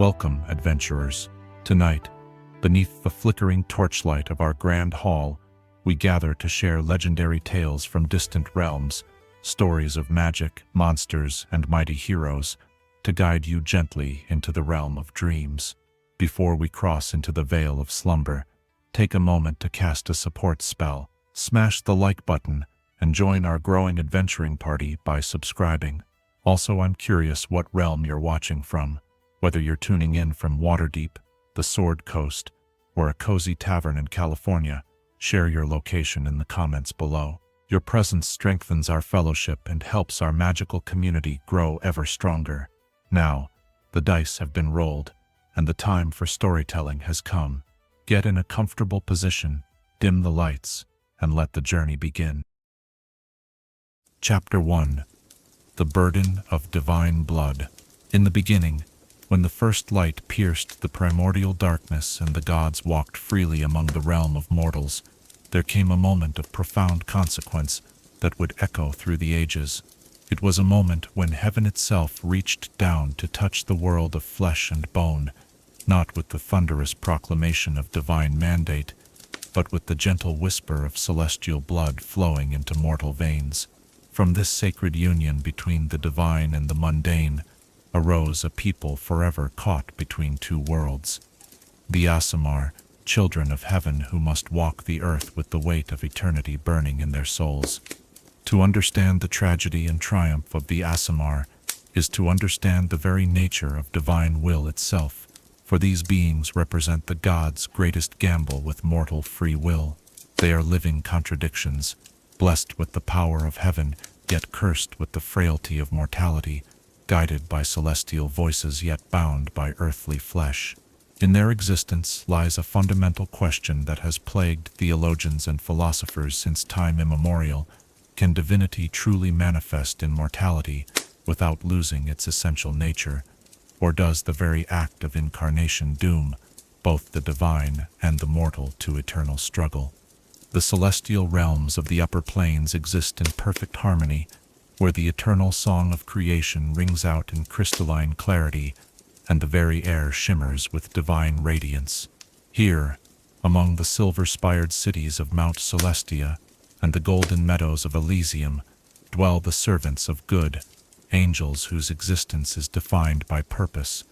Welcome, adventurers. Tonight, beneath the flickering torchlight of our grand hall, we gather to share legendary tales from distant realms, stories of magic, monsters, and mighty heroes, to guide you gently into the realm of dreams. Before we cross into the veil of slumber, take a moment to cast a support spell, smash the like button, and join our growing adventuring party by subscribing. Also, I'm curious what realm you're watching from. Whether you're tuning in from Waterdeep, the Sword Coast, or a cozy tavern in California, share your location in the comments below. Your presence strengthens our fellowship and helps our magical community grow ever stronger. Now, the dice have been rolled, and the time for storytelling has come. Get in a comfortable position, dim the lights, and let the journey begin. Chapter 1. The Burden of Divine Blood. In the beginning, when the first light pierced the primordial darkness and the gods walked freely among the realm of mortals, there came a moment of profound consequence that would echo through the ages. It was a moment when heaven itself reached down to touch the world of flesh and bone, not with the thunderous proclamation of divine mandate, but with the gentle whisper of celestial blood flowing into mortal veins. From this sacred union between the divine and the mundane arose a people forever caught between two worlds. The Aasimar, children of heaven who must walk the earth with the weight of eternity burning in their souls. To understand the tragedy and triumph of the Aasimar is to understand the very nature of divine will itself, for these beings represent the gods' greatest gamble with mortal free will. They are living contradictions, blessed with the power of heaven, yet cursed with the frailty of mortality, guided by celestial voices yet bound by earthly flesh. In their existence lies a fundamental question that has plagued theologians and philosophers since time immemorial. Can divinity truly manifest in mortality without losing its essential nature? Or does the very act of incarnation doom both the divine and the mortal to eternal struggle? The celestial realms of the upper planes exist in perfect harmony, where the eternal song of creation rings out in crystalline clarity, and the very air shimmers with divine radiance. Here, among the silver-spired cities of Mount Celestia and the golden meadows of Elysium, dwell the servants of good, angels whose existence is defined by purpose,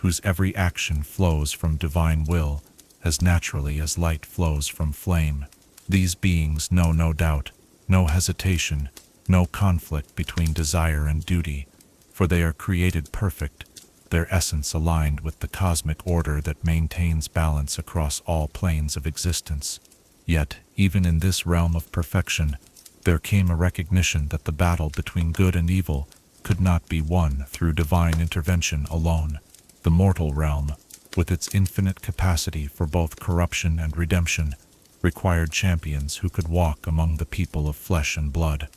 whose every action flows from divine will, as naturally as light flows from flame. These beings know no doubt, no hesitation, no conflict between desire and duty, for they are created perfect, their essence aligned with the cosmic order that maintains balance across all planes of existence. Yet, even in this realm of perfection, there came a recognition that the battle between good and evil could not be won through divine intervention alone. The mortal realm, with its infinite capacity for both corruption and redemption, required champions who could walk among the people of flesh and blood,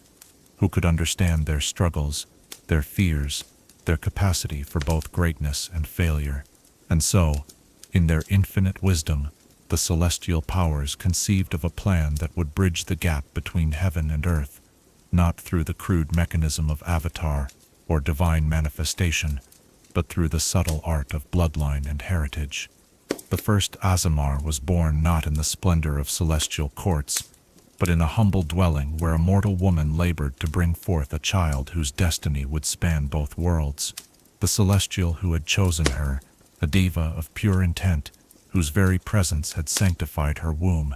who could understand their struggles, their fears, their capacity for both greatness and failure. And so, in their infinite wisdom, the celestial powers conceived of a plan that would bridge the gap between heaven and earth, not through the crude mechanism of avatar or divine manifestation, but through the subtle art of bloodline and heritage. The first Aasimar was born not in the splendor of celestial courts, but in a humble dwelling where a mortal woman labored to bring forth a child whose destiny would span both worlds. The celestial who had chosen her, a diva of pure intent, whose very presence had sanctified her womb,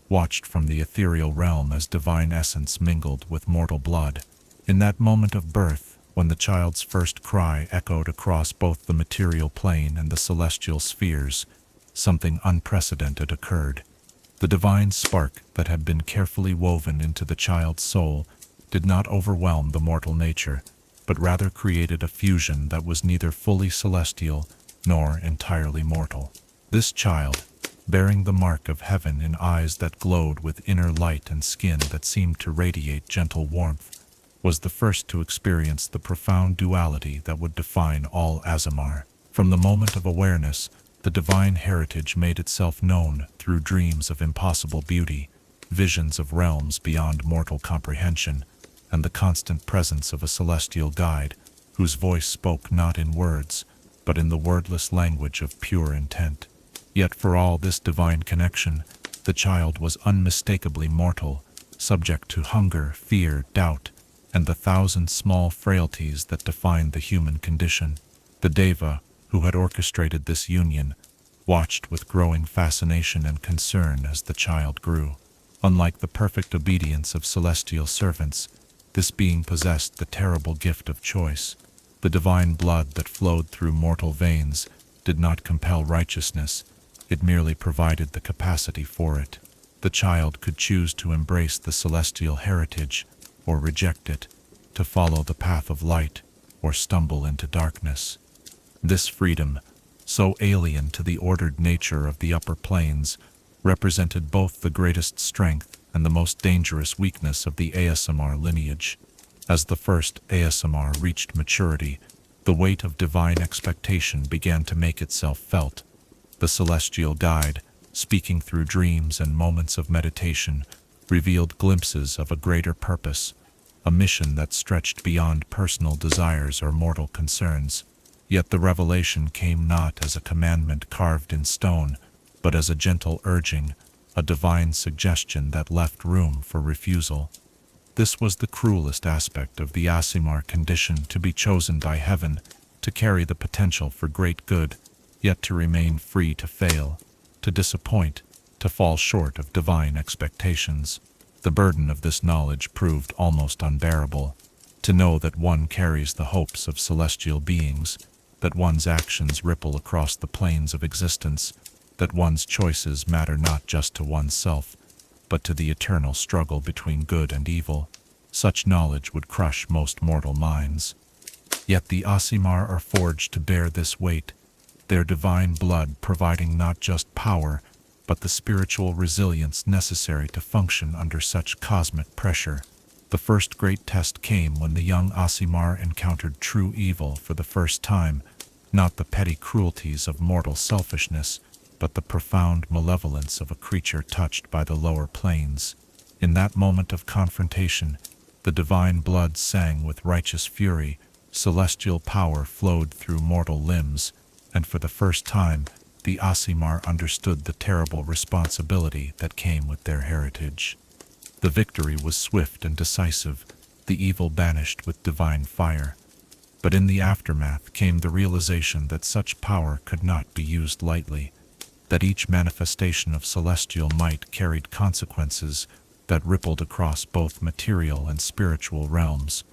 watched from the ethereal realm as divine essence mingled with mortal blood. In that moment of birth, when the child's first cry echoed across both the material plane and the celestial spheres, something unprecedented occurred. The divine spark that had been carefully woven into the child's soul did not overwhelm the mortal nature, but rather created a fusion that was neither fully celestial nor entirely mortal. This child, bearing the mark of heaven in eyes that glowed with inner light and skin that seemed to radiate gentle warmth, was the first to experience the profound duality that would define all Aasimar. From the moment of awareness, the divine heritage made itself known through dreams of impossible beauty, visions of realms beyond mortal comprehension, and the constant presence of a celestial guide whose voice spoke not in words, but in the wordless language of pure intent. Yet for all this divine connection, the child was unmistakably mortal, subject to hunger, fear, doubt, and the thousand small frailties that define the human condition. The Deva, who had orchestrated this union, watched with growing fascination and concern as the child grew. Unlike the perfect obedience of celestial servants, this being possessed the terrible gift of choice. The divine blood that flowed through mortal veins did not compel righteousness, it merely provided the capacity for it. The child could choose to embrace the celestial heritage or reject it, to follow the path of light or stumble into darkness. This freedom, so alien to the ordered nature of the upper planes, represented both the greatest strength and the most dangerous weakness of the Aasimar lineage. As the first Aasimar reached maturity, the weight of divine expectation began to make itself felt. The celestial guide, speaking through dreams and moments of meditation, revealed glimpses of a greater purpose, a mission that stretched beyond personal desires or mortal concerns. Yet the revelation came not as a commandment carved in stone, but as a gentle urging, a divine suggestion that left room for refusal. This was the cruelest aspect of the Aasimar condition, to be chosen by heaven, to carry the potential for great good, yet to remain free to fail, to disappoint, to fall short of divine expectations. The burden of this knowledge proved almost unbearable. To know that one carries the hopes of celestial beings, that one's actions ripple across the planes of existence, that one's choices matter not just to oneself, but to the eternal struggle between good and evil. Such knowledge would crush most mortal minds. Yet the Aasimar are forged to bear this weight, their divine blood providing not just power, but the spiritual resilience necessary to function under such cosmic pressure. The first great test came when the young Aasimar encountered true evil for the first time, not the petty cruelties of mortal selfishness, but the profound malevolence of a creature touched by the lower planes. In that moment of confrontation, the divine blood sang with righteous fury, celestial power flowed through mortal limbs, and for the first time, the Aasimar understood the terrible responsibility that came with their heritage. The victory was swift and decisive, the evil banished with divine fire. But in the aftermath came the realization that such power could not be used lightly, that each manifestation of celestial might carried consequences that rippled across both material and spiritual realms.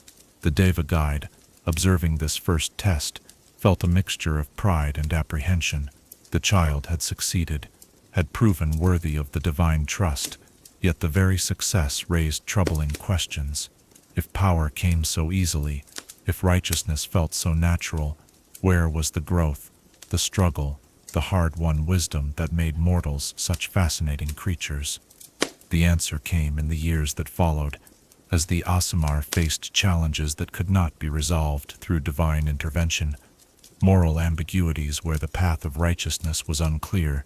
The Deva guide, observing this first test, felt a mixture of pride and apprehension. The child had succeeded, had proven worthy of the divine trust, yet the very success raised troubling questions. If power came so easily, if righteousness felt so natural, where was the growth, the struggle, the hard-won wisdom that made mortals such fascinating creatures? The answer came in the years that followed, as the Aasimar faced challenges that could not be resolved through divine intervention. Moral ambiguities where the path of righteousness was unclear,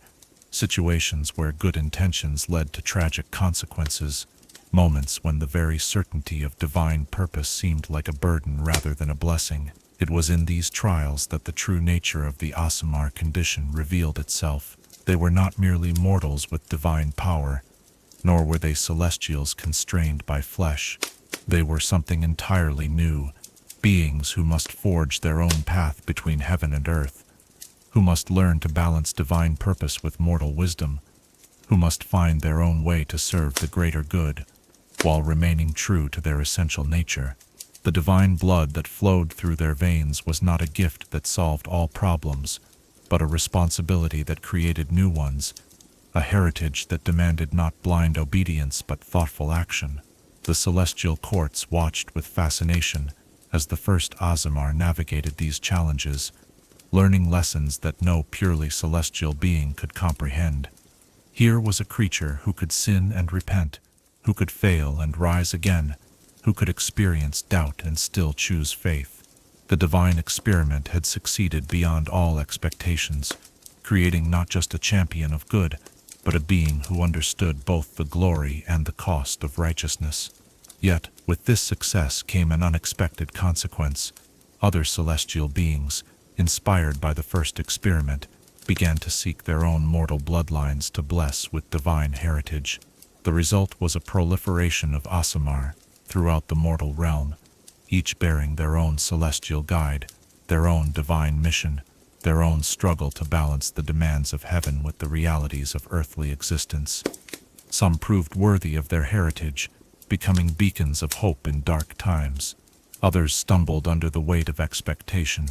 situations where good intentions led to tragic consequences, moments when the very certainty of divine purpose seemed like a burden rather than a blessing. It was in these trials that the true nature of the Aasimar condition revealed itself. They were not merely mortals with divine power, nor were they celestials constrained by flesh. They were something entirely new, beings who must forge their own path between heaven and earth, who must learn to balance divine purpose with mortal wisdom, who must find their own way to serve the greater good, while remaining true to their essential nature. The divine blood that flowed through their veins was not a gift that solved all problems, but a responsibility that created new ones, a heritage that demanded not blind obedience but thoughtful action. The celestial courts watched with fascination as the first Aasimar navigated these challenges, learning lessons that no purely celestial being could comprehend. Here was a creature who could sin and repent, who could fail and rise again, who could experience doubt and still choose faith. The divine experiment had succeeded beyond all expectations, creating not just a champion of good, but a being who understood both the glory and the cost of righteousness. Yet, with this success came an unexpected consequence. Other celestial beings, inspired by the first experiment, began to seek their own mortal bloodlines to bless with divine heritage. The result was a proliferation of Aasimar throughout the mortal realm, each bearing their own celestial guide, their own divine mission, their own struggle to balance the demands of heaven with the realities of earthly existence. Some proved worthy of their heritage, becoming beacons of hope in dark times. Others stumbled under the weight of expectation,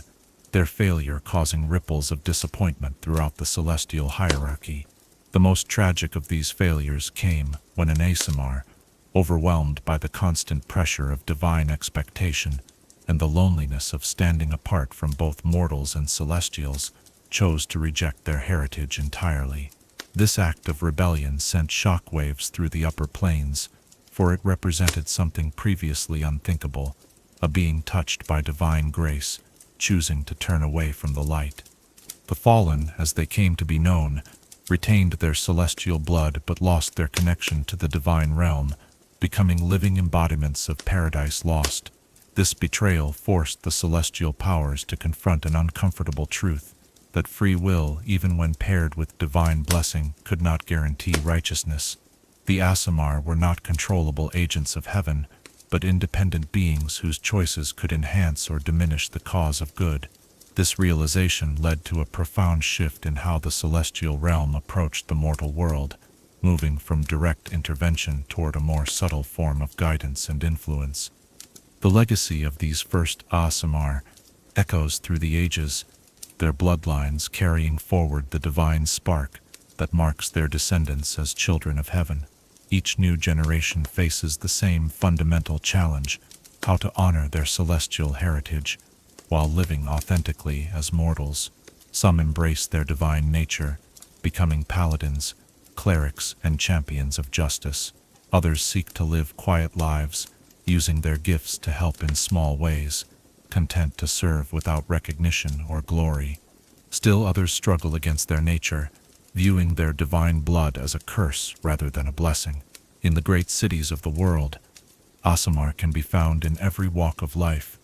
their failure causing ripples of disappointment throughout the celestial hierarchy. The most tragic of these failures came when an Aasimar, overwhelmed by the constant pressure of divine expectation and the loneliness of standing apart from both mortals and celestials, chose to reject their heritage entirely. This act of rebellion sent shockwaves through the upper planes, for it represented something previously unthinkable, a being touched by divine grace, choosing to turn away from the light. The fallen, as they came to be known, retained their celestial blood but lost their connection to the divine realm, becoming living embodiments of paradise lost. This betrayal forced the celestial powers to confront an uncomfortable truth, that free will, even when paired with divine blessing, could not guarantee righteousness. The Aasimar were not controllable agents of heaven, but independent beings whose choices could enhance or diminish the cause of good. This realization led to a profound shift in how the celestial realm approached the mortal world, moving from direct intervention toward a more subtle form of guidance and influence. The legacy of these first Aasimar echoes through the ages, their bloodlines carrying forward the divine spark that marks their descendants as children of heaven. Each new generation faces the same fundamental challenge: how to honor their celestial heritage while living authentically as mortals. Some embrace their divine nature, becoming paladins, clerics, and champions of justice. Others seek to live quiet lives, using their gifts to help in small ways, content to serve without recognition or glory. Still others struggle against their nature, viewing their divine blood as a curse rather than a blessing. In the great cities of the world, Aasimar can be found in every walk of life,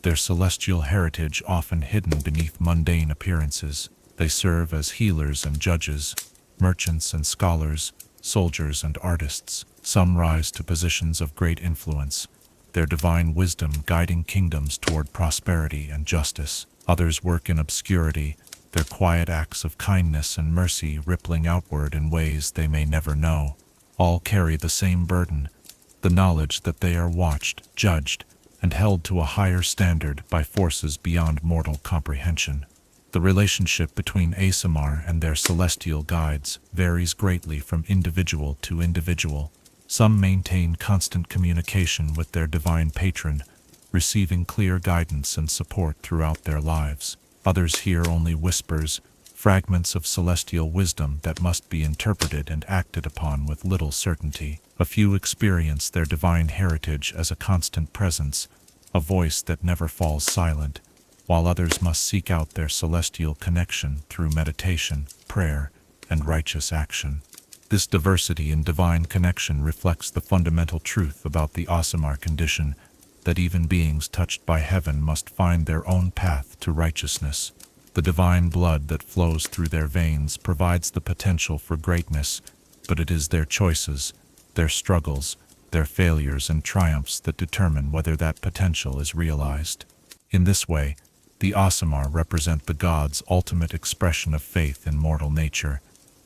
their celestial heritage often hidden beneath mundane appearances. They serve as healers and judges, merchants and scholars, soldiers and artists. Some rise to positions of great influence, their divine wisdom guiding kingdoms toward prosperity and justice. Others work in obscurity, their quiet acts of kindness and mercy rippling outward in ways they may never know. All carry the same burden, the knowledge that they are watched, judged, and held to a higher standard by forces beyond mortal comprehension. The relationship between Aasimar and their celestial guides varies greatly from individual to individual. Some maintain constant communication with their divine patron, receiving clear guidance and support throughout their lives. Others hear only whispers, fragments of celestial wisdom that must be interpreted and acted upon with little certainty. A few experience their divine heritage as a constant presence, a voice that never falls silent, while others must seek out their celestial connection through meditation, prayer, and righteous action. This diversity in divine connection reflects the fundamental truth about the Aasimar condition, that even beings touched by heaven must find their own path to righteousness. The divine blood that flows through their veins provides the potential for greatness, but it is their choices, their struggles, their failures and triumphs that determine whether that potential is realized. In this way, the Aasimar represent the gods' ultimate expression of faith in mortal nature,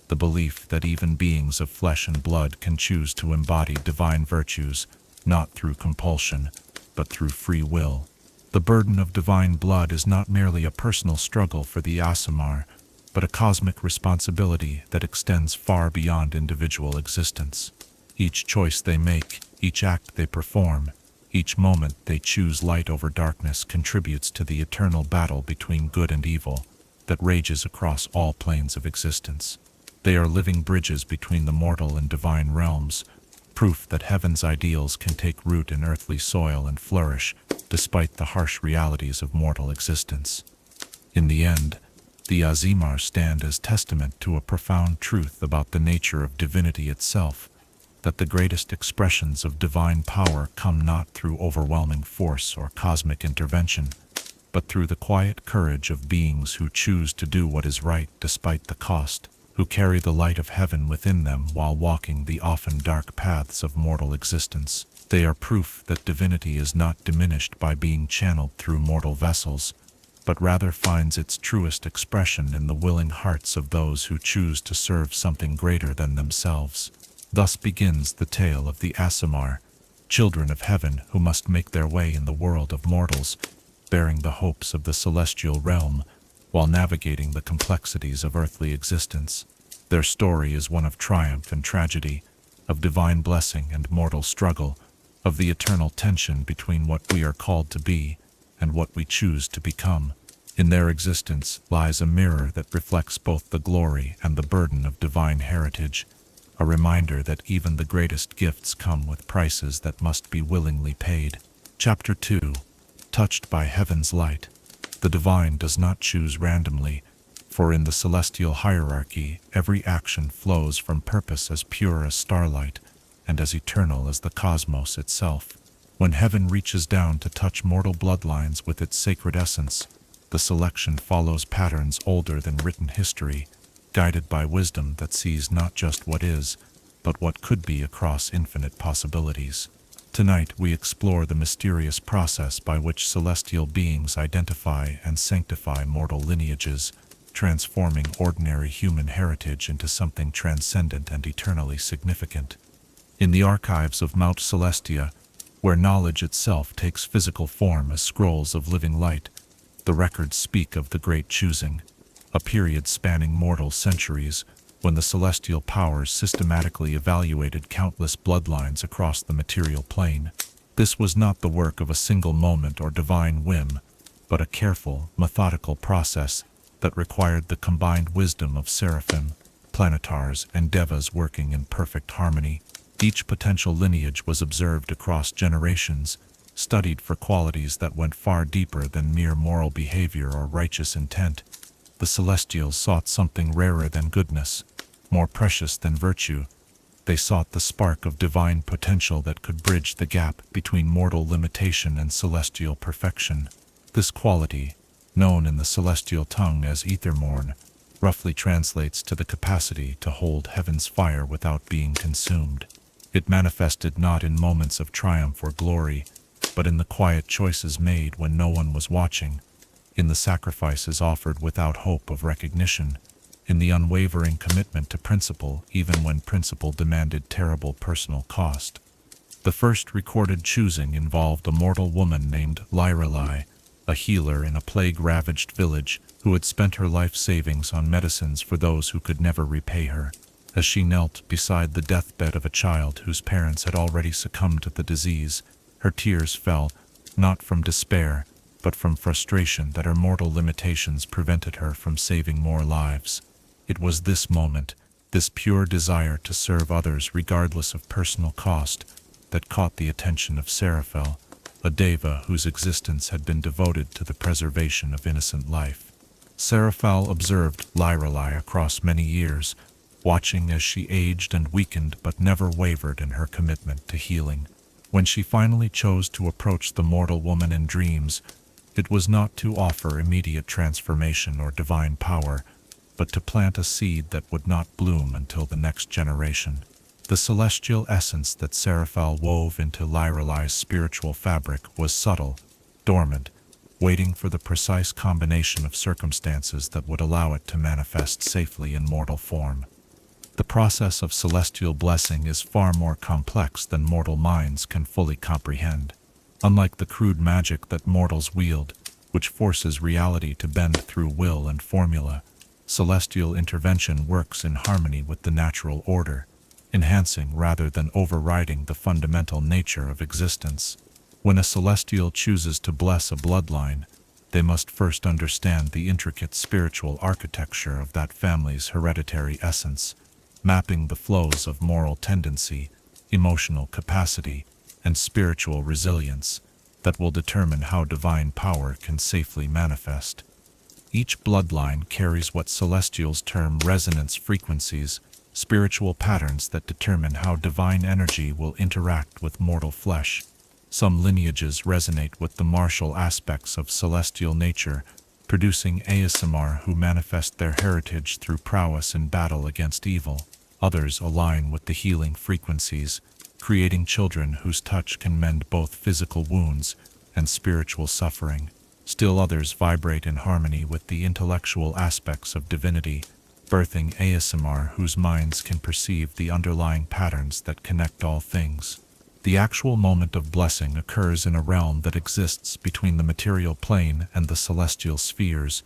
the belief that even beings of flesh and blood can choose to embody divine virtues, not through compulsion, but through free will. The burden of divine blood is not merely a personal struggle for the Aasimar, but a cosmic responsibility that extends far beyond individual existence. Each choice they make, each act they perform, each moment they choose light over darkness contributes to the eternal battle between good and evil that rages across all planes of existence. They are living bridges between the mortal and divine realms, proof that heaven's ideals can take root in earthly soil and flourish despite the harsh realities of mortal existence. In the end, the Aasimar stand as testament to a profound truth about the nature of divinity itself, that the greatest expressions of divine power come not through overwhelming force or cosmic intervention, but through the quiet courage of beings who choose to do what is right despite the cost, who carry the light of heaven within them while walking the often dark paths of mortal existence. They are proof that divinity is not diminished by being channeled through mortal vessels, but rather finds its truest expression in the willing hearts of those who choose to serve something greater than themselves. Thus begins the tale of the Aasimar, children of heaven who must make their way in the world of mortals, bearing the hopes of the celestial realm, while navigating the complexities of earthly existence. Their story is one of triumph and tragedy, of divine blessing and mortal struggle, of the eternal tension between what we are called to be and what we choose to become. In their existence lies a mirror that reflects both the glory and the burden of divine heritage, a reminder that even the greatest gifts come with prices that must be willingly paid. Chapter 2. Touched by Heaven's Light. The divine does not choose randomly, for in the celestial hierarchy every action flows from purpose as pure as starlight and as eternal as the cosmos itself. When heaven reaches down to touch mortal bloodlines with its sacred essence, the selection follows patterns older than written history, guided by wisdom that sees not just what is, but what could be across infinite possibilities. Tonight we explore the mysterious process by which celestial beings identify and sanctify mortal lineages, transforming ordinary human heritage into something transcendent and eternally significant. In the archives of Mount Celestia, where knowledge itself takes physical form as scrolls of living light, the records speak of the Great Choosing, a period spanning mortal centuries when the celestial powers systematically evaluated countless bloodlines across the material plane. This was not the work of a single moment or divine whim, but a careful, methodical process that required the combined wisdom of seraphim, planetars, and devas working in perfect harmony. Each potential lineage was observed across generations, studied for qualities that went far deeper than mere moral behavior or righteous intent. The Celestials sought something rarer than goodness, more precious than virtue. They sought the spark of divine potential that could bridge the gap between mortal limitation and celestial perfection. This quality, known in the celestial tongue as ethermorn, roughly translates to the capacity to hold heaven's fire without being consumed. It manifested not in moments of triumph or glory, but in the quiet choices made when no one was watching, in the sacrifices offered without hope of recognition, in the unwavering commitment to principle even when principle demanded terrible personal cost. The first recorded choosing involved a mortal woman named Lyrelai, a healer in a plague-ravaged village who had spent her life savings on medicines for those who could never repay her. As she knelt beside the deathbed of a child whose parents had already succumbed to the disease, her tears fell, not from despair, but from frustration that her mortal limitations prevented her from saving more lives. It was this moment, this pure desire to serve others regardless of personal cost, that caught the attention of Seraphel, a Deva whose existence had been devoted to the preservation of innocent life. Seraphel observed Lyrelai across many years, watching as she aged and weakened but never wavered in her commitment to healing. When she finally chose to approach the mortal woman in dreams, it was not to offer immediate transformation or divine power, but to plant a seed that would not bloom until the next generation. The celestial essence that Seraphel wove into Lyrelai's spiritual fabric was subtle, dormant, waiting for the precise combination of circumstances that would allow it to manifest safely in mortal form. The process of celestial blessing is far more complex than mortal minds can fully comprehend. Unlike the crude magic that mortals wield, which forces reality to bend through will and formula, celestial intervention works in harmony with the natural order, enhancing rather than overriding the fundamental nature of existence. When a celestial chooses to bless a bloodline, they must first understand the intricate spiritual architecture of that family's hereditary essence, mapping the flows of moral tendency, emotional capacity, and spiritual resilience that will determine how divine power can safely manifest. Each bloodline carries what celestials term resonance frequencies, spiritual patterns that determine how divine energy will interact with mortal flesh. Some lineages resonate with the martial aspects of celestial nature, producing Aasimar who manifest their heritage through prowess in battle against evil. Others align with the healing frequencies, creating children whose touch can mend both physical wounds and spiritual suffering. Still others vibrate in harmony with the intellectual aspects of divinity, birthing Aasimar whose minds can perceive the underlying patterns that connect all things. The actual moment of blessing occurs in a realm that exists between the material plane and the celestial spheres,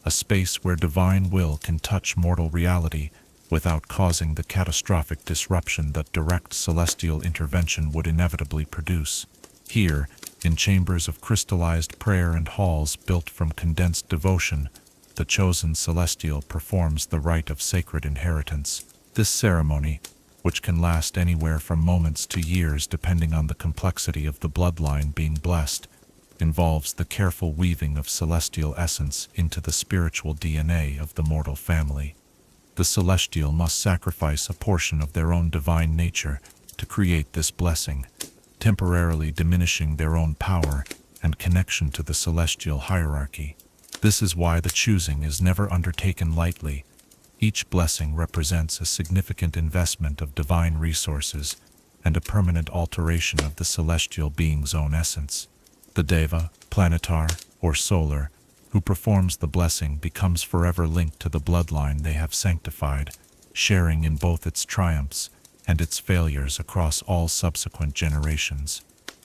a space where divine will can touch mortal reality without causing the catastrophic disruption that direct celestial intervention would inevitably produce. Here, in chambers of crystallized prayer and halls built from condensed devotion, the chosen celestial performs the rite of sacred inheritance. This ceremony, which can last anywhere from moments to years depending on the complexity of the bloodline being blessed, involves the careful weaving of celestial essence into the spiritual DNA of the mortal family. The celestial must sacrifice a portion of their own divine nature to create this blessing, temporarily diminishing their own power and connection to the celestial hierarchy. This is why the choosing is never undertaken lightly. Each blessing represents a significant investment of divine resources and a permanent alteration of the celestial being's own essence. The Deva, planetar, or solar, who performs the blessing becomes forever linked to the bloodline they have sanctified, sharing in both its triumphs and its failures across all subsequent generations.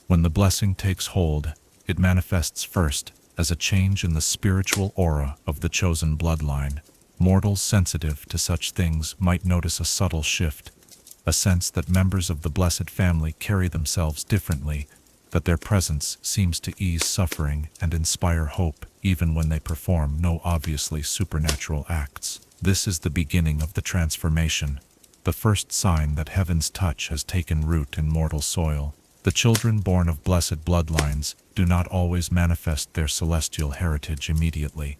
When the blessing takes hold, it manifests first as a change in the spiritual aura of the chosen bloodline. Mortals sensitive to such things might notice a subtle shift, a sense that members of the blessed family carry themselves differently, that their presence seems to ease suffering and inspire hope even when they perform no obviously supernatural acts. This is the beginning of the transformation, the first sign that heaven's touch has taken root in mortal soil. The children born of blessed bloodlines do not always manifest their celestial heritage immediately.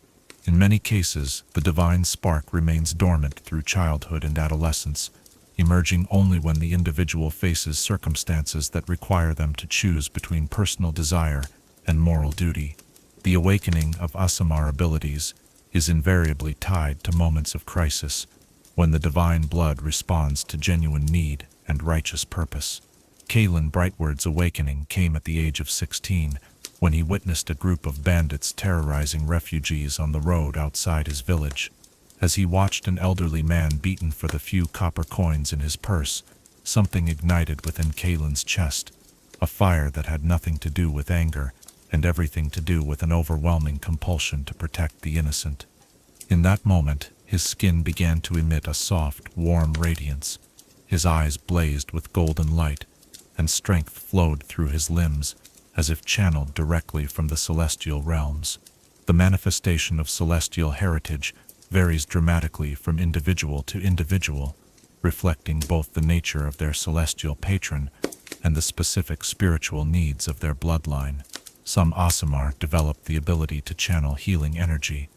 In many cases, the divine spark remains dormant through childhood and adolescence, emerging only when the individual faces circumstances that require them to choose between personal desire and moral duty. The awakening of Aasimar abilities is invariably tied to moments of crisis, when the divine blood responds to genuine need and righteous purpose. Kalen Brightward's awakening came at the age of 16, when he witnessed a group of bandits terrorizing refugees on the road outside his village. As he watched an elderly man beaten for the few copper coins in his purse, something ignited within Kalen's chest, a fire that had nothing to do with anger and everything to do with an overwhelming compulsion to protect the innocent. In that moment, his skin began to emit a soft, warm radiance. His eyes blazed with golden light, and strength flowed through his limbs, as if channeled directly from the celestial realms. The manifestation of celestial heritage varies dramatically from individual to individual, reflecting both the nature of their celestial patron and the specific spiritual needs of their bloodline. Some Aasimar develop the ability to channel healing energy,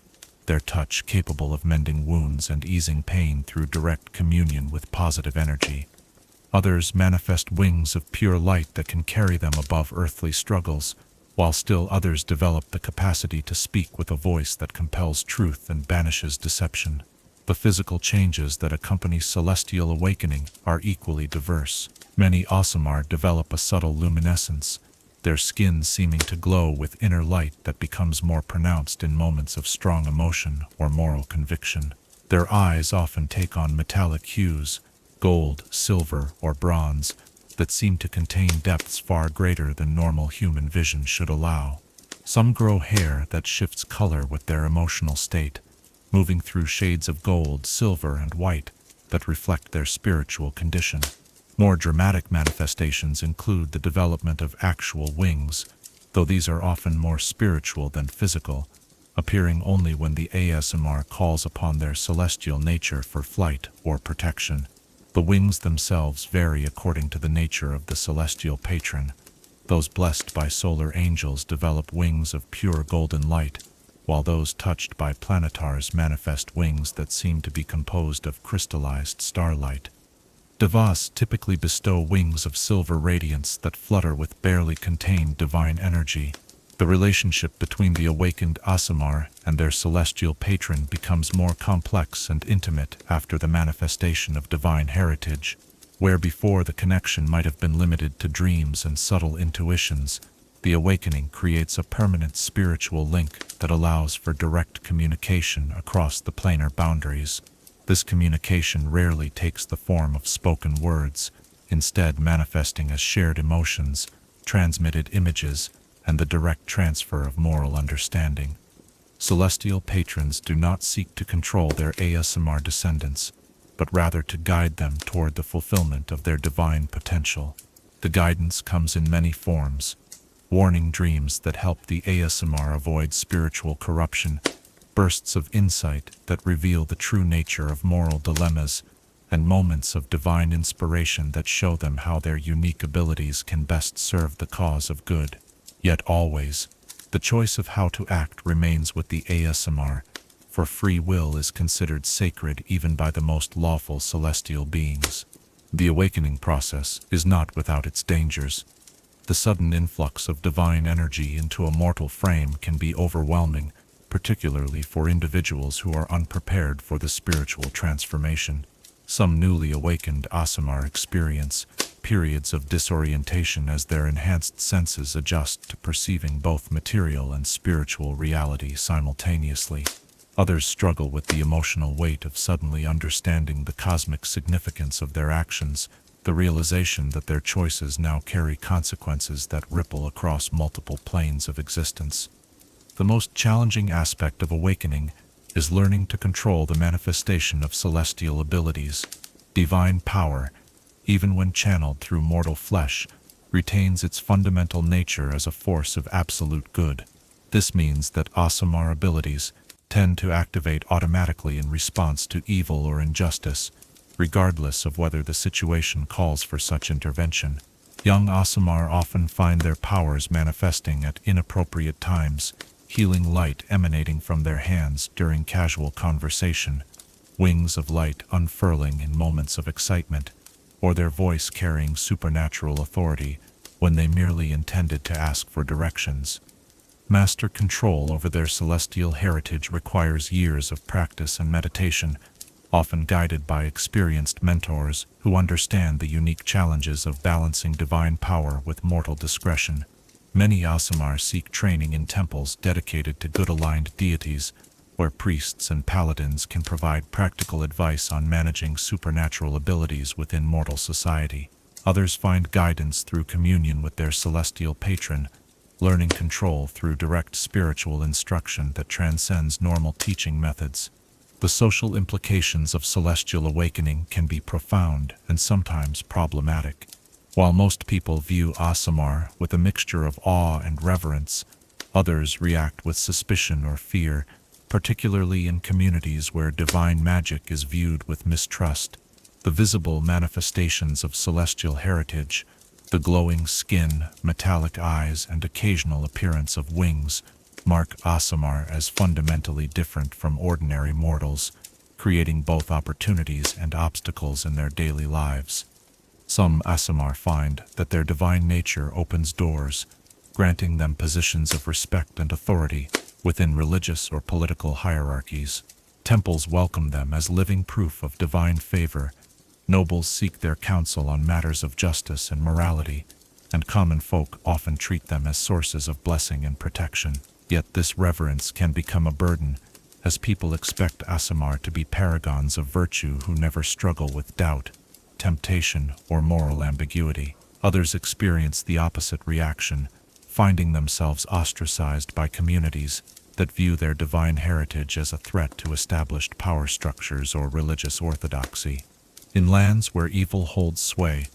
their touch capable of mending wounds and easing pain through direct communion with positive energy. Others manifest wings of pure light that can carry them above earthly struggles, while still others develop the capacity to speak with a voice that compels truth and banishes deception. The physical changes that accompany celestial awakening are equally diverse. Many Aasimar develop a subtle luminescence, their skin seeming to glow with inner light that becomes more pronounced in moments of strong emotion or moral conviction. Their eyes often take on metallic hues, gold, silver, or bronze, that seem to contain depths far greater than normal human vision should allow. Some grow hair that shifts color with their emotional state, moving through shades of gold, silver, and white that reflect their spiritual condition. More dramatic manifestations include the development of actual wings, though these are often more spiritual than physical, appearing only when the Aasimar calls upon their celestial nature for flight or protection. The wings themselves vary according to the nature of the celestial patron. Those blessed by solar angels develop wings of pure golden light, while those touched by planetars manifest wings that seem to be composed of crystallized starlight. Devas typically bestow wings of silver radiance that flutter with barely contained divine energy. The relationship between the awakened Aasimar and their celestial patron becomes more complex and intimate after the manifestation of divine heritage. Where before the connection might have been limited to dreams and subtle intuitions, the awakening creates a permanent spiritual link that allows for direct communication across the planar boundaries. This communication rarely takes the form of spoken words, instead manifesting as shared emotions, transmitted images, and the direct transfer of moral understanding. Celestial patrons do not seek to control their Aasimar descendants, but rather to guide them toward the fulfillment of their divine potential. The guidance comes in many forms: warning dreams that help the Aasimar avoid spiritual corruption, bursts of insight that reveal the true nature of moral dilemmas, and moments of divine inspiration that show them how their unique abilities can best serve the cause of good. Yet always, the choice of how to act remains with the Aasimar, for free will is considered sacred even by the most lawful celestial beings. The awakening process is not without its dangers. The sudden influx of divine energy into a mortal frame can be overwhelming, particularly for individuals who are unprepared for the spiritual transformation. Some newly awakened Aasimar experience periods of disorientation as their enhanced senses adjust to perceiving both material and spiritual reality simultaneously. Others struggle with the emotional weight of suddenly understanding the cosmic significance of their actions, the realization that their choices now carry consequences that ripple across multiple planes of existence. The most challenging aspect of awakening is learning to control the manifestation of celestial abilities. Divine power, even when channeled through mortal flesh, retains its fundamental nature as a force of absolute good. This means that Aasimar abilities tend to activate automatically in response to evil or injustice, regardless of whether the situation calls for such intervention. Young Aasimar often find their powers manifesting at inappropriate times, healing light emanating from their hands during casual conversation, wings of light unfurling in moments of excitement, or their voice carrying supernatural authority when they merely intended to ask for directions. Master control over their celestial heritage requires years of practice and meditation, often guided by experienced mentors who understand the unique challenges of balancing divine power with mortal discretion. Many Aasimar seek training in temples dedicated to good-aligned deities, where priests and paladins can provide practical advice on managing supernatural abilities within mortal society. Others find guidance through communion with their celestial patron, learning control through direct spiritual instruction that transcends normal teaching methods. The social implications of celestial awakening can be profound and sometimes problematic. While most people view Aasimar with a mixture of awe and reverence, others react with suspicion or fear, particularly in communities where divine magic is viewed with mistrust. The visible manifestations of celestial heritage, the glowing skin, metallic eyes, and occasional appearance of wings, mark Aasimar as fundamentally different from ordinary mortals, creating both opportunities and obstacles in their daily lives. Some Aasimar find that their divine nature opens doors, granting them positions of respect and authority within religious or political hierarchies. Temples welcome them as living proof of divine favor. Nobles seek their counsel on matters of justice and morality, and common folk often treat them as sources of blessing and protection. Yet this reverence can become a burden, as people expect Aasimar to be paragons of virtue who never struggle with doubt, temptation, or moral ambiguity. Others experience the opposite reaction, finding themselves ostracized by communities that view their divine heritage as a threat to established power structures or religious orthodoxy. In lands where evil holds sway,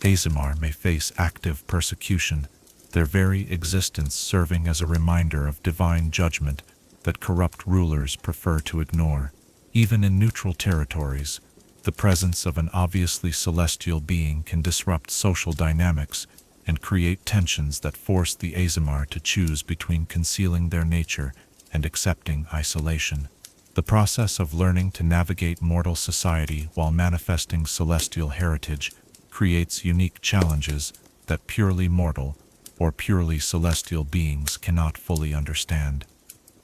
Aasimar may face active persecution, their very existence serving as a reminder of divine judgment that corrupt rulers prefer to ignore. Even in neutral territories, the presence of an obviously celestial being can disrupt social dynamics and create tensions that force the Aasimar to choose between concealing their nature and accepting isolation. The process of learning to navigate mortal society while manifesting celestial heritage creates unique challenges that purely mortal or purely celestial beings cannot fully understand.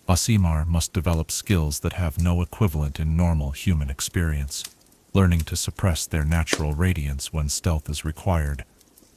Aasimar must develop skills that have no equivalent in normal human experience, learning to suppress their natural radiance when stealth is required,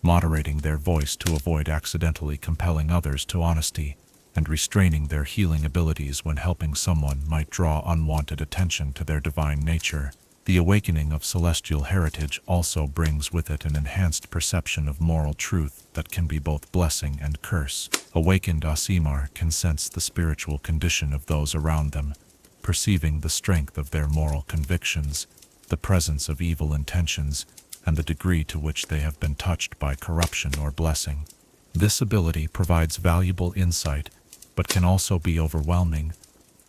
moderating their voice to avoid accidentally compelling others to honesty, and restraining their healing abilities when helping someone might draw unwanted attention to their divine nature. The awakening of celestial heritage also brings with it an enhanced perception of moral truth that can be both blessing and curse. Awakened Aasimar can sense the spiritual condition of those around them, perceiving the strength of their moral convictions, the presence of evil intentions, and the degree to which they have been touched by corruption or blessing. This ability provides valuable insight, but can also be overwhelming,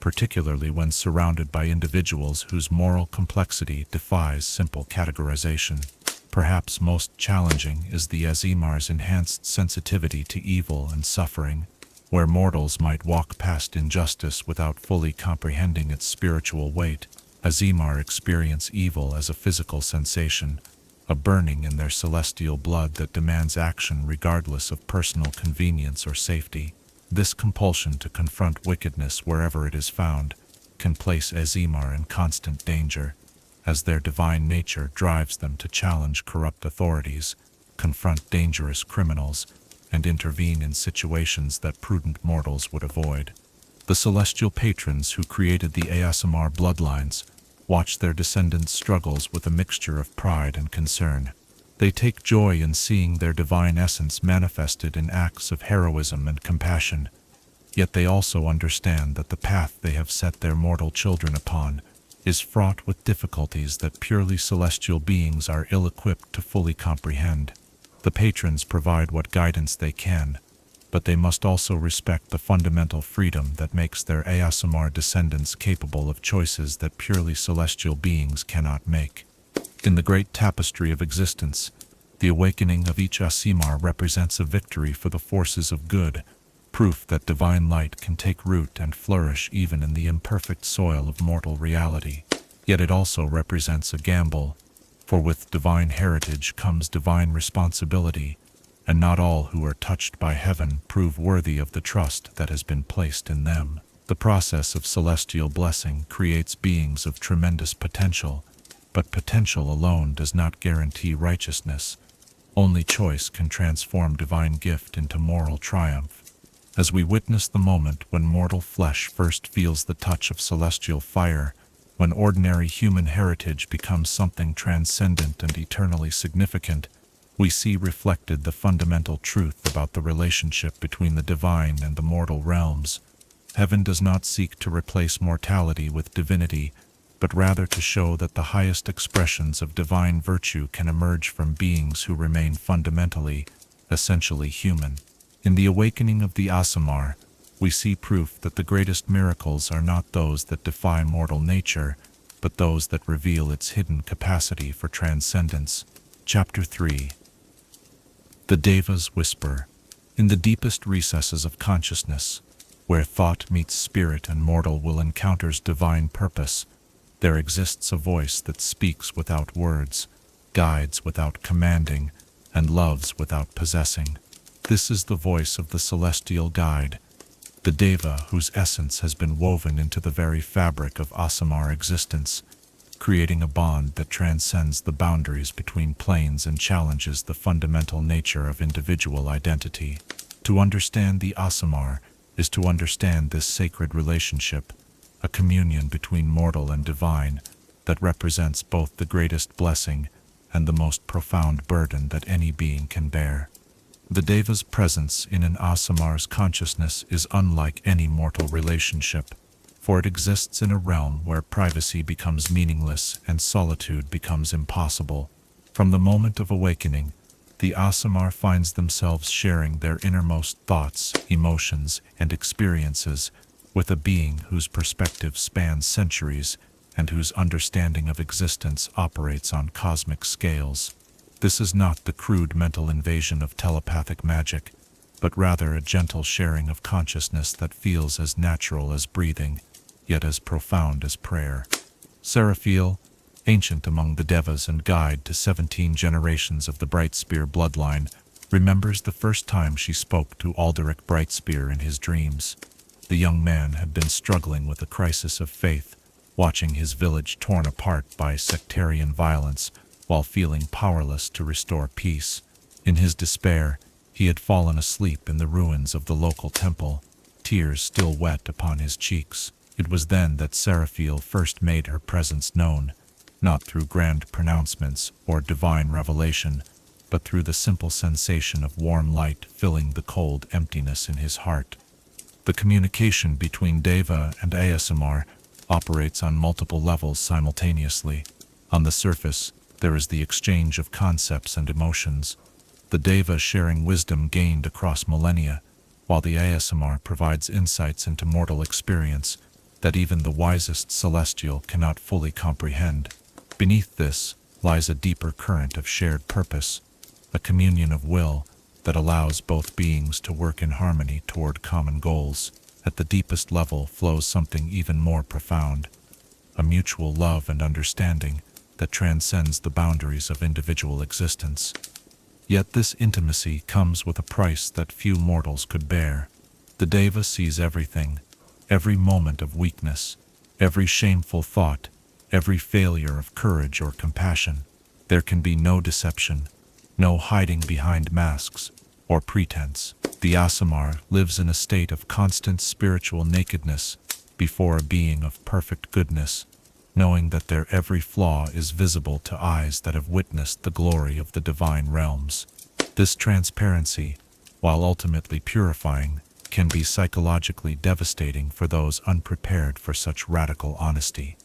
particularly when surrounded by individuals whose moral complexity defies simple categorization. Perhaps most challenging is the Aasimar's enhanced sensitivity to evil and suffering, where mortals might walk past injustice without fully comprehending its spiritual weight. Aasimar experience evil as a physical sensation, a burning in their celestial blood that demands action regardless of personal convenience or safety. This compulsion to confront wickedness wherever it is found can place Aasimar in constant danger, as their divine nature drives them to challenge corrupt authorities, confront dangerous criminals, and intervene in situations that prudent mortals would avoid. The celestial patrons who created the Aasimar bloodlines watch their descendants' struggles with a mixture of pride and concern. They take joy in seeing their divine essence manifested in acts of heroism and compassion, yet they also understand that the path they have set their mortal children upon is fraught with difficulties that purely celestial beings are ill-equipped to fully comprehend. The patrons provide what guidance they can, but they must also respect the fundamental freedom that makes their Aasimar descendants capable of choices that purely celestial beings cannot make. In the great tapestry of existence, the awakening of each Aasimar represents a victory for the forces of good, proof that divine light can take root and flourish even in the imperfect soil of mortal reality. Yet it also represents a gamble, for with divine heritage comes divine responsibility, and not all who are touched by heaven prove worthy of the trust that has been placed in them. The process of celestial blessing creates beings of tremendous potential, but potential alone does not guarantee righteousness. Only choice can transform divine gift into moral triumph. As we witness the moment when mortal flesh first feels the touch of celestial fire, when ordinary human heritage becomes something transcendent and eternally significant, we see reflected the fundamental truth about the relationship between the divine and the mortal realms. Heaven does not seek to replace mortality with divinity, but rather to show that the highest expressions of divine virtue can emerge from beings who remain fundamentally, essentially human. In the awakening of the Aasimar, we see proof that the greatest miracles are not those that defy mortal nature, but those that reveal its hidden capacity for transcendence. Chapter 3. The Devas whisper. In the deepest recesses of consciousness, where thought meets spirit and mortal will encounters divine purpose, there exists a voice that speaks without words, guides without commanding, and loves without possessing. This is the voice of the celestial guide, the Deva whose essence has been woven into the very fabric of Aasimar existence, creating a bond that transcends the boundaries between planes and challenges the fundamental nature of individual identity. To understand the Aasimar is to understand this sacred relationship, a communion between mortal and divine that represents both the greatest blessing and the most profound burden that any being can bear. The Deva's presence in an Aasimar's consciousness is unlike any mortal relationship, for it exists in a realm where privacy becomes meaningless and solitude becomes impossible. From the moment of awakening, the Aasimar finds themselves sharing their innermost thoughts, emotions, and experiences with a being whose perspective spans centuries and whose understanding of existence operates on cosmic scales. This is not the crude mental invasion of telepathic magic, but rather a gentle sharing of consciousness that feels as natural as breathing. yet as profound as prayer. Seraphiel, ancient among the Devas and guide to 17 generations of the Brightspear bloodline, remembers the first time she spoke to Alderic Brightspear in his dreams. The young man had been struggling with a crisis of faith, watching his village torn apart by sectarian violence while feeling powerless to restore peace. In his despair, he had fallen asleep in the ruins of the local temple, tears still wet upon his cheeks. It was then that Seraphiel first made her presence known, not through grand pronouncements or divine revelation, but through the simple sensation of warm light filling the cold emptiness in his heart. The communication between Deva and Aasimar operates on multiple levels simultaneously. On the surface, there is the exchange of concepts and emotions, the Deva sharing wisdom gained across millennia, while the Aasimar provides insights into mortal experience that even the wisest celestial cannot fully comprehend. Beneath this lies a deeper current of shared purpose, a communion of will that allows both beings to work in harmony toward common goals. At the deepest level flows something even more profound, a mutual love and understanding that transcends the boundaries of individual existence. Yet this intimacy comes with a price that few mortals could bear. The Deva sees everything, every moment of weakness, every shameful thought, every failure of courage or compassion. There can be no deception, no hiding behind masks or pretense. The Aasimar lives in a state of constant spiritual nakedness before a being of perfect goodness, knowing that their every flaw is visible to eyes that have witnessed the glory of the divine realms. This transparency, while ultimately purifying, can be psychologically devastating for those unprepared for such radical honesty.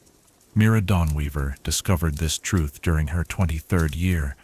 Mira Dawnweaver discovered this truth during her 23rd year,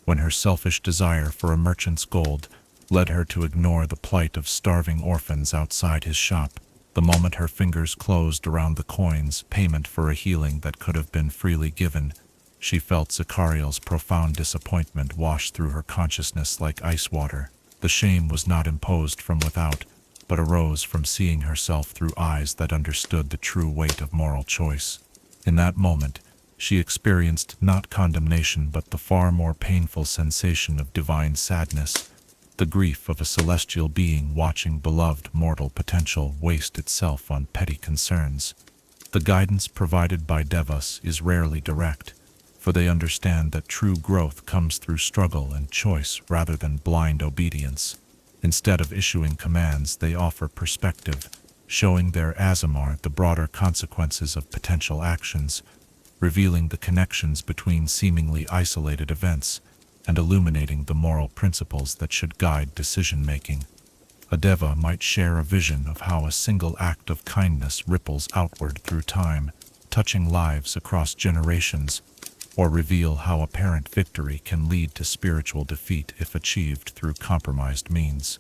when her selfish desire for a merchant's gold led her to ignore the plight of starving orphans outside his shop. The moment her fingers closed around the coins, payment for a healing that could have been freely given, she felt Zachariel's profound disappointment wash through her consciousness like ice water. The shame was not imposed from without, but arose from seeing herself through eyes that understood the true weight of moral choice. In that moment, she experienced not condemnation but the far more painful sensation of divine sadness, the grief of a celestial being watching beloved mortal potential waste itself on petty concerns. The guidance provided by Devas is rarely direct, for they understand that true growth comes through struggle and choice rather than blind obedience. Instead of issuing commands, they offer perspective, showing their Aasimar the broader consequences of potential actions, revealing the connections between seemingly isolated events, and illuminating the moral principles that should guide decision-making. A Deva might share a vision of how a single act of kindness ripples outward through time, touching lives across generations, or reveal how apparent victory can lead to spiritual defeat if achieved through compromised means.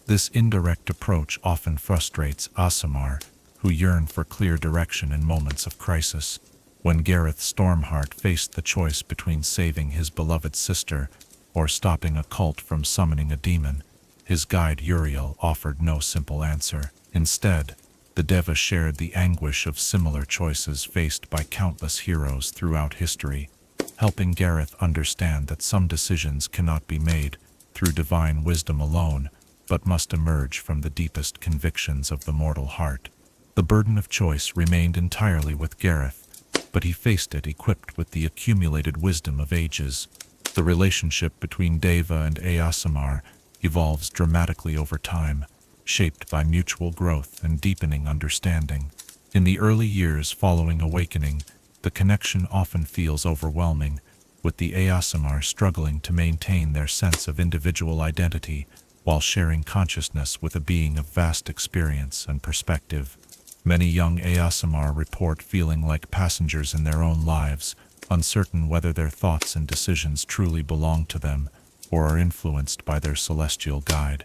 This indirect approach often frustrates Aasimar, who yearn for clear direction in moments of crisis. When Gareth Stormheart faced the choice between saving his beloved sister or stopping a cult from summoning a demon, his guide Uriel offered no simple answer. Instead, the Deva shared the anguish of similar choices faced by countless heroes throughout history, helping Gareth understand that some decisions cannot be made through divine wisdom alone, but must emerge from the deepest convictions of the mortal heart. The burden of choice remained entirely with Gareth, but he faced it equipped with the accumulated wisdom of ages. The relationship between Deva and Aasimar evolves dramatically over time, shaped by mutual growth and deepening understanding. In the early years following awakening, the connection often feels overwhelming, with the Aasimar struggling to maintain their sense of individual identity while sharing consciousness with a being of vast experience and perspective. Many young Aasimar report feeling like passengers in their own lives, uncertain whether their thoughts and decisions truly belong to them or are influenced by their celestial guide.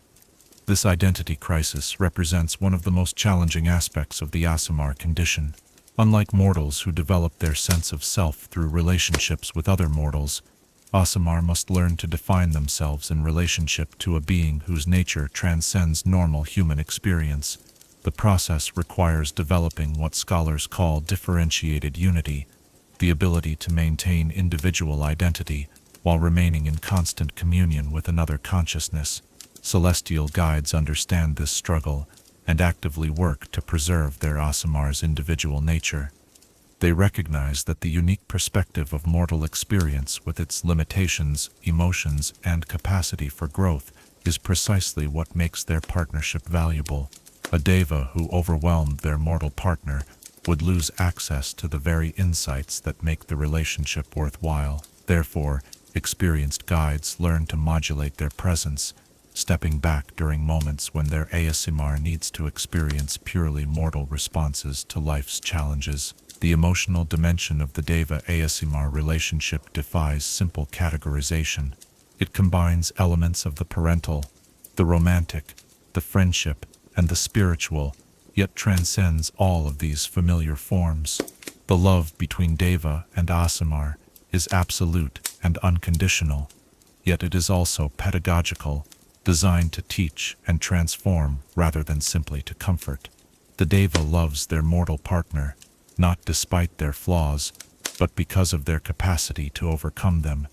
This identity crisis represents one of the most challenging aspects of the Aasimar condition. Unlike mortals who develop their sense of self through relationships with other mortals, Aasimar must learn to define themselves in relationship to a being whose nature transcends normal human experience. The process requires developing what scholars call differentiated unity, the ability to maintain individual identity while remaining in constant communion with another consciousness. Celestial guides understand this struggle and actively work to preserve their Aasimar's individual nature. They recognize that the unique perspective of mortal experience, with its limitations, emotions, and capacity for growth, is precisely what makes their partnership valuable. A Deva who overwhelmed their mortal partner would lose access to the very insights that make the relationship worthwhile. Therefore, experienced guides learn to modulate their presence, stepping back during moments when their Aasimar needs to experience purely mortal responses to life's challenges. The emotional dimension of the Deva-Aasimar relationship defies simple categorization. It combines elements of the parental, the romantic, the friendship, and the spiritual, yet transcends all of these familiar forms. The love between Deva and Aasimar is absolute and unconditional, yet it is also pedagogical, designed to teach and transform rather than simply to comfort. The Deva loves their mortal partner, not despite their flaws, but because of their capacity to overcome them,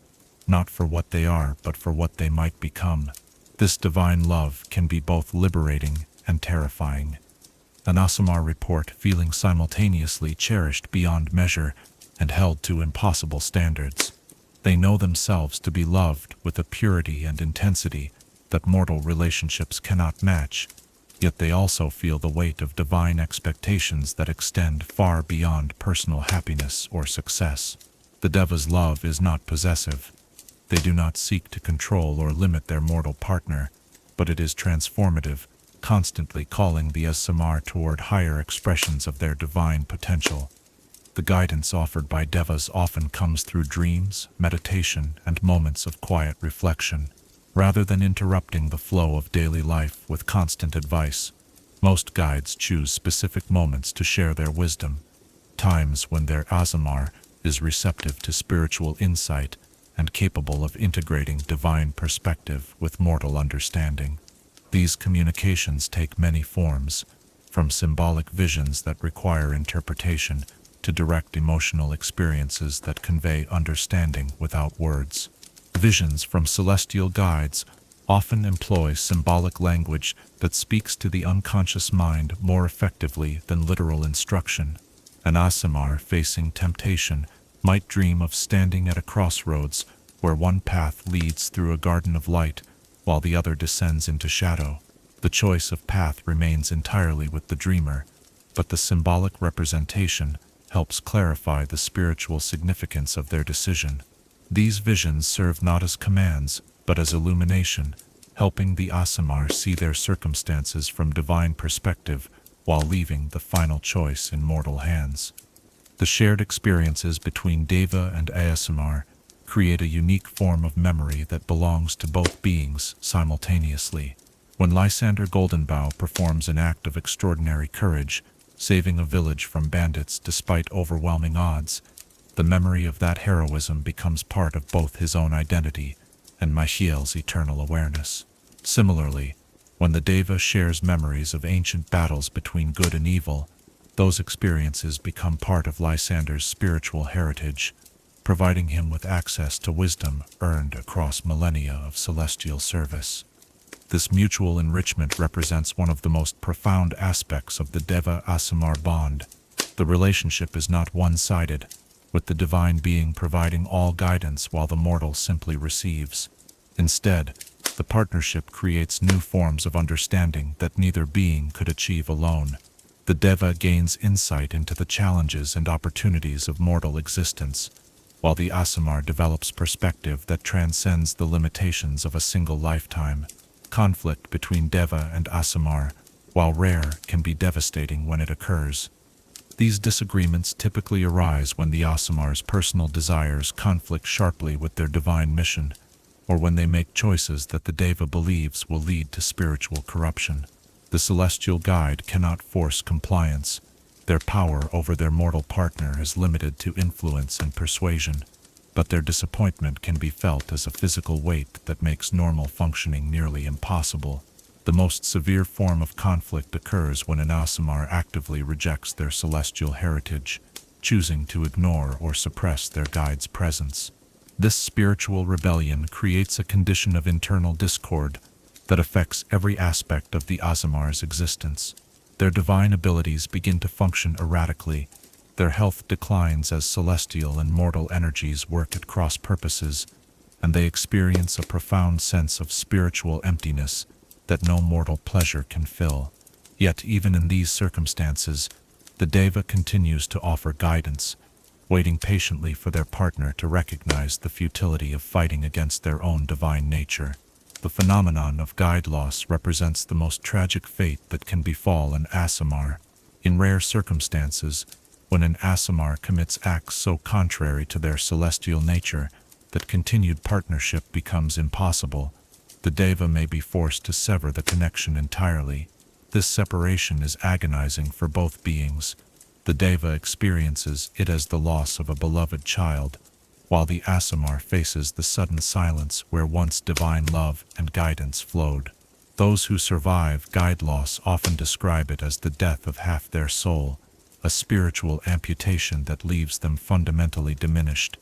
not for what they are, but for what they might become. This divine love can be both liberating and terrifying. An Aasimar report feeling simultaneously cherished beyond measure and held to impossible standards. They know themselves to be loved with a purity and intensity that mortal relationships cannot match, yet they also feel the weight of divine expectations that extend far beyond personal happiness or success. The Deva's love is not possessive. They do not seek to control or limit their mortal partner, but it is transformative, constantly calling the Aasimar toward higher expressions of their divine potential. The guidance offered by Devas often comes through dreams, meditation, and moments of quiet reflection. Rather than interrupting the flow of daily life with constant advice, most guides choose specific moments to share their wisdom, times when their Aasimar is receptive to spiritual insight and capable of integrating divine perspective with mortal understanding. These communications take many forms, from symbolic visions that require interpretation to direct emotional experiences that convey understanding without words. Visions from celestial guides often employ symbolic language that speaks to the unconscious mind more effectively than literal instruction. An Aasimar facing temptation might dream of standing at a crossroads where one path leads through a garden of light while the other descends into shadow. The choice of path remains entirely with the dreamer, but the symbolic representation helps clarify the spiritual significance of their decision. These visions serve not as commands, but as illumination, helping the Aasimar see their circumstances from divine perspective while leaving the final choice in mortal hands. The shared experiences between Deva and Aasimar create a unique form of memory that belongs to both beings simultaneously. When Lysander Goldenbough performs an act of extraordinary courage, saving a village from bandits despite overwhelming odds, the memory of that heroism becomes part of both his own identity and Michiel's eternal awareness. Similarly, when the Deva shares memories of ancient battles between good and evil, those experiences become part of Lysander's spiritual heritage, providing him with access to wisdom earned across millennia of celestial service. This mutual enrichment represents one of the most profound aspects of the Deva-Aasimar bond. The relationship is not one-sided, with the divine being providing all guidance while the mortal simply receives. Instead, the partnership creates new forms of understanding that neither being could achieve alone. The Deva gains insight into the challenges and opportunities of mortal existence, while the Aasimar develops perspective that transcends the limitations of a single lifetime. Conflict between Deva and Aasimar, while rare, can be devastating when it occurs. These disagreements typically arise when the Aasimar's personal desires conflict sharply with their divine mission, or when they make choices that the Deva believes will lead to spiritual corruption. The celestial guide cannot force compliance. Their power over their mortal partner is limited to influence and persuasion, but their disappointment can be felt as a physical weight that makes normal functioning nearly impossible. The most severe form of conflict occurs when an Aasimar actively rejects their celestial heritage, choosing to ignore or suppress their guide's presence. This spiritual rebellion creates a condition of internal discord that affects every aspect of the Aasimar's existence. Their divine abilities begin to function erratically. Their health declines as celestial and mortal energies work at cross purposes, and they experience a profound sense of spiritual emptiness that no mortal pleasure can fill. Yet even in these circumstances, the Deva continues to offer guidance, waiting patiently for their partner to recognize the futility of fighting against their own divine nature. The phenomenon of guide loss represents the most tragic fate that can befall an Aasimar. In rare circumstances, when an Aasimar commits acts so contrary to their celestial nature that continued partnership becomes impossible, the Deva may be forced to sever the connection entirely. This separation is agonizing for both beings. The Deva experiences it as the loss of a beloved child, while the Aasimar faces the sudden silence where once divine love and guidance flowed. Those who survive guide loss often describe it as the death of half their soul, a spiritual amputation that leaves them fundamentally diminished.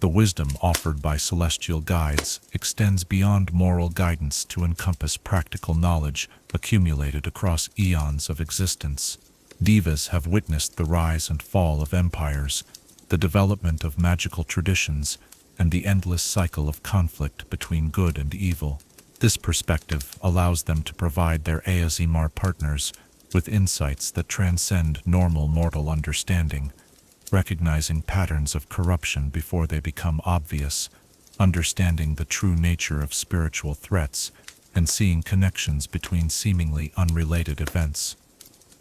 The wisdom offered by celestial guides extends beyond moral guidance to encompass practical knowledge accumulated across eons of existence. Devas have witnessed the rise and fall of empires, the development of magical traditions, and the endless cycle of conflict between good and evil. This perspective allows them to provide their Aasimar partners with insights that transcend normal mortal understanding, recognizing patterns of corruption before they become obvious, understanding the true nature of spiritual threats, and seeing connections between seemingly unrelated events.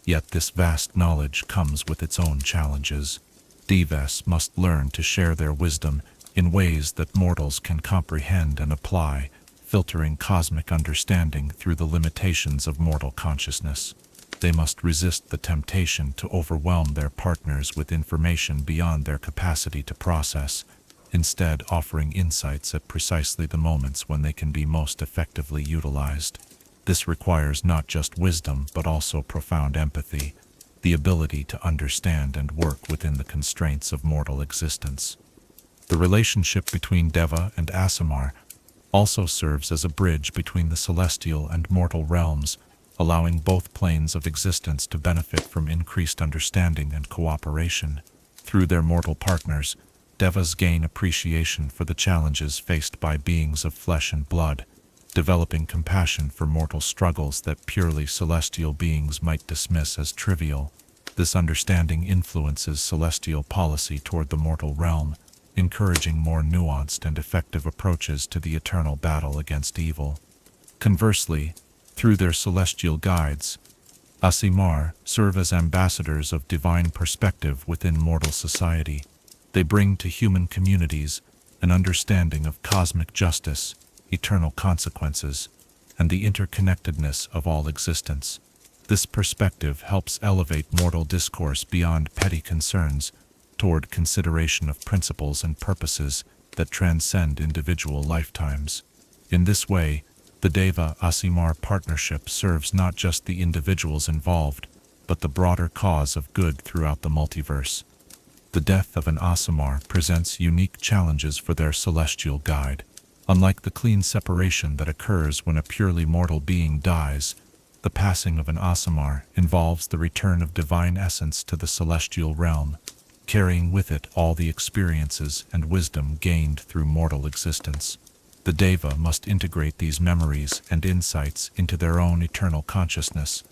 Yet this vast knowledge comes with its own challenges. Devas must learn to share their wisdom in ways that mortals can comprehend and apply, filtering cosmic understanding through the limitations of mortal consciousness. They must resist the temptation to overwhelm their partners with information beyond their capacity to process, instead offering insights at precisely the moments when they can be most effectively utilized. This requires not just wisdom but also profound empathy, the ability to understand and work within the constraints of mortal existence. The relationship between Deva and Aasimar also serves as a bridge between the celestial and mortal realms, allowing both planes of existence to benefit from increased understanding and cooperation. Through their mortal partners, Devas gain appreciation for the challenges faced by beings of flesh and blood, developing compassion for mortal struggles that purely celestial beings might dismiss as trivial. This understanding influences celestial policy toward the mortal realm, encouraging more nuanced and effective approaches to the eternal battle against evil. Conversely, through their celestial guides, Aasimar serve as ambassadors of divine perspective within mortal society. They bring to human communities an understanding of cosmic justice, eternal consequences, and the interconnectedness of all existence. This perspective helps elevate mortal discourse beyond petty concerns toward consideration of principles and purposes that transcend individual lifetimes. In this way, the Deva-Aasimar partnership serves not just the individuals involved, but the broader cause of good throughout the multiverse. The death of an Aasimar presents unique challenges for their celestial guide. Unlike the clean separation that occurs when a purely mortal being dies, the passing of an Aasimar involves the return of divine essence to the celestial realm, carrying with it all the experiences and wisdom gained through mortal existence. The Deva must integrate these memories and insights into their own eternal consciousness,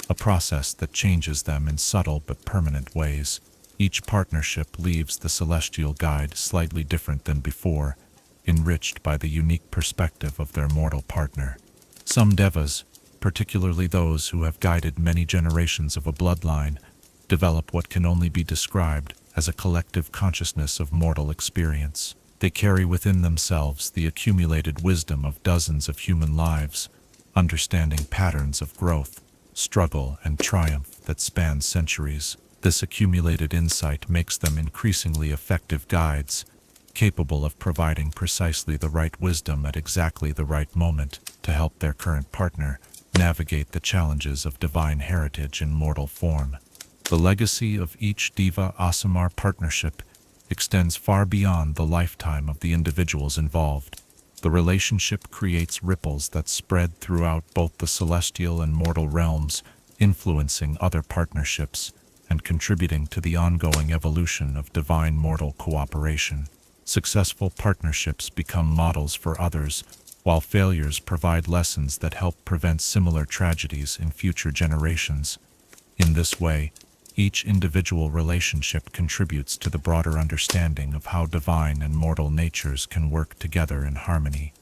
a process that changes them in subtle but permanent ways. Each partnership leaves the celestial guide slightly different than before, enriched by the unique perspective of their mortal partner. Some Devas, particularly those who have guided many generations of a bloodline, develop what can only be described as a collective consciousness of mortal experience. They carry within themselves the accumulated wisdom of dozens of human lives, understanding patterns of growth, struggle, and triumph that span centuries. This accumulated insight makes them increasingly effective guides, capable of providing precisely the right wisdom at exactly the right moment to help their current partner navigate the challenges of divine heritage in mortal form. The legacy of each Deva-Aasimar partnership extends far beyond the lifetime of the individuals involved. The relationship creates ripples that spread throughout both the celestial and mortal realms, influencing other partnerships and contributing to the ongoing evolution of divine-mortal cooperation. Successful partnerships become models for others, while failures provide lessons that help prevent similar tragedies in future generations. In this way, each individual relationship contributes to the broader understanding of how divine and mortal natures can work together in harmony.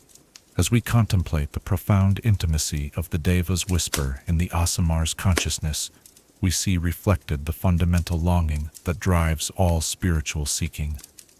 As we contemplate the profound intimacy of the Deva's whisper in the Aasimar's consciousness, we see reflected the fundamental longing that drives all spiritual seeking,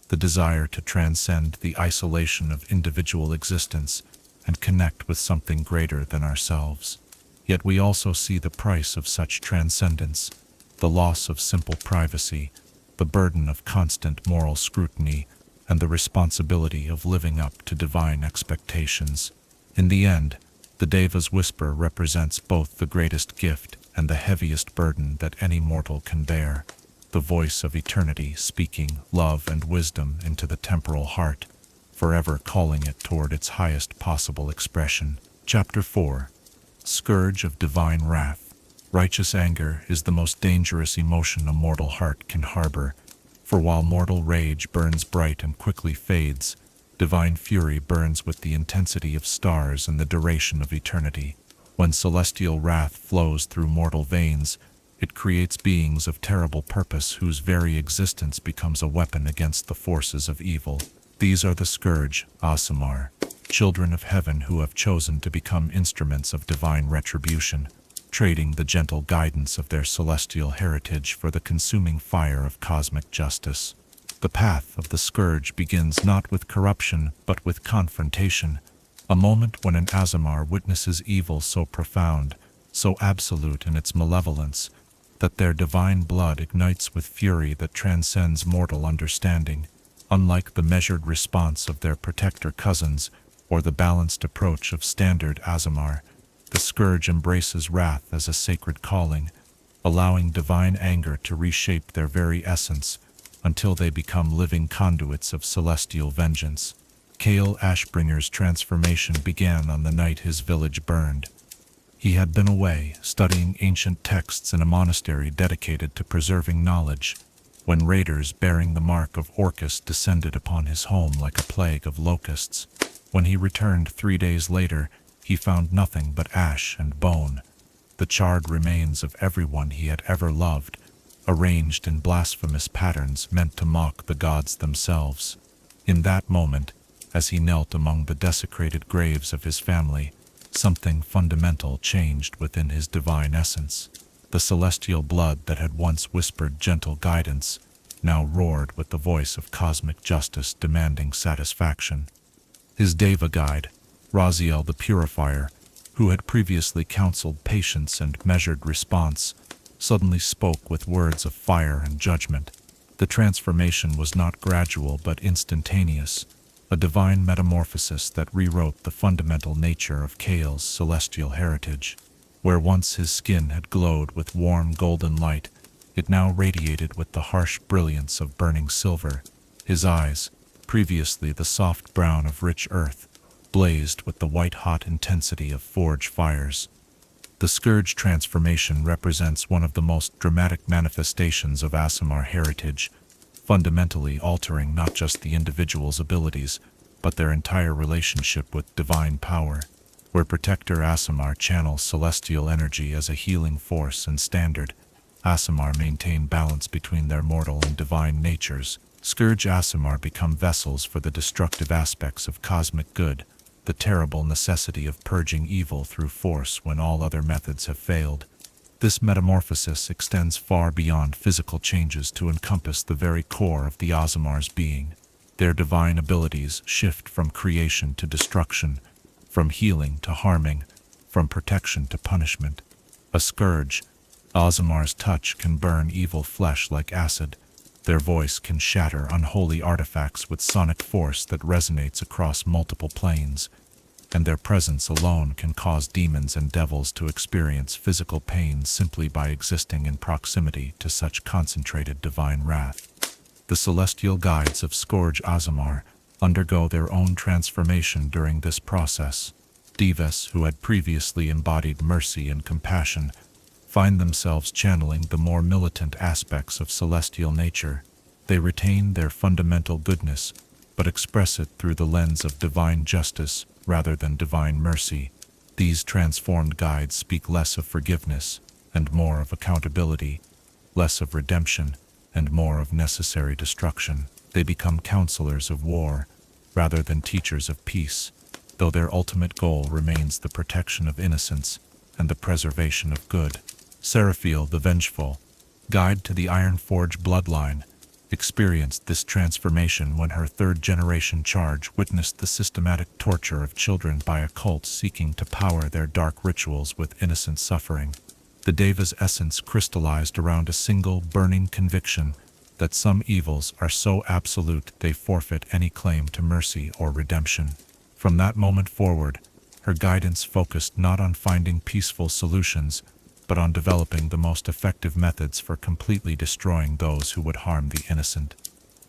the desire to transcend the isolation of individual existence and connect with something greater than ourselves. Yet we also see the price of such transcendence, the loss of simple privacy, the burden of constant moral scrutiny, and the responsibility of living up to divine expectations. In the end, the Deva's whisper represents both the greatest gift and the heaviest burden that any mortal can bear, the voice of eternity speaking love and wisdom into the temporal heart, forever calling it toward its highest possible expression. Chapter 4. Scourge of Divine Wrath. Righteous anger is the most dangerous emotion a mortal heart can harbor, for while mortal rage burns bright and quickly fades, divine fury burns with the intensity of stars and the duration of eternity. When celestial wrath flows through mortal veins, it creates beings of terrible purpose whose very existence becomes a weapon against the forces of evil. These are the Scourge, Aasimar, children of heaven who have chosen to become instruments of divine retribution, trading the gentle guidance of their celestial heritage for the consuming fire of cosmic justice. The path of the Scourge begins not with corruption but with confrontation, a moment when an Aasimar witnesses evil so profound, so absolute in its malevolence, that their divine blood ignites with fury that transcends mortal understanding. Unlike the measured response of their protector cousins or the balanced approach of standard Aasimar, the Scourge embraces wrath as a sacred calling, allowing divine anger to reshape their very essence until they become living conduits of celestial vengeance. Kale Ashbringer's transformation began on the night his village burned. He had been away, studying ancient texts in a monastery dedicated to preserving knowledge, when raiders bearing the mark of Orcus descended upon his home like a plague of locusts. When he returned 3 days later, he found nothing but ash and bone, the charred remains of everyone he had ever loved, arranged in blasphemous patterns meant to mock the gods themselves. In that moment, as he knelt among the desecrated graves of his family, something fundamental changed within his divine essence. The celestial blood that had once whispered gentle guidance now roared with the voice of cosmic justice demanding satisfaction. His Deva guide, Raziel the Purifier, who had previously counseled patience and measured response, suddenly spoke with words of fire and judgment. The transformation was not gradual but instantaneous, a divine metamorphosis that rewrote the fundamental nature of Kale's celestial heritage. Where once his skin had glowed with warm golden light, it now radiated with the harsh brilliance of burning silver. His eyes, previously the soft brown of rich earth, blazed with the white-hot intensity of forge fires. The Scourge transformation represents one of the most dramatic manifestations of Aasimar heritage, fundamentally altering not just the individual's abilities, but their entire relationship with divine power. Where Protector Aasimar channels celestial energy as a healing force and standard, Aasimar maintain balance between their mortal and divine natures. Scourge Aasimar become vessels for the destructive aspects of cosmic good, the terrible necessity of purging evil through force when all other methods have failed. This metamorphosis extends far beyond physical changes to encompass the very core of the Aasimar's being. Their divine abilities shift from creation to destruction, from healing to harming, from protection to punishment. A Scourge, Aasimar's touch can burn evil flesh like acid. Their voice can shatter unholy artifacts with sonic force that resonates across multiple planes. and their presence alone can cause demons and devils to experience physical pain simply by existing in proximity to such concentrated divine wrath. The celestial guides of Scourge Aasimar undergo their own transformation during this process. Devas, who had previously embodied mercy and compassion, find themselves channeling the more militant aspects of celestial nature. They retain their fundamental goodness, but express it through the lens of divine justice rather than divine mercy. These transformed guides speak less of forgiveness and more of accountability, less of redemption and more of necessary destruction. They become counselors of war rather than teachers of peace, though their ultimate goal remains the protection of innocence and the preservation of good. Seraphiel the Vengeful, guide to the Ironforge bloodline, experienced this transformation when her third-generation charge witnessed the systematic torture of children by a cult seeking to power their dark rituals with innocent suffering. The Devas' essence crystallized around a single burning conviction that some evils are so absolute they forfeit any claim to mercy or redemption. From that moment forward, her guidance focused not on finding peaceful solutions, but on developing the most effective methods for completely destroying those who would harm the innocent.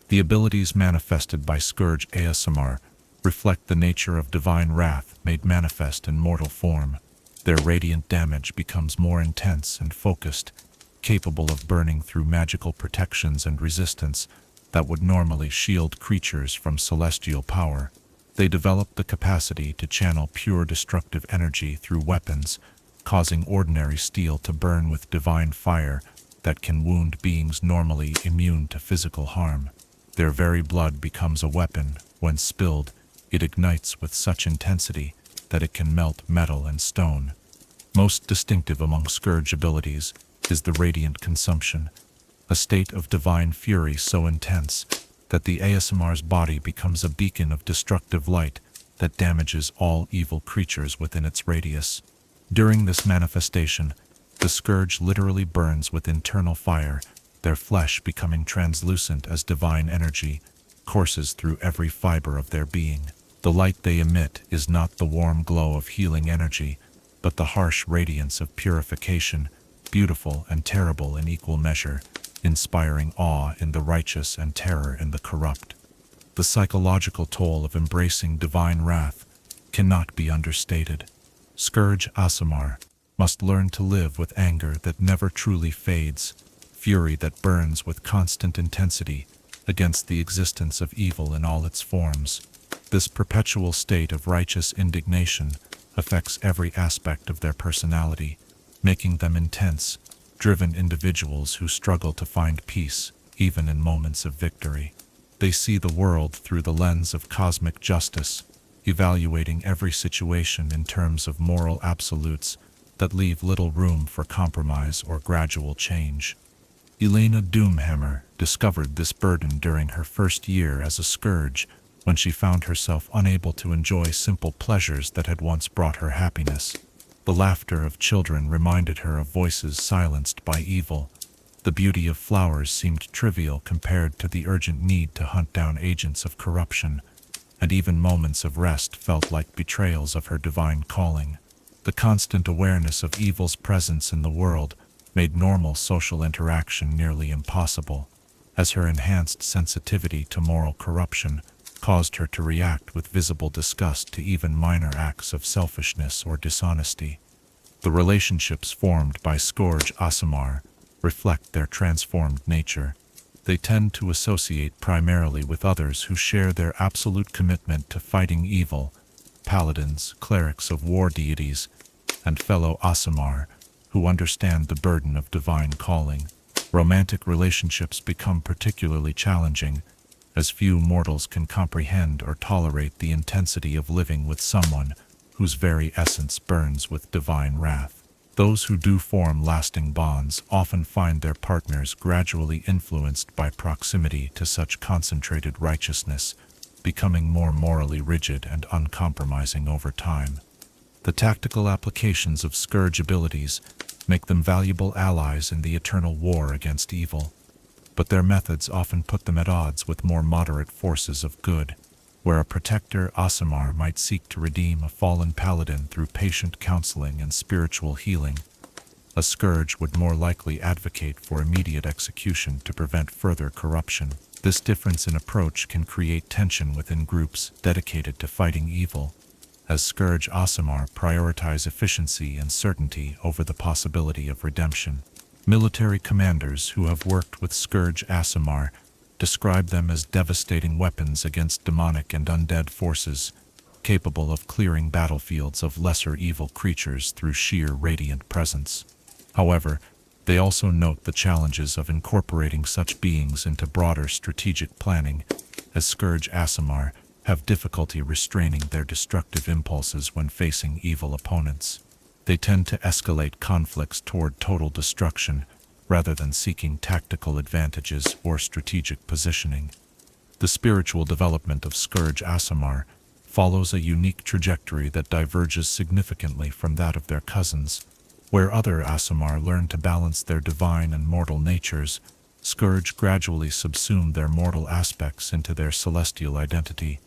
The abilities manifested by Scourge Aasimar reflect the nature of divine wrath made manifest in mortal form. Their radiant damage becomes more intense and focused, capable of burning through magical protections and resistance that would normally shield creatures from celestial power. They develop the capacity to channel pure destructive energy through weapons, causing ordinary steel to burn with divine fire that can wound beings normally immune to physical harm. Their very blood becomes a weapon. When spilled, it ignites with such intensity that it can melt metal and stone. Most distinctive among Scourge abilities is the Radiant Consumption, a state of divine fury so intense that the Aasimar's body becomes a beacon of destructive light that damages all evil creatures within its radius. During this manifestation, the Scourge literally burns with internal fire, their flesh becoming translucent as divine energy courses through every fiber of their being. The light they emit is not the warm glow of healing energy, but the harsh radiance of purification, beautiful and terrible in equal measure, inspiring awe in the righteous and terror in the corrupt. The psychological toll of embracing divine wrath cannot be understated. Scourge Aasimar must learn to live with anger that never truly fades, fury that burns with constant intensity against the existence of evil in all its forms. This perpetual state of righteous indignation affects every aspect of their personality, making them intense, driven individuals who struggle to find peace, even in moments of victory. They see the world through the lens of cosmic justice, evaluating every situation in terms of moral absolutes that leave little room for compromise or gradual change. Elena Doomhammer discovered this burden during her first year as a Scourge, when she found herself unable to enjoy simple pleasures that had once brought her happiness. The laughter of children reminded her of voices silenced by evil. The beauty of flowers seemed trivial compared to the urgent need to hunt down agents of corruption, and even moments of rest felt like betrayals of her divine calling. The constant awareness of evil's presence in the world made normal social interaction nearly impossible, as her enhanced sensitivity to moral corruption caused her to react with visible disgust to even minor acts of selfishness or dishonesty. The relationships formed by Scourge Aasimar reflect their transformed nature. They tend to associate primarily with others who share their absolute commitment to fighting evil, paladins, clerics of war deities, and fellow Aasimar who understand the burden of divine calling. Romantic relationships become particularly challenging, as few mortals can comprehend or tolerate the intensity of living with someone whose very essence burns with divine wrath. Those who do form lasting bonds often find their partners gradually influenced by proximity to such concentrated righteousness, becoming more morally rigid and uncompromising over time. The tactical applications of Scourge abilities make them valuable allies in the eternal war against evil, but their methods often put them at odds with more moderate forces of good. where a protector, Aasimar, might seek to redeem a fallen paladin through patient counseling and spiritual healing, a Scourge would more likely advocate for immediate execution to prevent further corruption. This difference in approach can create tension within groups dedicated to fighting evil, as Scourge Aasimar prioritize efficiency and certainty over the possibility of redemption. Military commanders who have worked with Scourge Aasimar describe them as devastating weapons against demonic and undead forces, capable of clearing battlefields of lesser evil creatures through sheer radiant presence. However, they also note the challenges of incorporating such beings into broader strategic planning, as Scourge Aasimar have difficulty restraining their destructive impulses when facing evil opponents. They tend to escalate conflicts toward total destruction, rather than seeking tactical advantages or strategic positioning. The spiritual development of Scourge Aasimar follows a unique trajectory that diverges significantly from that of their cousins. Where other Aasimar learn to balance their divine and mortal natures, Scourge gradually subsume their mortal aspects into their celestial identity.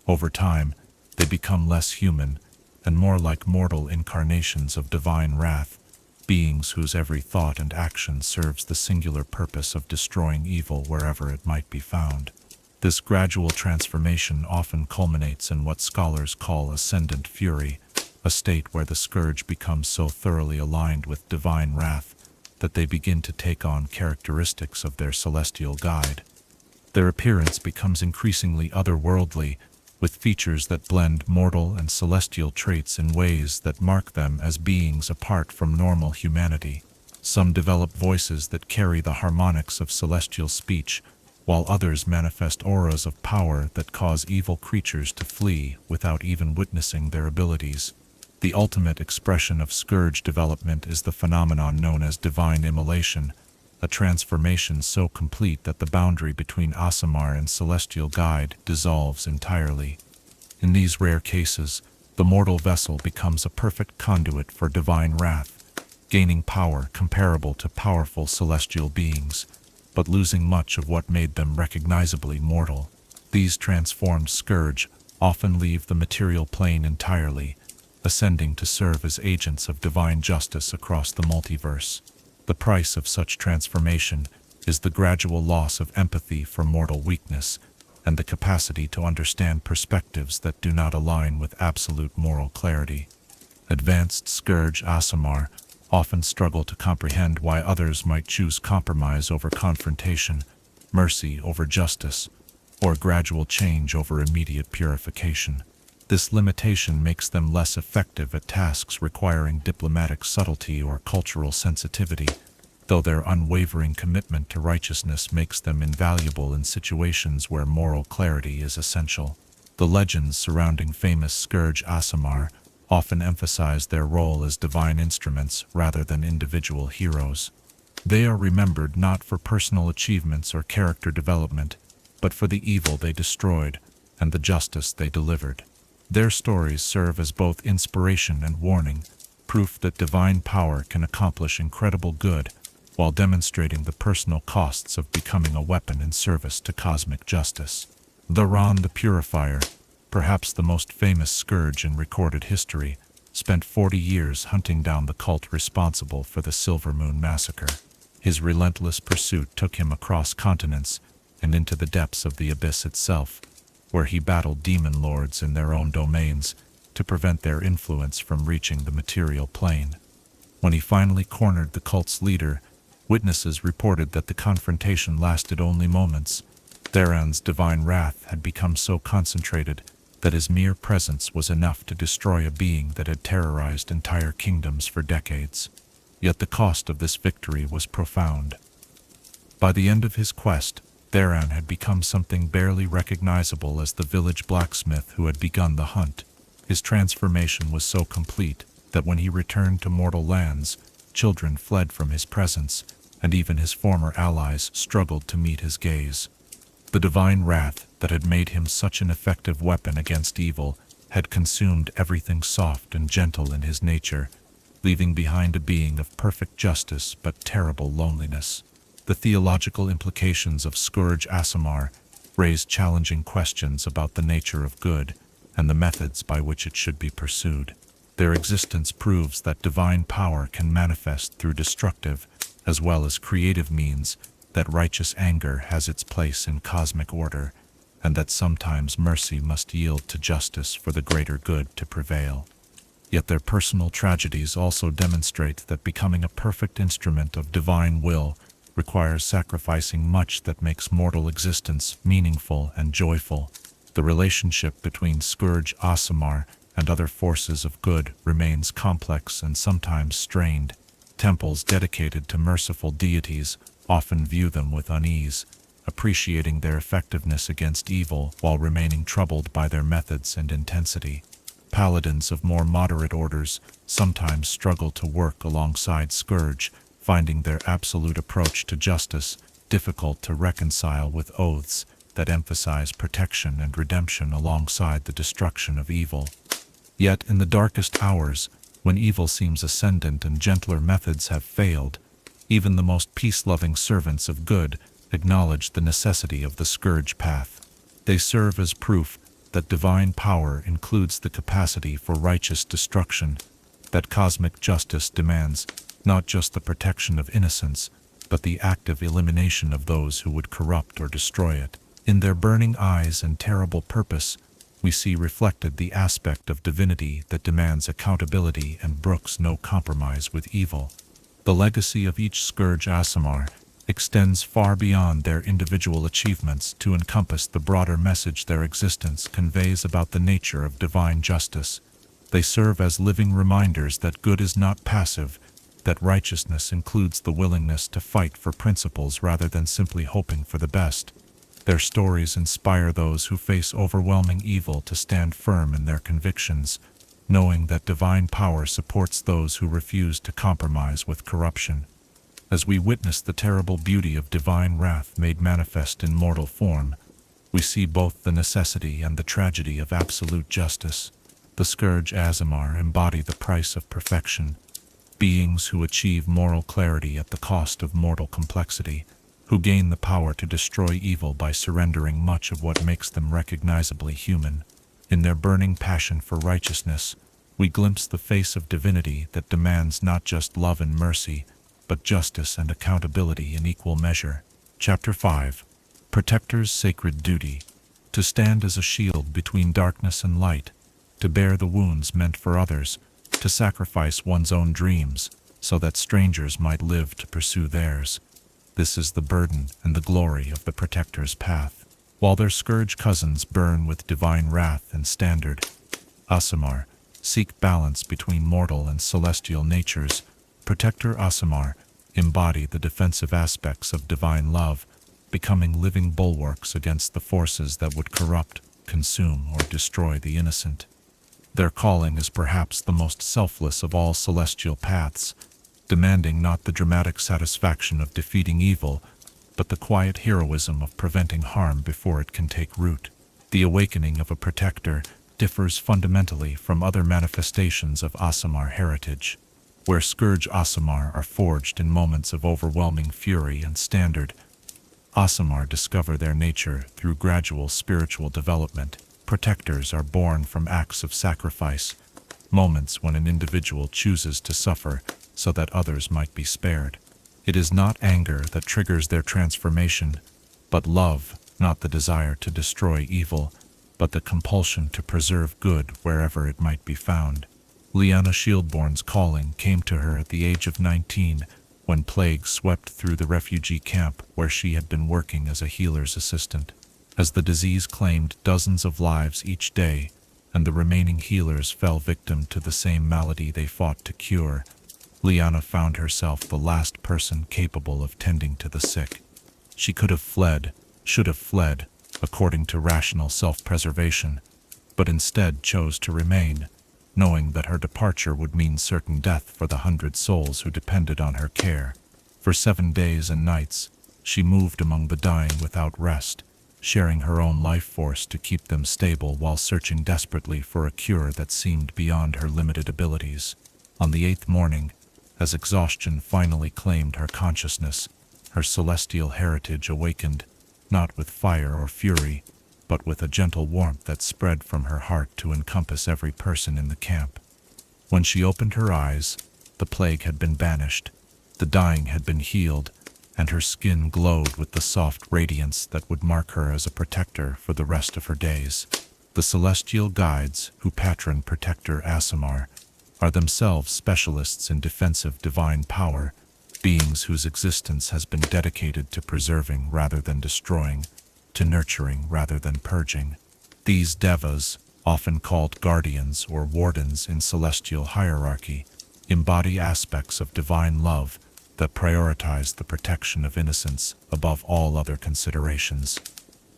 Over time, they become less human and more like mortal incarnations of divine wrath, beings whose every thought and action serves the singular purpose of destroying evil wherever it might be found. This gradual transformation often culminates in what scholars call ascendant fury, a state where the Scourge becomes so thoroughly aligned with divine wrath that they begin to take on characteristics of their celestial guide. Their appearance becomes increasingly otherworldly, with features that blend mortal and celestial traits in ways that mark them as beings apart from normal humanity. Some develop voices that carry the harmonics of celestial speech, while others manifest auras of power that cause evil creatures to flee without even witnessing their abilities. The ultimate expression of Scourge development is the phenomenon known as divine immolation, a transformation so complete that the boundary between Aasimar and celestial guide dissolves entirely. In these rare cases, the mortal vessel becomes a perfect conduit for divine wrath, gaining power comparable to powerful celestial beings, but losing much of what made them recognizably mortal. These transformed Scourge often leave the material plane entirely, ascending to serve as agents of divine justice across the multiverse. The price of such transformation is the gradual loss of empathy for mortal weakness and the capacity to understand perspectives that do not align with absolute moral clarity. Advanced Scourge Aasimar often struggle to comprehend why others might choose compromise over confrontation, mercy over justice, or gradual change over immediate purification. This limitation makes them less effective at tasks requiring diplomatic subtlety or cultural sensitivity, though their unwavering commitment to righteousness makes them invaluable in situations where moral clarity is essential. The legends surrounding famous Scourge Aasimar often emphasize their role as divine instruments rather than individual heroes. They are remembered not for personal achievements or character development, but for the evil they destroyed and the justice they delivered. Their stories serve as both inspiration and warning, proof that divine power can accomplish incredible good while demonstrating the personal costs of becoming a weapon in service to cosmic justice. Ran the Purifier, perhaps the most famous Scourge in recorded history, spent 40 years hunting down the cult responsible for the Silver Moon Massacre. His relentless pursuit took him across continents and into the depths of the abyss itself, where he battled demon lords in their own domains to prevent their influence from reaching the material plane. When he finally cornered the cult's leader, witnesses reported that the confrontation lasted only moments. Theron's divine wrath had become so concentrated that his mere presence was enough to destroy a being that had terrorized entire kingdoms for decades. Yet the cost of this victory was profound. By the end of his quest, Theron had become something barely recognizable as the village blacksmith who had begun the hunt. His transformation was so complete that when he returned to mortal lands, children fled from his presence, and even his former allies struggled to meet his gaze. The divine wrath that had made him such an effective weapon against evil had consumed everything soft and gentle in his nature, leaving behind a being of perfect justice but terrible loneliness. The theological implications of Scourge Aasimar raise challenging questions about the nature of good and the methods by which it should be pursued. Their existence proves that divine power can manifest through destructive as well as creative means, that righteous anger has its place in cosmic order, and that sometimes mercy must yield to justice for the greater good to prevail. Yet their personal tragedies also demonstrate that becoming a perfect instrument of divine will requires sacrificing much that makes mortal existence meaningful and joyful. The relationship between Scourge, Aasimar, and other forces of good remains complex and sometimes strained. Temples dedicated to merciful deities often view them with unease, appreciating their effectiveness against evil while remaining troubled by their methods and intensity. Paladins of more moderate orders sometimes struggle to work alongside Scourge, finding their absolute approach to justice difficult to reconcile with oaths that emphasize protection and redemption alongside the destruction of evil. Yet in the darkest hours, when evil seems ascendant and gentler methods have failed, even the most peace-loving servants of good acknowledge the necessity of the Scourge path. They serve as proof that divine power includes the capacity for righteous destruction, that cosmic justice demands not just the protection of innocence, but the active elimination of those who would corrupt or destroy it. In their burning eyes and terrible purpose, we see reflected the aspect of divinity that demands accountability and brooks no compromise with evil. The legacy of each Scourge Aasimar extends far beyond their individual achievements to encompass the broader message their existence conveys about the nature of divine justice. They serve as living reminders that good is not passive, that righteousness includes the willingness to fight for principles rather than simply hoping for the best. Their stories inspire those who face overwhelming evil to stand firm in their convictions, knowing that divine power supports those who refuse to compromise with corruption. As we witness the terrible beauty of divine wrath made manifest in mortal form, we see both the necessity and the tragedy of absolute justice. The Scourge Aasimar embody the price of perfection, beings who achieve moral clarity at the cost of mortal complexity, who gain the power to destroy evil by surrendering much of what makes them recognizably human. In their burning passion for righteousness, we glimpse the face of divinity that demands not just love and mercy, but justice and accountability in equal measure. Chapter 5. Protector's Sacred Duty. To stand as a shield between darkness and light, to bear the wounds meant for others, to sacrifice one's own dreams so that strangers might live to pursue theirs. This is the burden and the glory of the Protector's path. While their Scourge cousins burn with divine wrath and standard, Aasimar seek balance between mortal and celestial natures. Protector Aasimar embody the defensive aspects of divine love, becoming living bulwarks against the forces that would corrupt, consume, or destroy the innocent. Their calling is perhaps the most selfless of all celestial paths, demanding not the dramatic satisfaction of defeating evil, but the quiet heroism of preventing harm before it can take root. The awakening of a protector differs fundamentally from other manifestations of Aasimar heritage. Where Scourge Aasimar are forged in moments of overwhelming fury and standard, Aasimar discover their nature through gradual spiritual development. Protectors are born from acts of sacrifice, moments when an individual chooses to suffer so that others might be spared. It is not anger that triggers their transformation, but love, not the desire to destroy evil, but the compulsion to preserve good wherever it might be found. Lyanna Shieldborn's calling came to her at the age of 19, when plague swept through the refugee camp where she had been working as a healer's assistant. As the disease claimed dozens of lives each day, and the remaining healers fell victim to the same malady they fought to cure, Lyanna found herself the last person capable of tending to the sick. She could have fled, should have fled, according to rational self-preservation, but instead chose to remain, knowing that her departure would mean certain death for the 100 souls who depended on her care. For 7 days and nights, she moved among the dying without rest, sharing her own life force to keep them stable while searching desperately for a cure that seemed beyond her limited abilities. On the 8th morning, as exhaustion finally claimed her consciousness, her celestial heritage awakened, not with fire or fury, but with a gentle warmth that spread from her heart to encompass every person in the camp. When she opened her eyes, the plague had been banished, the dying had been healed, and her skin glowed with the soft radiance that would mark her as a protector for the rest of her days. The celestial guides who patron Protector Aasimar are themselves specialists in defensive divine power, beings whose existence has been dedicated to preserving rather than destroying, to nurturing rather than purging. These Devas, often called guardians or wardens in celestial hierarchy, embody aspects of divine love that prioritize the protection of innocence above all other considerations.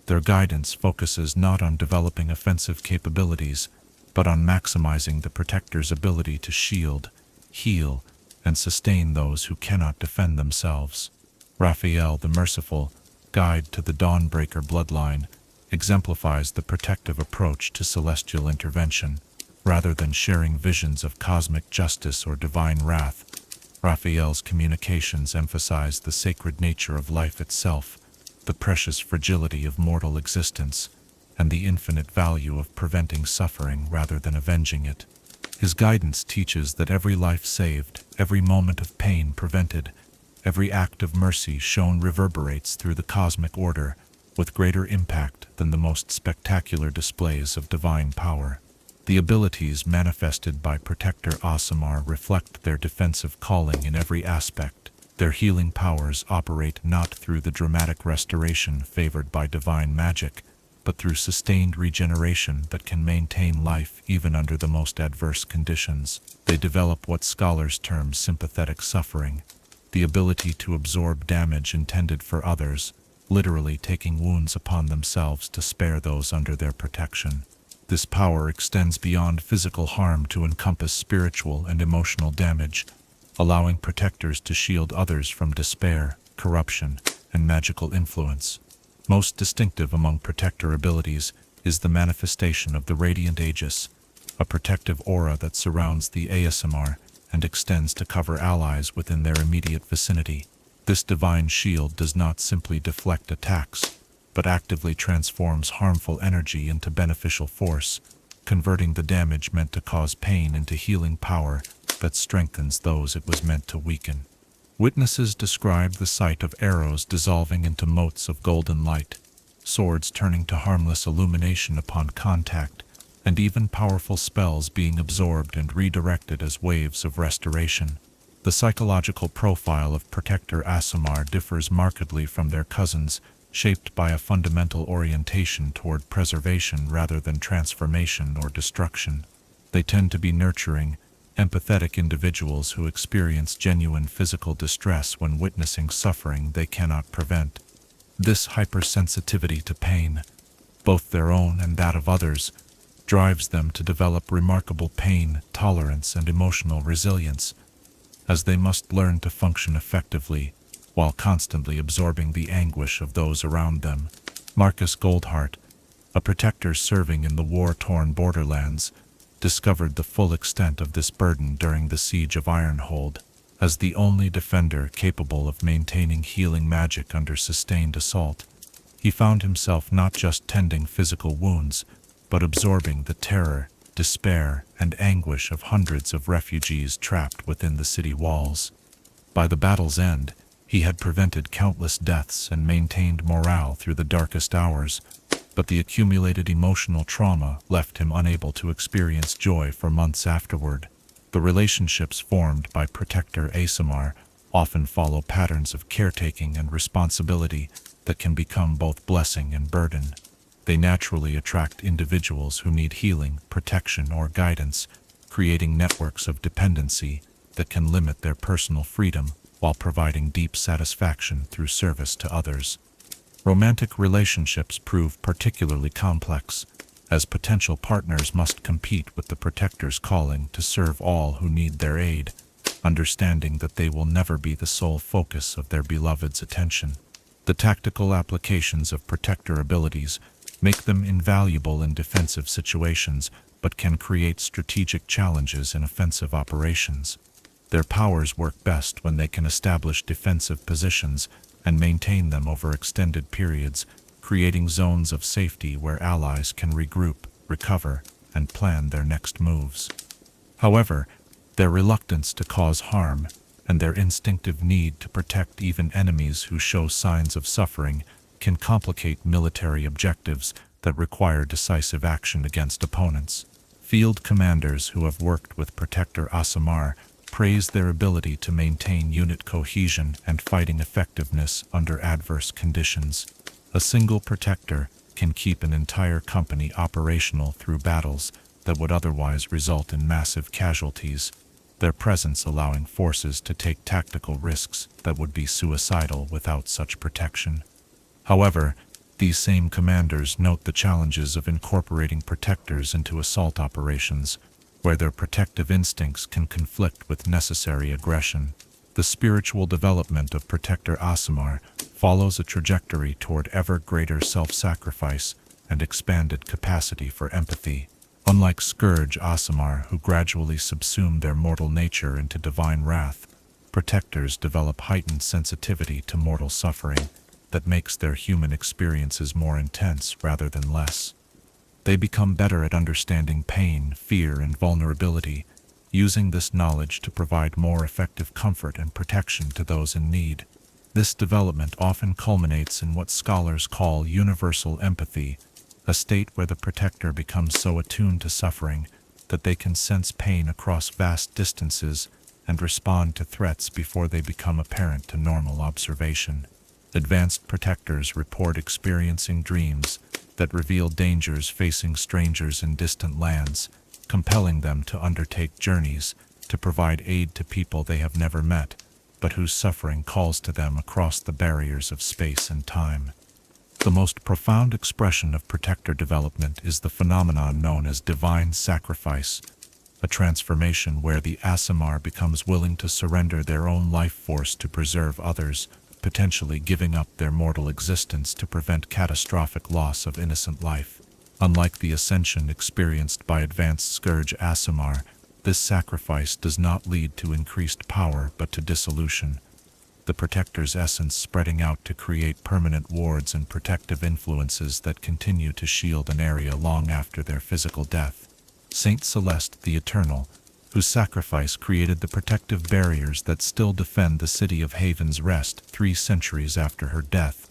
Their guidance focuses not on developing offensive capabilities, but on maximizing the protector's ability to shield, heal, and sustain those who cannot defend themselves. Raphael, the merciful, guide to the Dawnbreaker bloodline, exemplifies the protective approach to celestial intervention. Rather than sharing visions of cosmic justice or divine wrath, Raphael's communications emphasize the sacred nature of life itself, the precious fragility of mortal existence, and the infinite value of preventing suffering rather than avenging it. His guidance teaches that every life saved, every moment of pain prevented, every act of mercy shown reverberates through the cosmic order with greater impact than the most spectacular displays of divine power. The abilities manifested by Protector Aasimar reflect their defensive calling in every aspect. Their healing powers operate not through the dramatic restoration favored by divine magic, but through sustained regeneration that can maintain life even under the most adverse conditions. They develop what scholars term sympathetic suffering, the ability to absorb damage intended for others, literally taking wounds upon themselves to spare those under their protection. This power extends beyond physical harm to encompass spiritual and emotional damage, allowing protectors to shield others from despair, corruption, and magical influence. Most distinctive among protector abilities is the manifestation of the Radiant Aegis, a protective aura that surrounds the Aasimar and extends to cover allies within their immediate vicinity. This divine shield does not simply deflect attacks, but actively transforms harmful energy into beneficial force, converting the damage meant to cause pain into healing power that strengthens those it was meant to weaken. Witnesses describe the sight of arrows dissolving into motes of golden light, swords turning to harmless illumination upon contact, and even powerful spells being absorbed and redirected as waves of restoration. The psychological profile of Protector Aasimar differs markedly from their cousins, shaped by a fundamental orientation toward preservation rather than transformation or destruction. They tend to be nurturing, empathetic individuals who experience genuine physical distress when witnessing suffering they cannot prevent. This hypersensitivity to pain, both their own and that of others, drives them to develop remarkable pain tolerance and emotional resilience, as they must learn to function effectively while constantly absorbing the anguish of those around them. Marcus Goldheart, a protector serving in the war-torn borderlands, discovered the full extent of this burden during the Siege of Ironhold. As the only defender capable of maintaining healing magic under sustained assault, he found himself not just tending physical wounds, but absorbing the terror, despair, and anguish of hundreds of refugees trapped within the city walls. By the battle's end, he had prevented countless deaths and maintained morale through the darkest hours, but the accumulated emotional trauma left him unable to experience joy for months afterward. The relationships formed by Protector Aasimar often follow patterns of caretaking and responsibility that can become both blessing and burden. They naturally attract individuals who need healing, protection, or guidance, creating networks of dependency that can limit their personal freedom while providing deep satisfaction through service to others. Romantic relationships prove particularly complex, as potential partners must compete with the protector's calling to serve all who need their aid, understanding that they will never be the sole focus of their beloved's attention. The tactical applications of protector abilities make them invaluable in defensive situations, but can create strategic challenges in offensive operations. Their powers work best when they can establish defensive positions and maintain them over extended periods, creating zones of safety where allies can regroup, recover, and plan their next moves. However, their reluctance to cause harm and their instinctive need to protect even enemies who show signs of suffering can complicate military objectives that require decisive action against opponents. Field commanders who have worked with Protector Aasimar praise their ability to maintain unit cohesion and fighting effectiveness under adverse conditions. A single protector can keep an entire company operational through battles that would otherwise result in massive casualties, their presence allowing forces to take tactical risks that would be suicidal without such protection. However, these same commanders note the challenges of incorporating protectors into assault operations, where their protective instincts can conflict with necessary aggression. The spiritual development of Protector Aasimar follows a trajectory toward ever greater self-sacrifice and expanded capacity for empathy. Unlike Scourge Aasimar, who gradually subsume their mortal nature into divine wrath, protectors develop heightened sensitivity to mortal suffering that makes their human experiences more intense rather than less. They become better at understanding pain, fear, and vulnerability, using this knowledge to provide more effective comfort and protection to those in need. This development often culminates in what scholars call universal empathy, a state where the protector becomes so attuned to suffering that they can sense pain across vast distances and respond to threats before they become apparent to normal observation. Advanced protectors report experiencing dreams that reveal dangers facing strangers in distant lands, compelling them to undertake journeys to provide aid to people they have never met, but whose suffering calls to them across the barriers of space and time. The most profound expression of protector development is the phenomenon known as divine sacrifice, a transformation where the Aasimar becomes willing to surrender their own life force to preserve others, potentially giving up their mortal existence to prevent catastrophic loss of innocent life. Unlike the ascension experienced by advanced Scourge Aasimar, this sacrifice does not lead to increased power but to dissolution, the protector's essence spreading out to create permanent wards and protective influences that continue to shield an area long after their physical death. Saint Celeste the Eternal, whose sacrifice created the protective barriers that still defend the city of Haven's Rest 3 centuries after her death,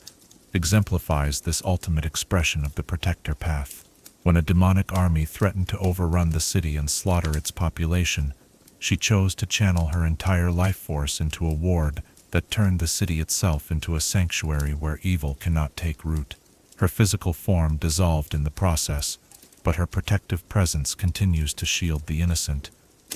exemplifies this ultimate expression of the protector path. When a demonic army threatened to overrun the city and slaughter its population, she chose to channel her entire life force into a ward that turned the city itself into a sanctuary where evil cannot take root. Her physical form dissolved in the process, but her protective presence continues to shield the innocent,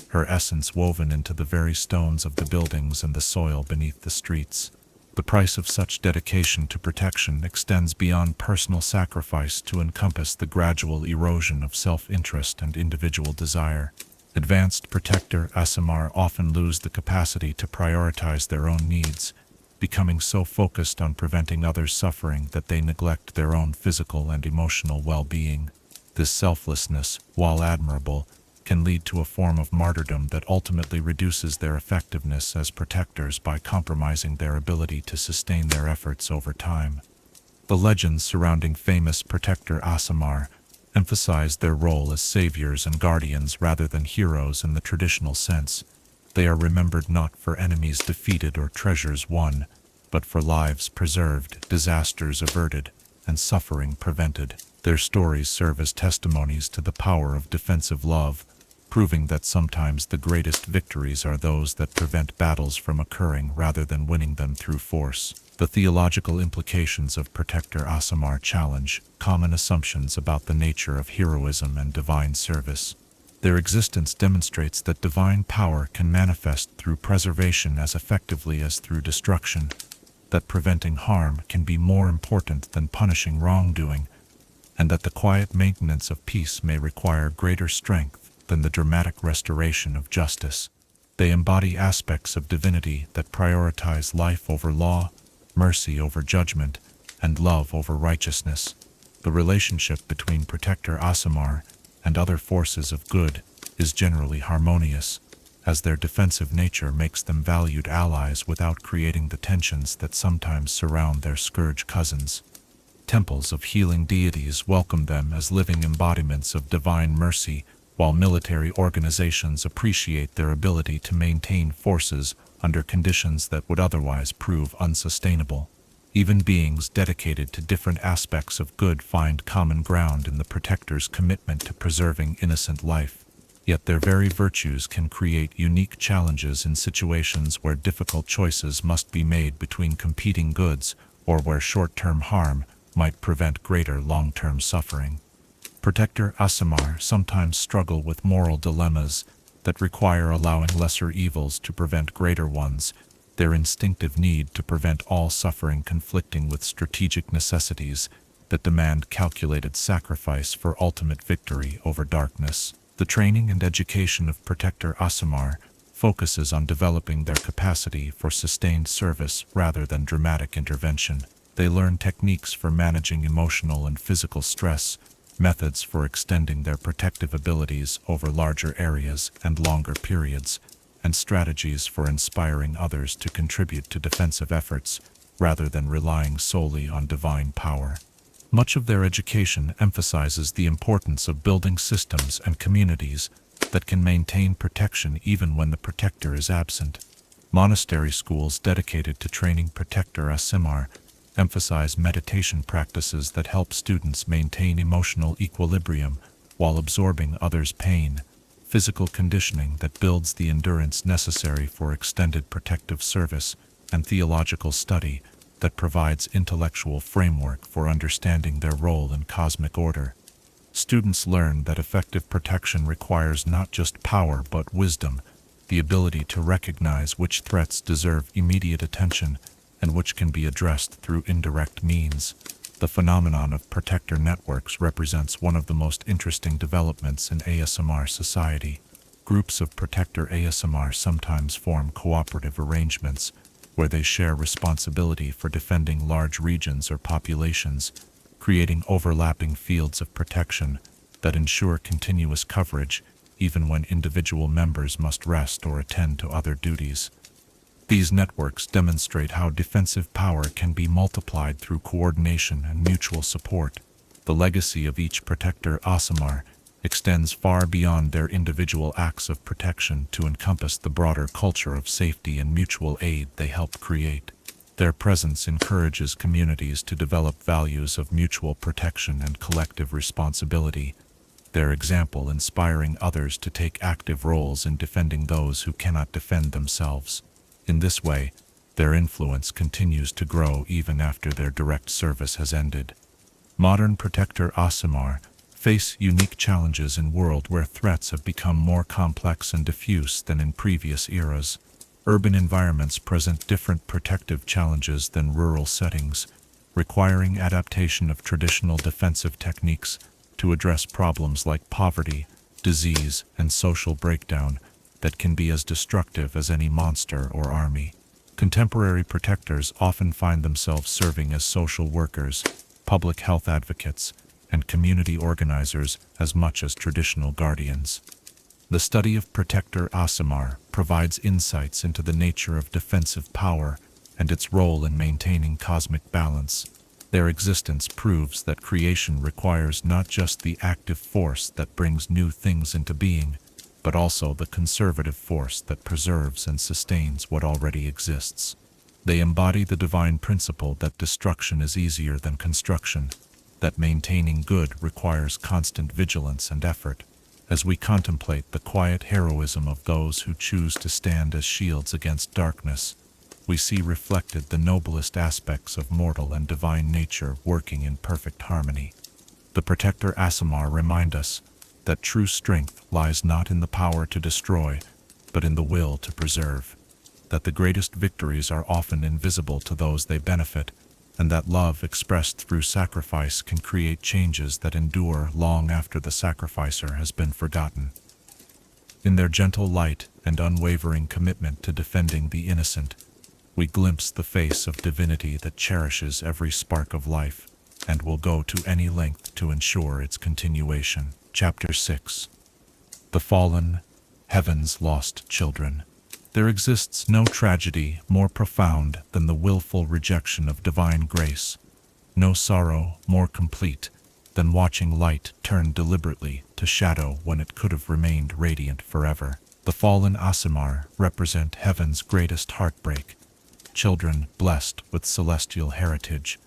her essence woven into the very stones of the buildings and the soil beneath the streets. The price of such dedication to protection extends beyond personal sacrifice to encompass the gradual erosion of self-interest and individual desire. Advanced Protector Aasimar often lose the capacity to prioritize their own needs, becoming so focused on preventing others' suffering that they neglect their own physical and emotional well-being. This selflessness, while admirable, can lead to a form of martyrdom that ultimately reduces their effectiveness as protectors by compromising their ability to sustain their efforts over time. The legends surrounding famous Protector Aasimar emphasize their role as saviors and guardians rather than heroes in the traditional sense. They are remembered not for enemies defeated or treasures won, but for lives preserved, disasters averted, and suffering prevented. Their stories serve as testimonies to the power of defensive love, proving that sometimes the greatest victories are those that prevent battles from occurring rather than winning them through force. The theological implications of Protector Aasimar challenge common assumptions about the nature of heroism and divine service. Their existence demonstrates that divine power can manifest through preservation as effectively as through destruction, that preventing harm can be more important than punishing wrongdoing, and that the quiet maintenance of peace may require greater strength than the dramatic restoration of justice. They embody aspects of divinity that prioritize life over law, mercy over judgment, and love over righteousness. The relationship between Protector Aasimar and other forces of good is generally harmonious, as their defensive nature makes them valued allies without creating the tensions that sometimes surround their Scourge cousins. Temples of healing deities welcome them as living embodiments of divine mercy, while military organizations appreciate their ability to maintain forces under conditions that would otherwise prove unsustainable. Even beings dedicated to different aspects of good find common ground in the Protector's commitment to preserving innocent life. Yet their very virtues can create unique challenges in situations where difficult choices must be made between competing goods or where short-term harm might prevent greater long-term suffering. Protector Aasimar sometimes struggle with moral dilemmas that require allowing lesser evils to prevent greater ones, their instinctive need to prevent all suffering conflicting with strategic necessities that demand calculated sacrifice for ultimate victory over darkness. The training and education of Protector Aasimar focuses on developing their capacity for sustained service rather than dramatic intervention. They learn techniques for managing emotional and physical stress, methods for extending their protective abilities over larger areas and longer periods, and strategies for inspiring others to contribute to defensive efforts rather than relying solely on divine power. Much of their education emphasizes the importance of building systems and communities that can maintain protection even when the protector is absent. Monastery schools dedicated to training Protector Aasimar emphasize meditation practices that help students maintain emotional equilibrium while absorbing others' pain, physical conditioning that builds the endurance necessary for extended protective service, and theological study that provides intellectual framework for understanding their role in cosmic order. Students learn that effective protection requires not just power but wisdom, the ability to recognize which threats deserve immediate attention and which can be addressed through indirect means. The phenomenon of protector networks represents one of the most interesting developments in Aasimar society. Groups of Protector Aasimar sometimes form cooperative arrangements where they share responsibility for defending large regions or populations, creating overlapping fields of protection that ensure continuous coverage even when individual members must rest or attend to other duties. These networks demonstrate how defensive power can be multiplied through coordination and mutual support. The legacy of each Protector Aasimar extends far beyond their individual acts of protection to encompass the broader culture of safety and mutual aid they help create. Their presence encourages communities to develop values of mutual protection and collective responsibility, their example inspiring others to take active roles in defending those who cannot defend themselves. In this way, their influence continues to grow even after their direct service has ended. Modern Protector Aasimar face unique challenges in a world where threats have become more complex and diffuse than in previous eras. Urban environments present different protective challenges than rural settings, requiring adaptation of traditional defensive techniques to address problems like poverty, disease, and social breakdown that can be as destructive as any monster or army. Contemporary protectors often find themselves serving as social workers, public health advocates, and community organizers as much as traditional guardians. The study of Protector Aasimar provides insights into the nature of defensive power and its role in maintaining cosmic balance. Their existence proves that creation requires not just the active force that brings new things into being, but also the conservative force that preserves and sustains what already exists. They embody the divine principle that destruction is easier than construction, that maintaining good requires constant vigilance and effort. As we contemplate the quiet heroism of those who choose to stand as shields against darkness, we see reflected the noblest aspects of mortal and divine nature working in perfect harmony. The Protector Aasimar remind us that true strength lies not in the power to destroy, but in the will to preserve, that the greatest victories are often invisible to those they benefit, and that love expressed through sacrifice can create changes that endure long after the sacrificer has been forgotten. In their gentle light and unwavering commitment to defending the innocent, we glimpse the face of divinity that cherishes every spark of life and will go to any length to ensure its continuation. Chapter 6. The Fallen, Heaven's lost children. There exists no tragedy more profound than the willful rejection of divine grace, no sorrow more complete than watching light turn deliberately to shadow when it could have remained radiant forever. The fallen Aasimar represent heaven's greatest heartbreak, children blessed with celestial heritage,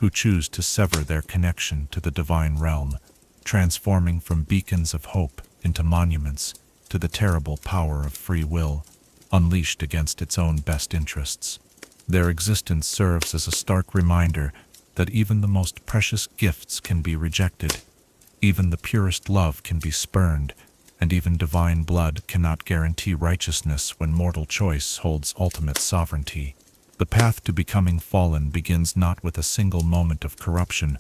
who choose to sever their connection to the divine realm, transforming from beacons of hope into monuments to the terrible power of free will, unleashed against its own best interests. Their existence serves as a stark reminder that even the most precious gifts can be rejected, even the purest love can be spurned, and even divine blood cannot guarantee righteousness when mortal choice holds ultimate sovereignty. The path to becoming fallen begins not with a single moment of corruption,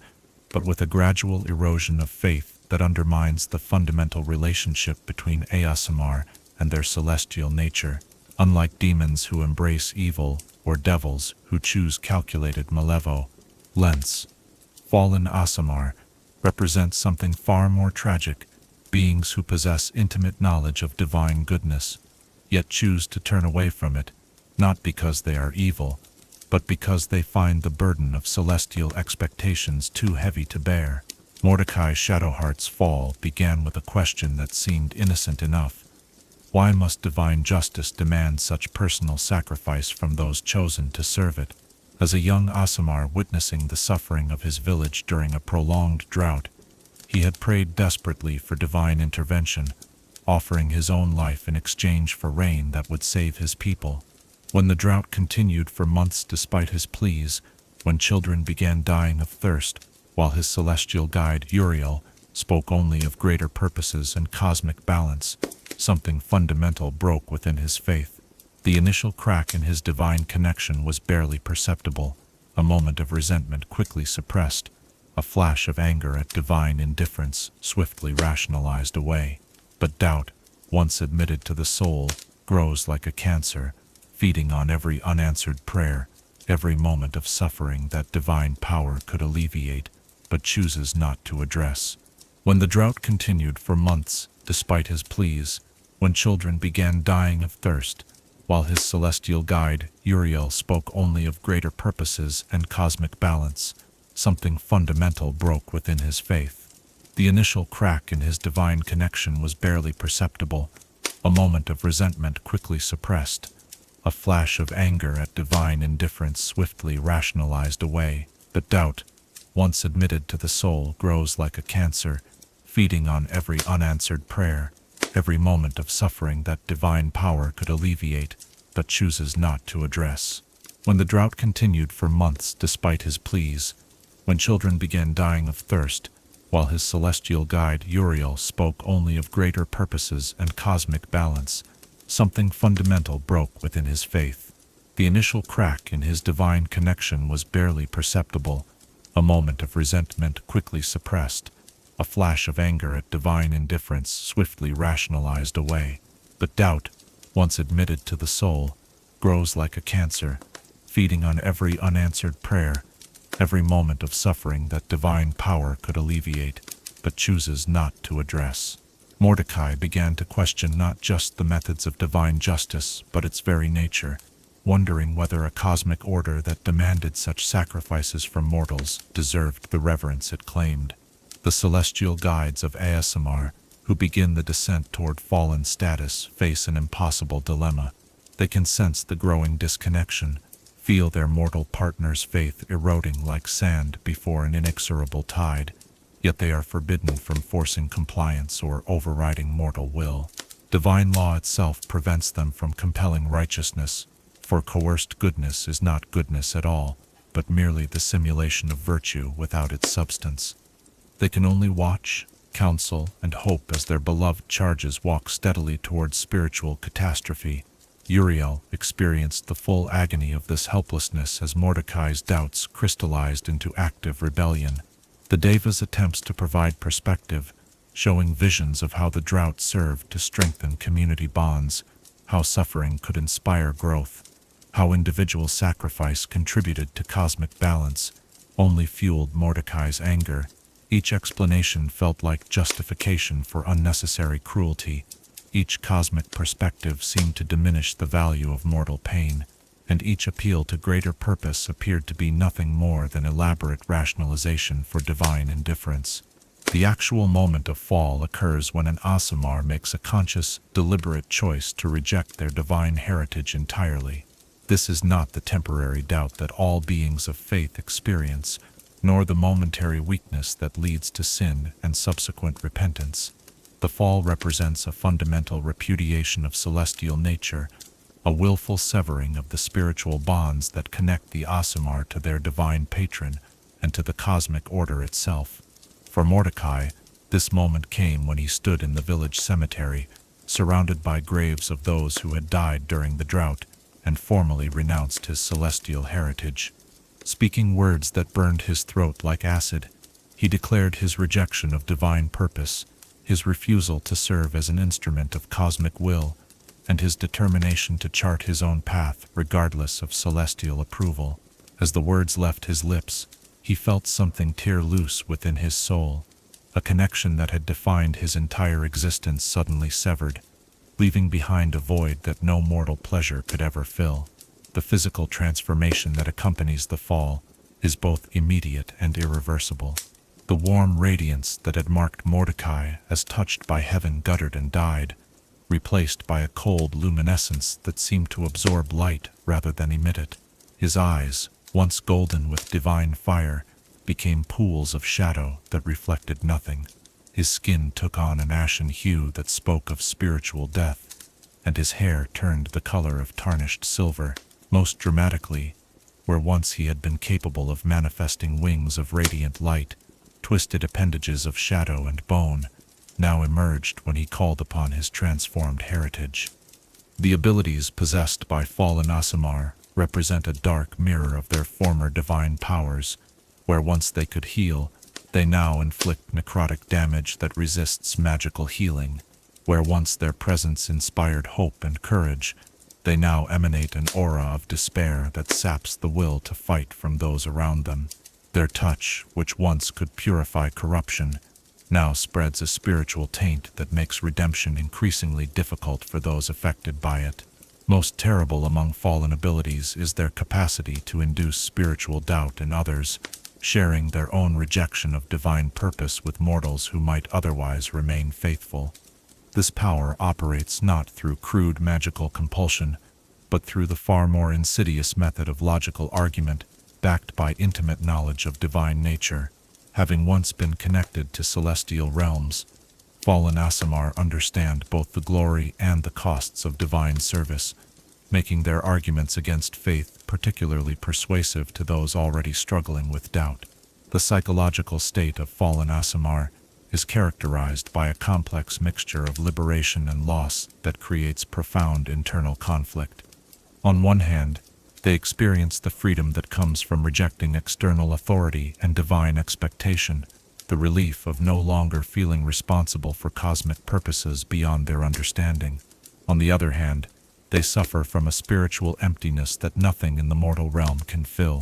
but with a gradual erosion of faith that undermines the fundamental relationship between Aasimar and their celestial nature. Unlike demons who embrace evil or devils who choose calculated malevolence, fallen Aasimar represents something far more tragic, beings who possess intimate knowledge of divine goodness, yet choose to turn away from it, not because they are evil, but because they find the burden of celestial expectations too heavy to bear. Mordecai's Shadowheart's fall began with a question that seemed innocent enough. Why must divine justice demand such personal sacrifice from those chosen to serve it? As a young Aasimar witnessing the suffering of his village during a prolonged drought, he had prayed desperately for divine intervention, offering his own life in exchange for rain that would save his people. When the drought continued for months despite his pleas, when children began dying of thirst, while his celestial guide Uriel spoke only of greater purposes and cosmic balance, something fundamental broke within his faith. The initial crack in his divine connection was barely perceptible, a moment of resentment quickly suppressed, a flash of anger at divine indifference swiftly rationalized away. But doubt, once admitted to the soul, grows like a cancer, feeding on every unanswered prayer, every moment of suffering that divine power could alleviate, but chooses not to address. When the drought continued for months, despite his pleas, when children began dying of thirst, while his celestial guide, Uriel, spoke only of greater purposes and cosmic balance, something fundamental broke within his faith. The initial crack in his divine connection was barely perceptible, a moment of resentment quickly suppressed, a flash of anger at divine indifference swiftly rationalized away. But doubt, once admitted to the soul, grows like a cancer, feeding on every unanswered prayer, every moment of suffering that divine power could alleviate, but chooses not to address. When the drought continued for months despite his pleas, when children began dying of thirst, while his celestial guide Uriel spoke only of greater purposes and cosmic balance, something fundamental broke within his faith. The initial crack in his divine connection was barely perceptible, a moment of resentment quickly suppressed, a flash of anger at divine indifference swiftly rationalized away. But doubt, once admitted to the soul, grows like a cancer, feeding on every unanswered prayer, every moment of suffering that divine power could alleviate, but chooses not to address. Mordecai began to question not just the methods of divine justice, but its very nature, wondering whether a cosmic order that demanded such sacrifices from mortals deserved the reverence it claimed. The celestial guides of Aasimar, who begin the descent toward fallen status, face an impossible dilemma. They can sense the growing disconnection, feel their mortal partner's faith eroding like sand before an inexorable tide, yet they are forbidden from forcing compliance or overriding mortal will. Divine law itself prevents them from compelling righteousness, for coerced goodness is not goodness at all, but merely the simulation of virtue without its substance. They can only watch, counsel, and hope as their beloved charges walk steadily towards spiritual catastrophe. Uriel experienced the full agony of this helplessness as Mordecai's doubts crystallized into active rebellion. The Devas' attempts to provide perspective, showing visions of how the drought served to strengthen community bonds, how suffering could inspire growth, how individual sacrifice contributed to cosmic balance, only fueled Mordecai's anger. Each explanation felt like justification for unnecessary cruelty, Each cosmic perspective seemed to diminish the value of mortal pain, and each appeal to greater purpose appeared to be nothing more than elaborate rationalization for divine indifference. The actual moment of fall occurs when an Aasimar makes a conscious, deliberate choice to reject their divine heritage entirely. This is not the temporary doubt that all beings of faith experience, nor the momentary weakness that leads to sin and subsequent repentance. The fall represents a fundamental repudiation of celestial nature, a willful severing of the spiritual bonds that connect the Aasimar to their divine patron and to the cosmic order itself. For Mordecai, this moment came when he stood in the village cemetery, surrounded by graves of those who had died during the drought, and formally renounced his celestial heritage. Speaking words that burned his throat like acid, he declared his rejection of divine purpose, his refusal to serve as an instrument of cosmic will, and his determination to chart his own path regardless of celestial approval. As the words left his lips, he felt something tear loose within his soul, a connection that had defined his entire existence suddenly severed, leaving behind a void that no mortal pleasure could ever fill. The physical transformation that accompanies the fall is both immediate and irreversible. The warm radiance that had marked Mordecai as touched by heaven guttered and died, replaced by a cold luminescence that seemed to absorb light rather than emit it. His eyes, once golden with divine fire, became pools of shadow that reflected nothing. His skin took on an ashen hue that spoke of spiritual death, and his hair turned the color of tarnished silver. Most dramatically, where once he had been capable of manifesting wings of radiant light, twisted appendages of shadow and bone now emerged when he called upon his transformed heritage. The abilities possessed by fallen Aasimar represent a dark mirror of their former divine powers. Where once they could heal, they now inflict necrotic damage that resists magical healing. Where once their presence inspired hope and courage, they now emanate an aura of despair that saps the will to fight from those around them. Their touch, which once could purify corruption, now spreads a spiritual taint that makes redemption increasingly difficult for those affected by it. Most terrible among fallen abilities is their capacity to induce spiritual doubt in others, sharing their own rejection of divine purpose with mortals who might otherwise remain faithful. This power operates not through crude magical compulsion, but through the far more insidious method of logical argument, backed by intimate knowledge of divine nature. Having once been connected to celestial realms, fallen Aasimar understand both the glory and the costs of divine service, making their arguments against faith particularly persuasive to those already struggling with doubt. The psychological state of fallen Aasimar is characterized by a complex mixture of liberation and loss that creates profound internal conflict. On one hand, they experience the freedom that comes from rejecting external authority and divine expectation, the relief of no longer feeling responsible for cosmic purposes beyond their understanding. On the other hand, they suffer from a spiritual emptiness that nothing in the mortal realm can fill,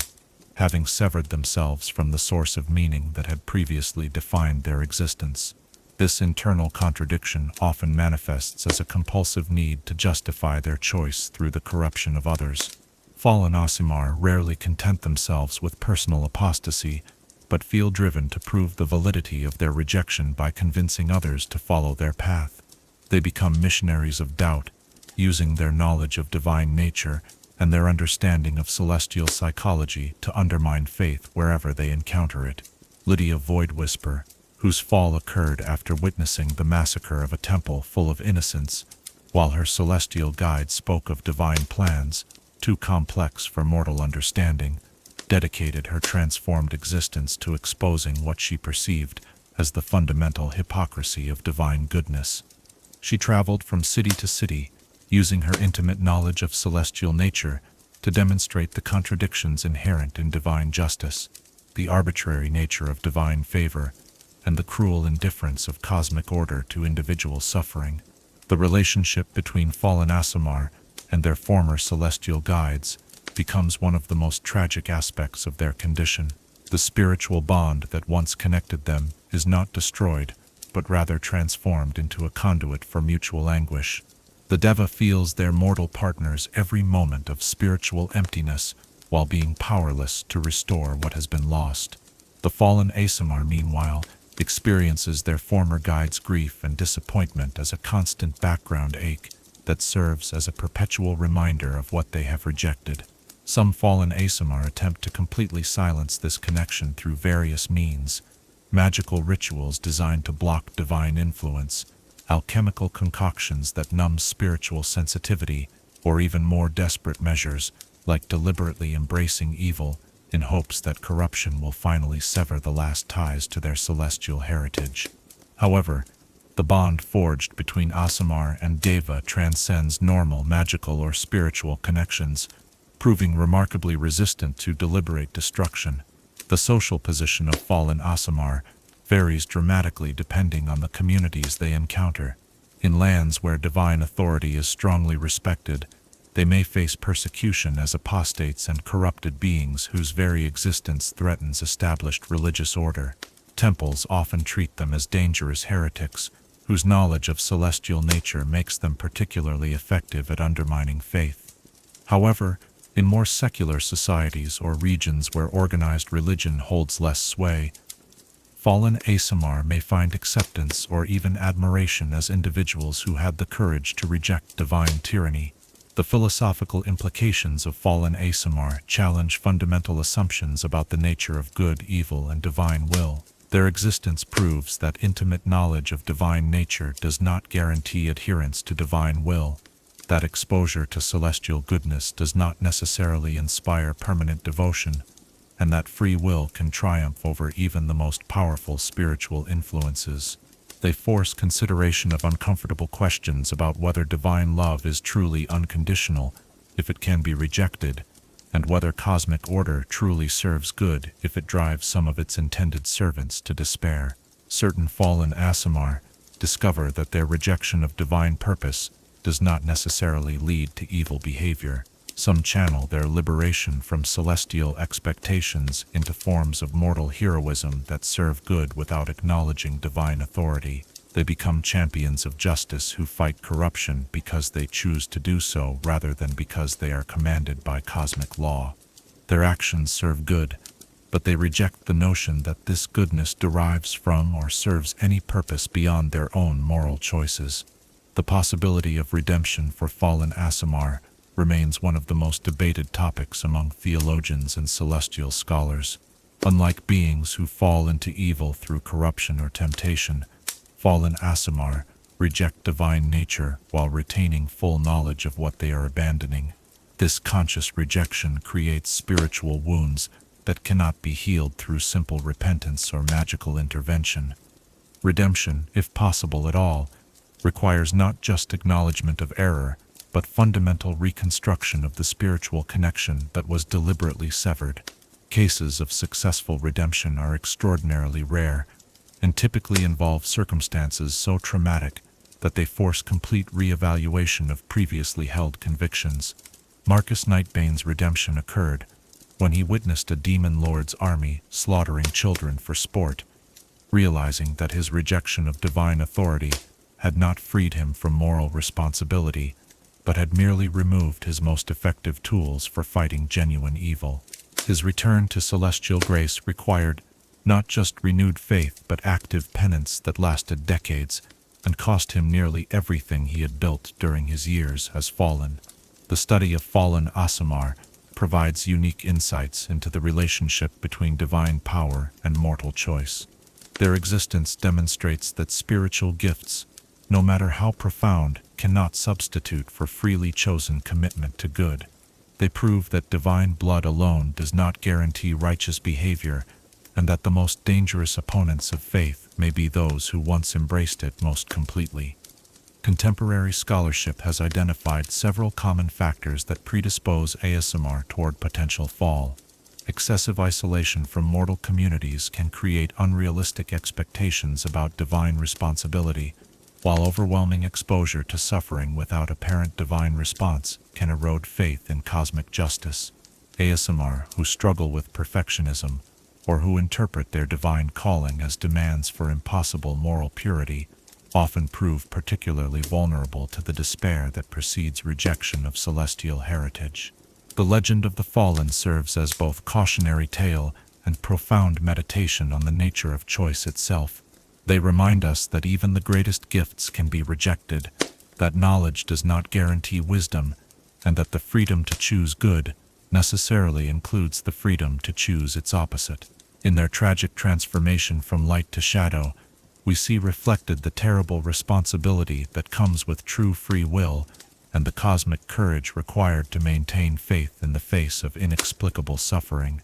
having severed themselves from the source of meaning that had previously defined their existence. This internal contradiction often manifests as a compulsive need to justify their choice through the corruption of others. Fallen Aasimar rarely content themselves with personal apostasy, but feel driven to prove the validity of their rejection by convincing others to follow their path. They become missionaries of doubt, using their knowledge of divine nature and their understanding of celestial psychology to undermine faith wherever they encounter it. Lydia Voidwhisper, whose fall occurred after witnessing the massacre of a temple full of innocents, while her celestial guide spoke of divine plans, too complex for mortal understanding, dedicated her transformed existence to exposing what she perceived as the fundamental hypocrisy of divine goodness. She traveled from city to city, using her intimate knowledge of celestial nature to demonstrate the contradictions inherent in divine justice, the arbitrary nature of divine favor, and the cruel indifference of cosmic order to individual suffering. The relationship between fallen Aasimar and their former celestial guides becomes one of the most tragic aspects of their condition. The spiritual bond that once connected them is not destroyed, but rather transformed into a conduit for mutual anguish. The Deva feels their mortal partner's every moment of spiritual emptiness while being powerless to restore what has been lost. The fallen Aasimar, meanwhile, experiences their former guide's grief and disappointment as a constant background ache that serves as a perpetual reminder of what they have rejected. Some fallen Aasimar attempt to completely silence this connection through various means: magical rituals designed to block divine influence, alchemical concoctions that numb spiritual sensitivity, or even more desperate measures, like deliberately embracing evil in hopes that corruption will finally sever the last ties to their celestial heritage. However, the bond forged between Aasimar and Deva transcends normal magical or spiritual connections, proving remarkably resistant to deliberate destruction. The social position of fallen Aasimar varies dramatically depending on the communities they encounter. In lands where divine authority is strongly respected, they may face persecution as apostates and corrupted beings whose very existence threatens established religious order. Temples often treat them as dangerous heretics, whose knowledge of celestial nature makes them particularly effective at undermining faith. However, in more secular societies or regions where organized religion holds less sway, fallen Aasimar may find acceptance or even admiration as individuals who had the courage to reject divine tyranny. The philosophical implications of fallen Aasimar challenge fundamental assumptions about the nature of good, evil, and divine will. Their existence proves that intimate knowledge of divine nature does not guarantee adherence to divine will, that exposure to celestial goodness does not necessarily inspire permanent devotion, and that free will can triumph over even the most powerful spiritual influences. They force consideration of uncomfortable questions about whether divine love is truly unconditional if it can be rejected, and whether cosmic order truly serves good if it drives some of its intended servants to despair. Certain fallen Aasimar discover that their rejection of divine purpose does not necessarily lead to evil behavior. Some channel their liberation from celestial expectations into forms of mortal heroism that serve good without acknowledging divine authority. They become champions of justice who fight corruption because they choose to do so rather than because they are commanded by cosmic law. Their actions serve good, but they reject the notion that this goodness derives from or serves any purpose beyond their own moral choices. The possibility of redemption for fallen Aasimar remains one of the most debated topics among theologians and celestial scholars. Unlike beings who fall into evil through corruption or temptation, fallen Aasimar reject divine nature while retaining full knowledge of what they are abandoning. This conscious rejection creates spiritual wounds that cannot be healed through simple repentance or magical intervention. Redemption, if possible at all, requires not just acknowledgement of error, but fundamental reconstruction of the spiritual connection that was deliberately severed. Cases of successful redemption are extraordinarily rare, and typically involve circumstances so traumatic that they force complete reevaluation of previously held convictions. Marcus Nightbane's redemption occurred when he witnessed a demon lord's army slaughtering children for sport, realizing that his rejection of divine authority had not freed him from moral responsibility, but had merely removed his most effective tools for fighting genuine evil. His return to celestial grace required not just renewed faith but active penance that lasted decades and cost him nearly everything he had built during his years as fallen. The study of fallen Aasimar provides unique insights into the relationship between divine power and mortal choice. Their existence demonstrates that spiritual gifts, no matter how profound, cannot substitute for freely chosen commitment to good. They prove that divine blood alone does not guarantee righteous behavior, and that the most dangerous opponents of faith may be those who once embraced it most completely. Contemporary scholarship has identified several common factors that predispose Aasimar toward potential fall. Excessive isolation from mortal communities can create unrealistic expectations about divine responsibility, while overwhelming exposure to suffering without apparent divine response can erode faith in cosmic justice. Aasimar, who struggle with perfectionism, or who interpret their divine calling as demands for impossible moral purity, often prove particularly vulnerable to the despair that precedes rejection of celestial heritage. The legend of the fallen serves as both cautionary tale and profound meditation on the nature of choice itself. They remind us that even the greatest gifts can be rejected, that knowledge does not guarantee wisdom, and that the freedom to choose good necessarily includes the freedom to choose its opposite. In their tragic transformation from light to shadow, we see reflected the terrible responsibility that comes with true free will and the cosmic courage required to maintain faith in the face of inexplicable suffering.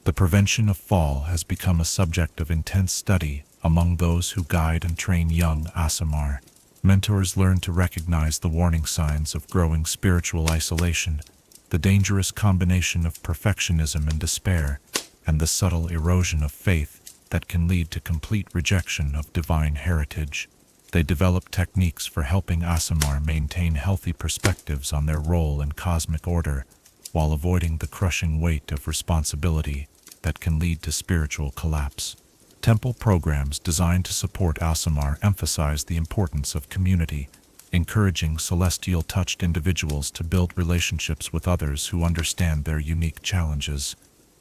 The prevention of fall has become a subject of intense study among those who guide and train young Aasimar. Mentors learn to recognize the warning signs of growing spiritual isolation, the dangerous combination of perfectionism and despair, and the subtle erosion of faith that can lead to complete rejection of divine heritage. They develop techniques for helping Aasimar maintain healthy perspectives on their role in cosmic order, while avoiding the crushing weight of responsibility that can lead to spiritual collapse. Temple programs designed to support Aasimar emphasize the importance of community, encouraging celestial-touched individuals to build relationships with others who understand their unique challenges.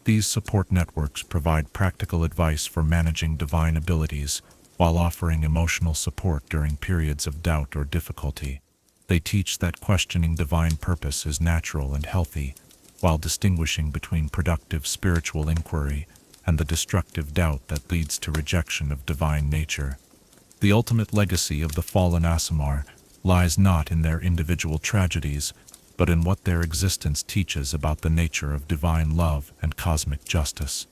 These support networks provide practical advice for managing divine abilities, while offering emotional support during periods of doubt or difficulty. They teach that questioning divine purpose is natural and healthy, while distinguishing between productive spiritual inquiry and the destructive doubt that leads to rejection of divine nature. The ultimate legacy of the fallen Aasimar lies not in their individual tragedies, but in what their existence teaches about the nature of divine love and cosmic justice.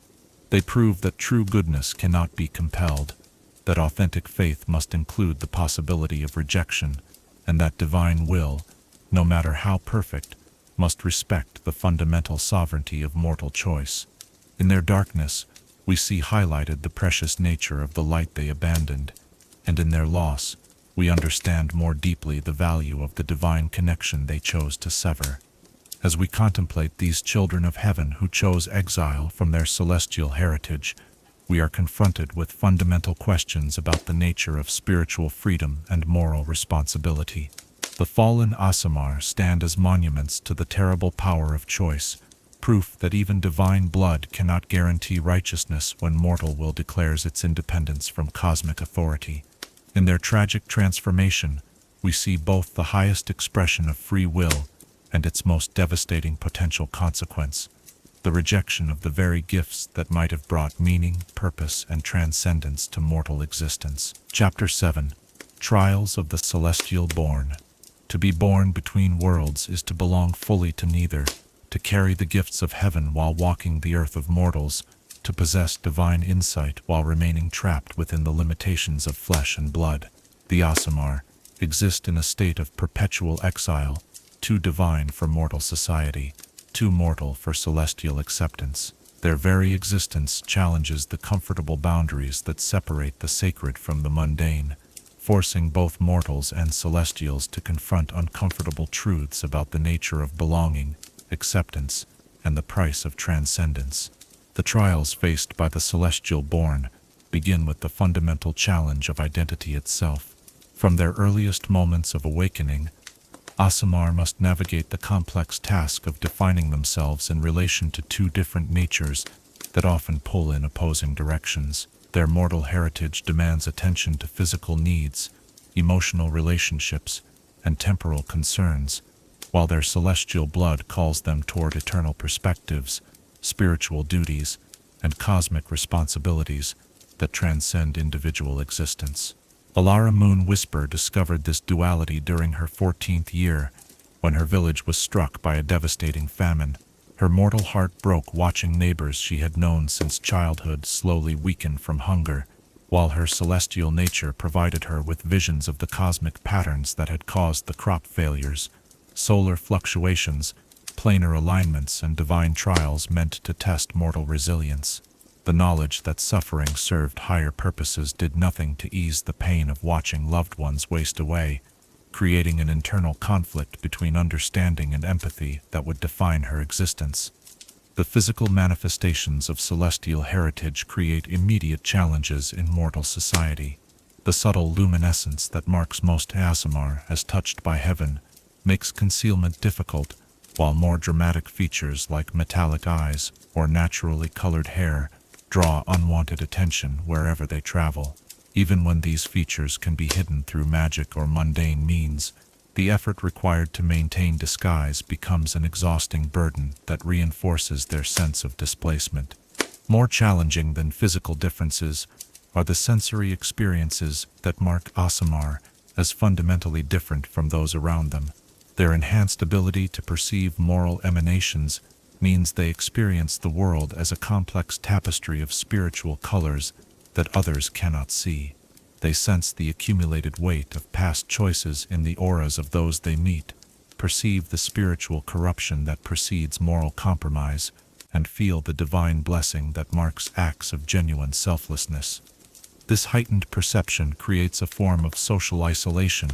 They prove that true goodness cannot be compelled, that authentic faith must include the possibility of rejection, and that divine will, no matter how perfect, must respect the fundamental sovereignty of mortal choice. In their darkness, we see highlighted the precious nature of the light they abandoned, and in their loss, we understand more deeply the value of the divine connection they chose to sever. As we contemplate these children of heaven who chose exile from their celestial heritage, we are confronted with fundamental questions about the nature of spiritual freedom and moral responsibility. The fallen Aasimar stand as monuments to the terrible power of choice, proof that even divine blood cannot guarantee righteousness when mortal will declares its independence from cosmic authority. In their tragic transformation, we see both the highest expression of free will and its most devastating potential consequence, the rejection of the very gifts that might have brought meaning, purpose, and transcendence to mortal existence. Chapter 7. Trials of the Celestial Born. To be born between worlds is to belong fully to neither, to carry the gifts of heaven while walking the earth of mortals, to possess divine insight while remaining trapped within the limitations of flesh and blood. The Aasimar exist in a state of perpetual exile, too divine for mortal society, too mortal for celestial acceptance. Their very existence challenges the comfortable boundaries that separate the sacred from the mundane, forcing both mortals and celestials to confront uncomfortable truths about the nature of belonging, acceptance, and the price of transcendence. The trials faced by the celestial born begin with the fundamental challenge of identity itself. From their earliest moments of awakening, Aasimar must navigate the complex task of defining themselves in relation to two different natures that often pull in opposing directions. Their mortal heritage demands attention to physical needs, emotional relationships, and temporal concerns, while their celestial blood calls them toward eternal perspectives, spiritual duties, and cosmic responsibilities that transcend individual existence. Alara Moon Whisper discovered this duality during her 14th year, when her village was struck by a devastating famine. Her mortal heart broke watching neighbors she had known since childhood slowly weaken from hunger, while her celestial nature provided her with visions of the cosmic patterns that had caused the crop failures, solar fluctuations, planar alignments, and divine trials meant to test mortal resilience. The knowledge that suffering served higher purposes did nothing to ease the pain of watching loved ones waste away, creating an internal conflict between understanding and empathy that would define her existence. The physical manifestations of celestial heritage create immediate challenges in mortal society. The subtle luminescence that marks most Aasimar as touched by heaven makes concealment difficult, while more dramatic features like metallic eyes or naturally colored hair draw unwanted attention wherever they travel. Even when these features can be hidden through magic or mundane means, the effort required to maintain disguise becomes an exhausting burden that reinforces their sense of displacement. More challenging than physical differences are the sensory experiences that mark Aasimar as fundamentally different from those around them. Their enhanced ability to perceive moral emanations means they experience the world as a complex tapestry of spiritual colors that others cannot see. They sense the accumulated weight of past choices in the auras of those they meet, perceive the spiritual corruption that precedes moral compromise, and feel the divine blessing that marks acts of genuine selflessness. This heightened perception creates a form of social isolation,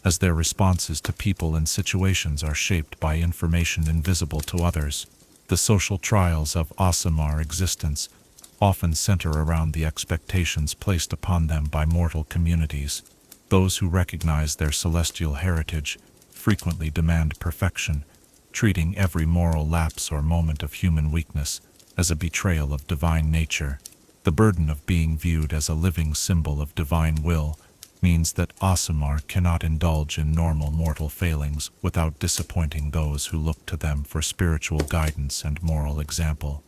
as their responses to people and situations are shaped by information invisible to others. The social trials of Aasimar existence often center around the expectations placed upon them by mortal communities. Those who recognize their celestial heritage frequently demand perfection, treating every moral lapse or moment of human weakness as a betrayal of divine nature. The burden of being viewed as a living symbol of divine will means that Aasimar cannot indulge in normal mortal failings without disappointing those who look to them for spiritual guidance and moral example.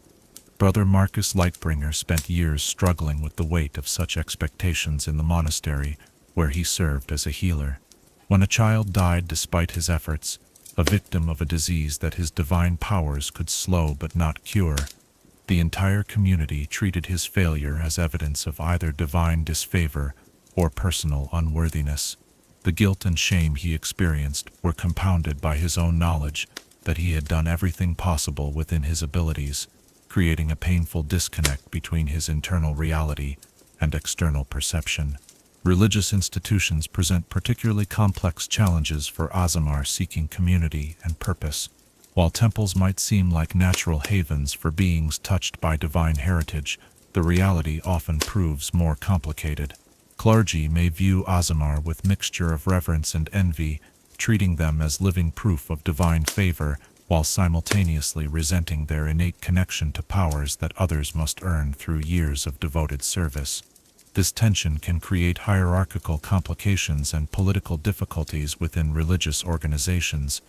Brother Marcus Lightbringer spent years struggling with the weight of such expectations in the monastery where he served as a healer. When a child died despite his efforts, a victim of a disease that his divine powers could slow but not cure, the entire community treated his failure as evidence of either divine disfavor or personal unworthiness. The guilt and shame he experienced were compounded by his own knowledge that he had done everything possible within his abilities, creating a painful disconnect between his internal reality and external perception. Religious institutions present particularly complex challenges for Aasimar seeking community and purpose. While temples might seem like natural havens for beings touched by divine heritage, the reality often proves more complicated. Clergy may view Aasimar with mixture of reverence and envy, treating them as living proof of divine favor, while simultaneously resenting their innate connection to powers that others must earn through years of devoted service. This tension can create hierarchical complications and political difficulties within religious organizations.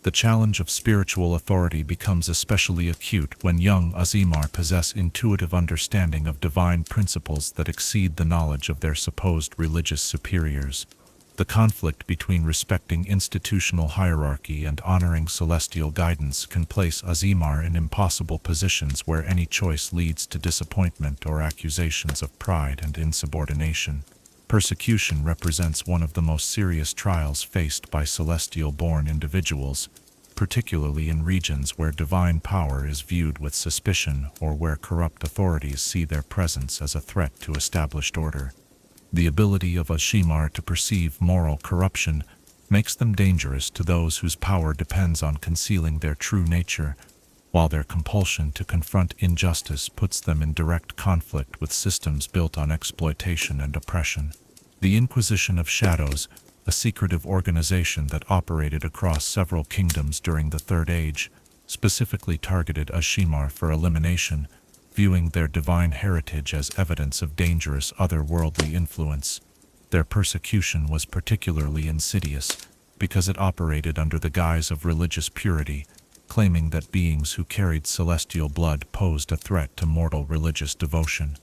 The challenge of spiritual authority becomes especially acute when young Aasimar possess intuitive understanding of divine principles that exceed the knowledge of their supposed religious superiors. The conflict between respecting institutional hierarchy and honoring celestial guidance can place Aasimar in impossible positions where any choice leads to disappointment or accusations of pride and insubordination. Persecution represents one of the most serious trials faced by celestial-born individuals, particularly in regions where divine power is viewed with suspicion or where corrupt authorities see their presence as a threat to established order. The ability of Aasimar to perceive moral corruption makes them dangerous to those whose power depends on concealing their true nature, while their compulsion to confront injustice puts them in direct conflict with systems built on exploitation and oppression. The Inquisition of Shadows, a secretive organization that operated across several kingdoms during the Third Age, specifically targeted Aasimar for elimination, viewing their divine heritage as evidence of dangerous otherworldly influence. Their persecution was particularly insidious because it operated under the guise of religious purity, claiming that beings who carried celestial blood posed a threat to mortal religious devotion.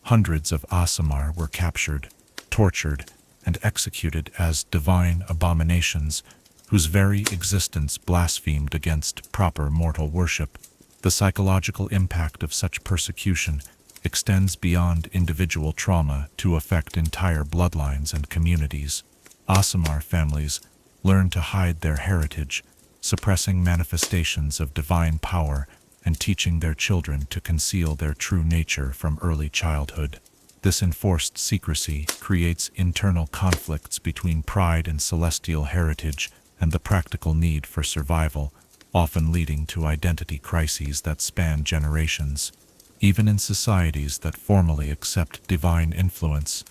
Hundreds of Aasimar were captured, tortured, and executed as divine abominations, whose very existence blasphemed against proper mortal worship. The psychological impact of such persecution extends beyond individual trauma to affect entire bloodlines and communities. Aasimar families learn to hide their heritage, suppressing manifestations of divine power and teaching their children to conceal their true nature from early childhood. This enforced secrecy creates internal conflicts between pride in celestial heritage and the practical need for survival, often leading to identity crises that span generations. Even in societies that formally accept divine influence,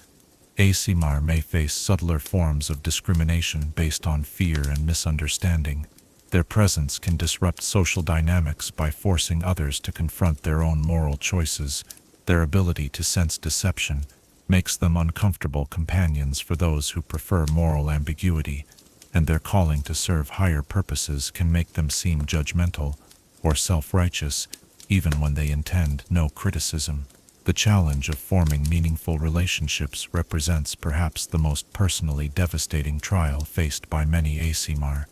Aasimar may face subtler forms of discrimination based on fear and misunderstanding. Their presence can disrupt social dynamics by forcing others to confront their own moral choices. Their ability to sense deception makes them uncomfortable companions for those who prefer moral ambiguity, and their calling to serve higher purposes can make them seem judgmental or self-righteous, even when they intend no criticism. The challenge of forming meaningful relationships represents perhaps the most personally devastating trial faced by many Aasimar.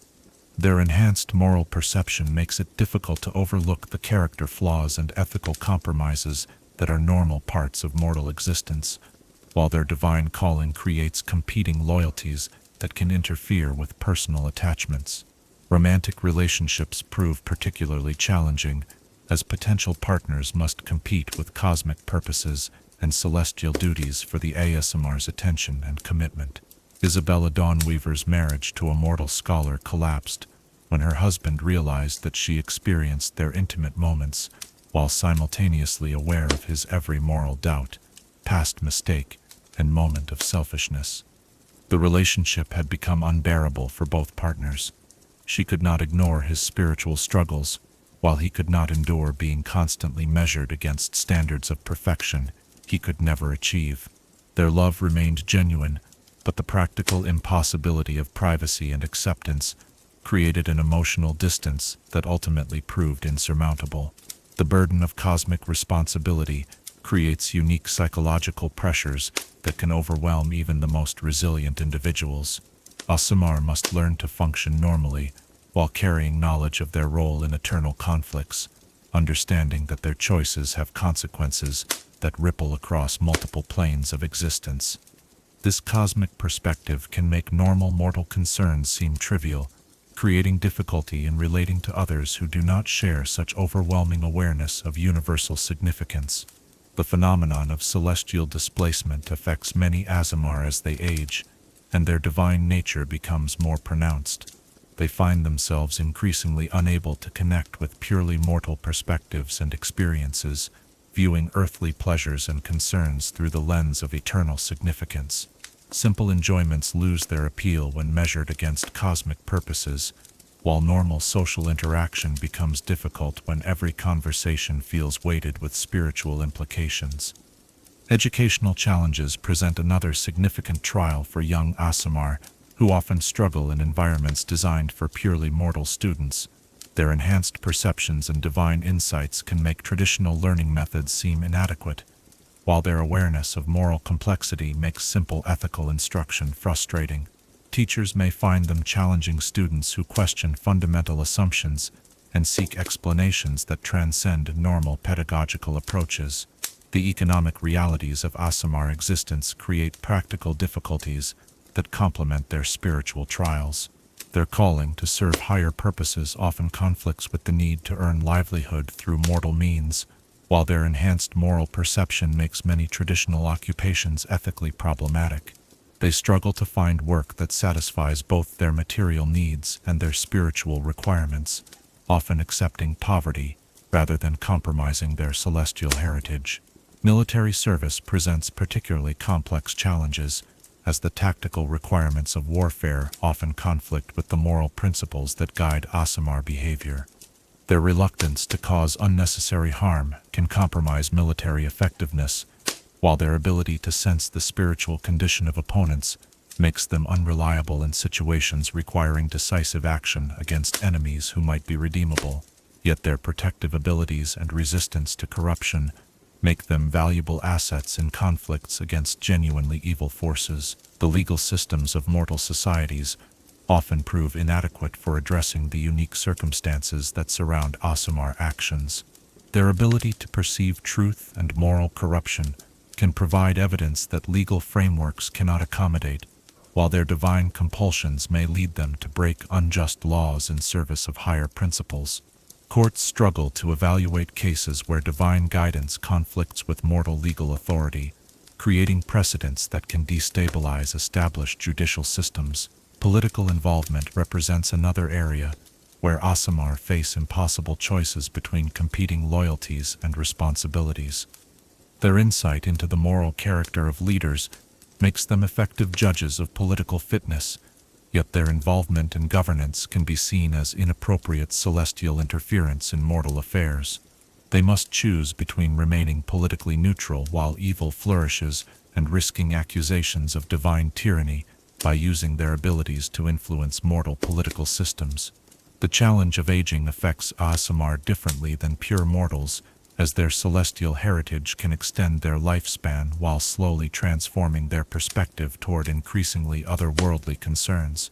Their enhanced moral perception makes it difficult to overlook the character flaws and ethical compromises that are normal parts of mortal existence, while their divine calling creates competing loyalties that can interfere with personal attachments. Romantic relationships prove particularly challenging, as potential partners must compete with cosmic purposes and celestial duties for the Aasimar's attention and commitment. Isabella Dawnweaver's marriage to a mortal scholar collapsed when her husband realized that she experienced their intimate moments while simultaneously aware of his every moral doubt, past mistake, and moment of selfishness. The relationship had become unbearable for both partners. She could not ignore his spiritual struggles, while he could not endure being constantly measured against standards of perfection he could never achieve. Their love remained genuine, but the practical impossibility of privacy and acceptance created an emotional distance that ultimately proved insurmountable. The burden of cosmic responsibility creates unique psychological pressures that can overwhelm even the most resilient individuals. Aasimar must learn to function normally while carrying knowledge of their role in eternal conflicts, understanding that their choices have consequences that ripple across multiple planes of existence. This cosmic perspective can make normal mortal concerns seem trivial, creating difficulty in relating to others who do not share such overwhelming awareness of universal significance. The phenomenon of celestial displacement affects many Aasimar as they age, and their divine nature becomes more pronounced. They find themselves increasingly unable to connect with purely mortal perspectives and experiences, viewing earthly pleasures and concerns through the lens of eternal significance. Simple enjoyments lose their appeal when measured against cosmic purposes, while normal social interaction becomes difficult when every conversation feels weighted with spiritual implications. Educational challenges present another significant trial for young Aasimar, who often struggle in environments designed for purely mortal students. Their enhanced perceptions and divine insights can make traditional learning methods seem inadequate, while their awareness of moral complexity makes simple ethical instruction frustrating. Teachers may find them challenging students who question fundamental assumptions and seek explanations that transcend normal pedagogical approaches. The economic realities of Aasimar existence create practical difficulties that complement their spiritual trials. Their calling to serve higher purposes often conflicts with the need to earn livelihood through mortal means, while their enhanced moral perception makes many traditional occupations ethically problematic. They struggle to find work that satisfies both their material needs and their spiritual requirements, often accepting poverty rather than compromising their celestial heritage. Military service presents particularly complex challenges, as the tactical requirements of warfare often conflict with the moral principles that guide Aasimar behavior. Their reluctance to cause unnecessary harm can compromise military effectiveness, while their ability to sense the spiritual condition of opponents makes them unreliable in situations requiring decisive action against enemies who might be redeemable. Yet their protective abilities and resistance to corruption make them valuable assets in conflicts against genuinely evil forces. The legal systems of mortal societies often prove inadequate for addressing the unique circumstances that surround Aasimar actions. Their ability to perceive truth and moral corruption can provide evidence that legal frameworks cannot accommodate, while their divine compulsions may lead them to break unjust laws in service of higher principles. Courts struggle to evaluate cases where divine guidance conflicts with mortal legal authority, creating precedents that can destabilize established judicial systems. Political involvement represents another area where Aasimar face impossible choices between competing loyalties and responsibilities. Their insight into the moral character of leaders makes them effective judges of political fitness, yet their involvement in governance can be seen as inappropriate celestial interference in mortal affairs. They must choose between remaining politically neutral while evil flourishes and risking accusations of divine tyranny by using their abilities to influence mortal political systems. The challenge of aging affects Aasimar differently than pure mortals, as their celestial heritage can extend their lifespan while slowly transforming their perspective toward increasingly otherworldly concerns.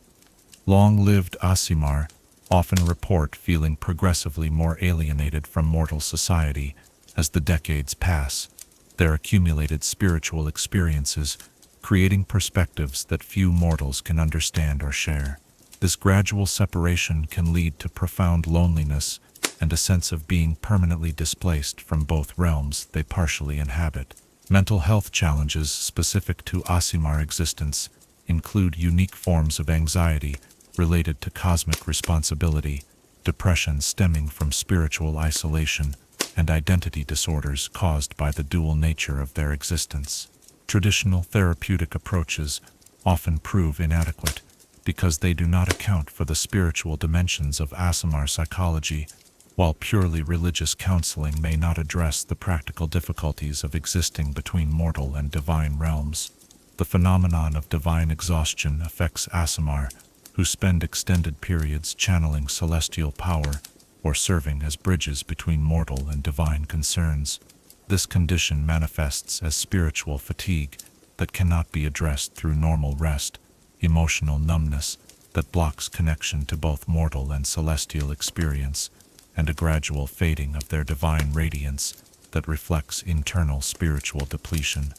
Long-lived Aasimar often report feeling progressively more alienated from mortal society as the decades pass, their accumulated spiritual experiences creating perspectives that few mortals can understand or share. This gradual separation can lead to profound loneliness and a sense of being permanently displaced from both realms they partially inhabit. Mental health challenges specific to Aasimar existence include unique forms of anxiety related to cosmic responsibility, depression stemming from spiritual isolation, and identity disorders caused by the dual nature of their existence. Traditional therapeutic approaches often prove inadequate because they do not account for the spiritual dimensions of Aasimar psychology, while purely religious counseling may not address the practical difficulties of existing between mortal and divine realms. The phenomenon of divine exhaustion affects Aasimar, who spend extended periods channeling celestial power or serving as bridges between mortal and divine concerns. This condition manifests as spiritual fatigue that cannot be addressed through normal rest, emotional numbness that blocks connection to both mortal and celestial experience, and a gradual fading of their divine radiance that reflects internal spiritual depletion.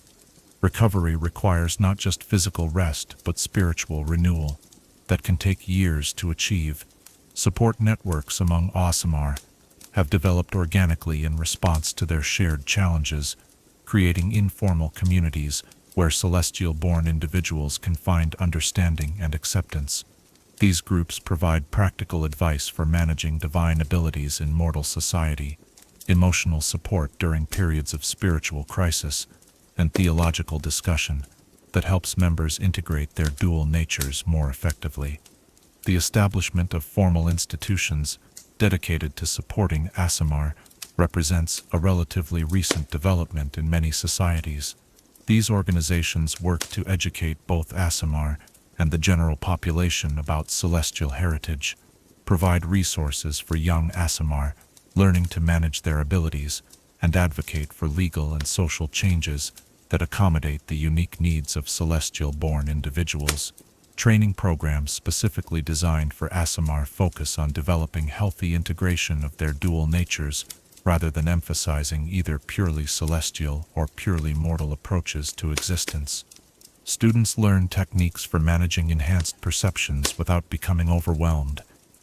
Recovery requires not just physical rest but spiritual renewal that can take years to achieve. Support networks among Aasimar have developed organically in response to their shared challenges, creating informal communities where celestial-born individuals can find understanding and acceptance. These groups provide practical advice for managing divine abilities in mortal society, emotional support during periods of spiritual crisis, and theological discussion that helps members integrate their dual natures more effectively. The establishment of formal institutions dedicated to supporting Aasimar represents a relatively recent development in many societies. These organizations work to educate both Aasimar and the general population about celestial heritage, provide resources for young Aasimar learning to manage their abilities, and advocate for legal and social changes that accommodate the unique needs of celestial-born individuals. Training programs specifically designed for Aasimar focus on developing healthy integration of their dual natures rather than emphasizing either purely celestial or purely mortal approaches to existence. Students learn techniques for managing enhanced perceptions without becoming overwhelmed,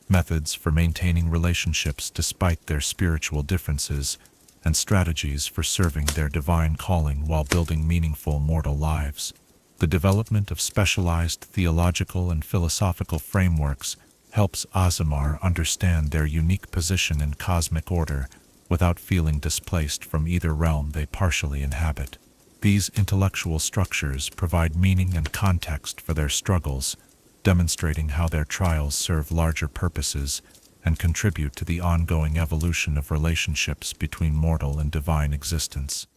methods for maintaining relationships despite their spiritual differences, and strategies for serving their divine calling while building meaningful mortal lives. The development of specialized theological and philosophical frameworks helps Aasimar understand their unique position in cosmic order without feeling displaced from either realm they partially inhabit. These intellectual structures provide meaning and context for their struggles, demonstrating how their trials serve larger purposes and contribute to the ongoing evolution of relationships between mortal and divine existence.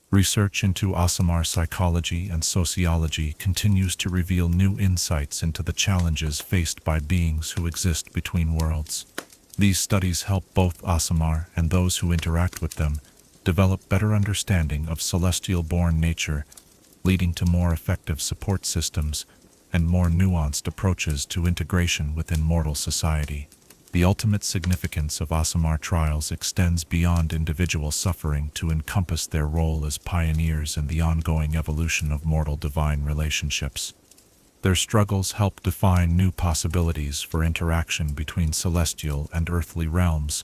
Research into Aasimar psychology and sociology continues to reveal new insights into the challenges faced by beings who exist between worlds. These studies help both Aasimar and those who interact with them develop better understanding of celestial-born nature, leading to more effective support systems and more nuanced approaches to integration within mortal society. The ultimate significance of Aasimar trials extends beyond individual suffering to encompass their role as pioneers in the ongoing evolution of mortal-divine relationships. Their struggles help define new possibilities for interaction between celestial and earthly realms.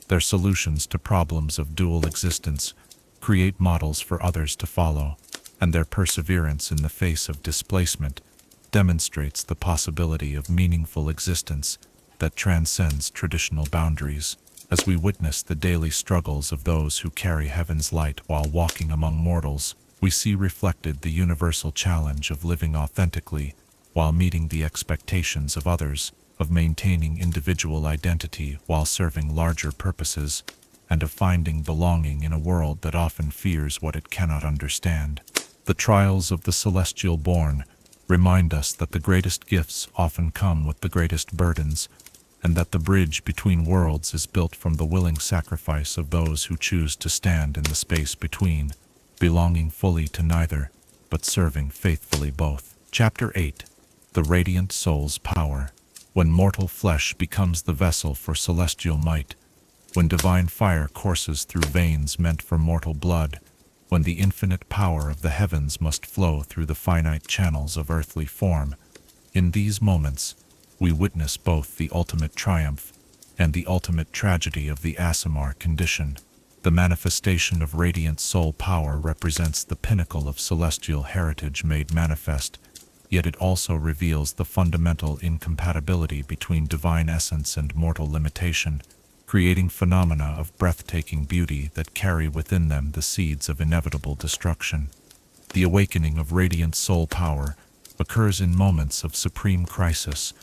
Their solutions to problems of dual existence create models for others to follow, and their perseverance in the face of displacement demonstrates the possibility of meaningful existence that transcends traditional boundaries. As we witness the daily struggles of those who carry heaven's light while walking among mortals, we see reflected the universal challenge of living authentically while meeting the expectations of others, of maintaining individual identity while serving larger purposes, and of finding belonging in a world that often fears what it cannot understand. The trials of the celestial born remind us that the greatest gifts often come with the greatest burdens, and that the bridge between worlds is built from the willing sacrifice of those who choose to stand in the space between, belonging fully to neither, but serving faithfully both. Chapter 8. The Radiant Soul's Power. When mortal flesh becomes the vessel for celestial might, when divine fire courses through veins meant for mortal blood, when the infinite power of the heavens must flow through the finite channels of earthly form, in these moments, we witness both the ultimate triumph and the ultimate tragedy of the Aasimar condition. The manifestation of radiant soul power represents the pinnacle of celestial heritage made manifest, yet it also reveals the fundamental incompatibility between divine essence and mortal limitation, creating phenomena of breathtaking beauty that carry within them the seeds of inevitable destruction. The awakening of radiant soul power occurs in moments of supreme crisis,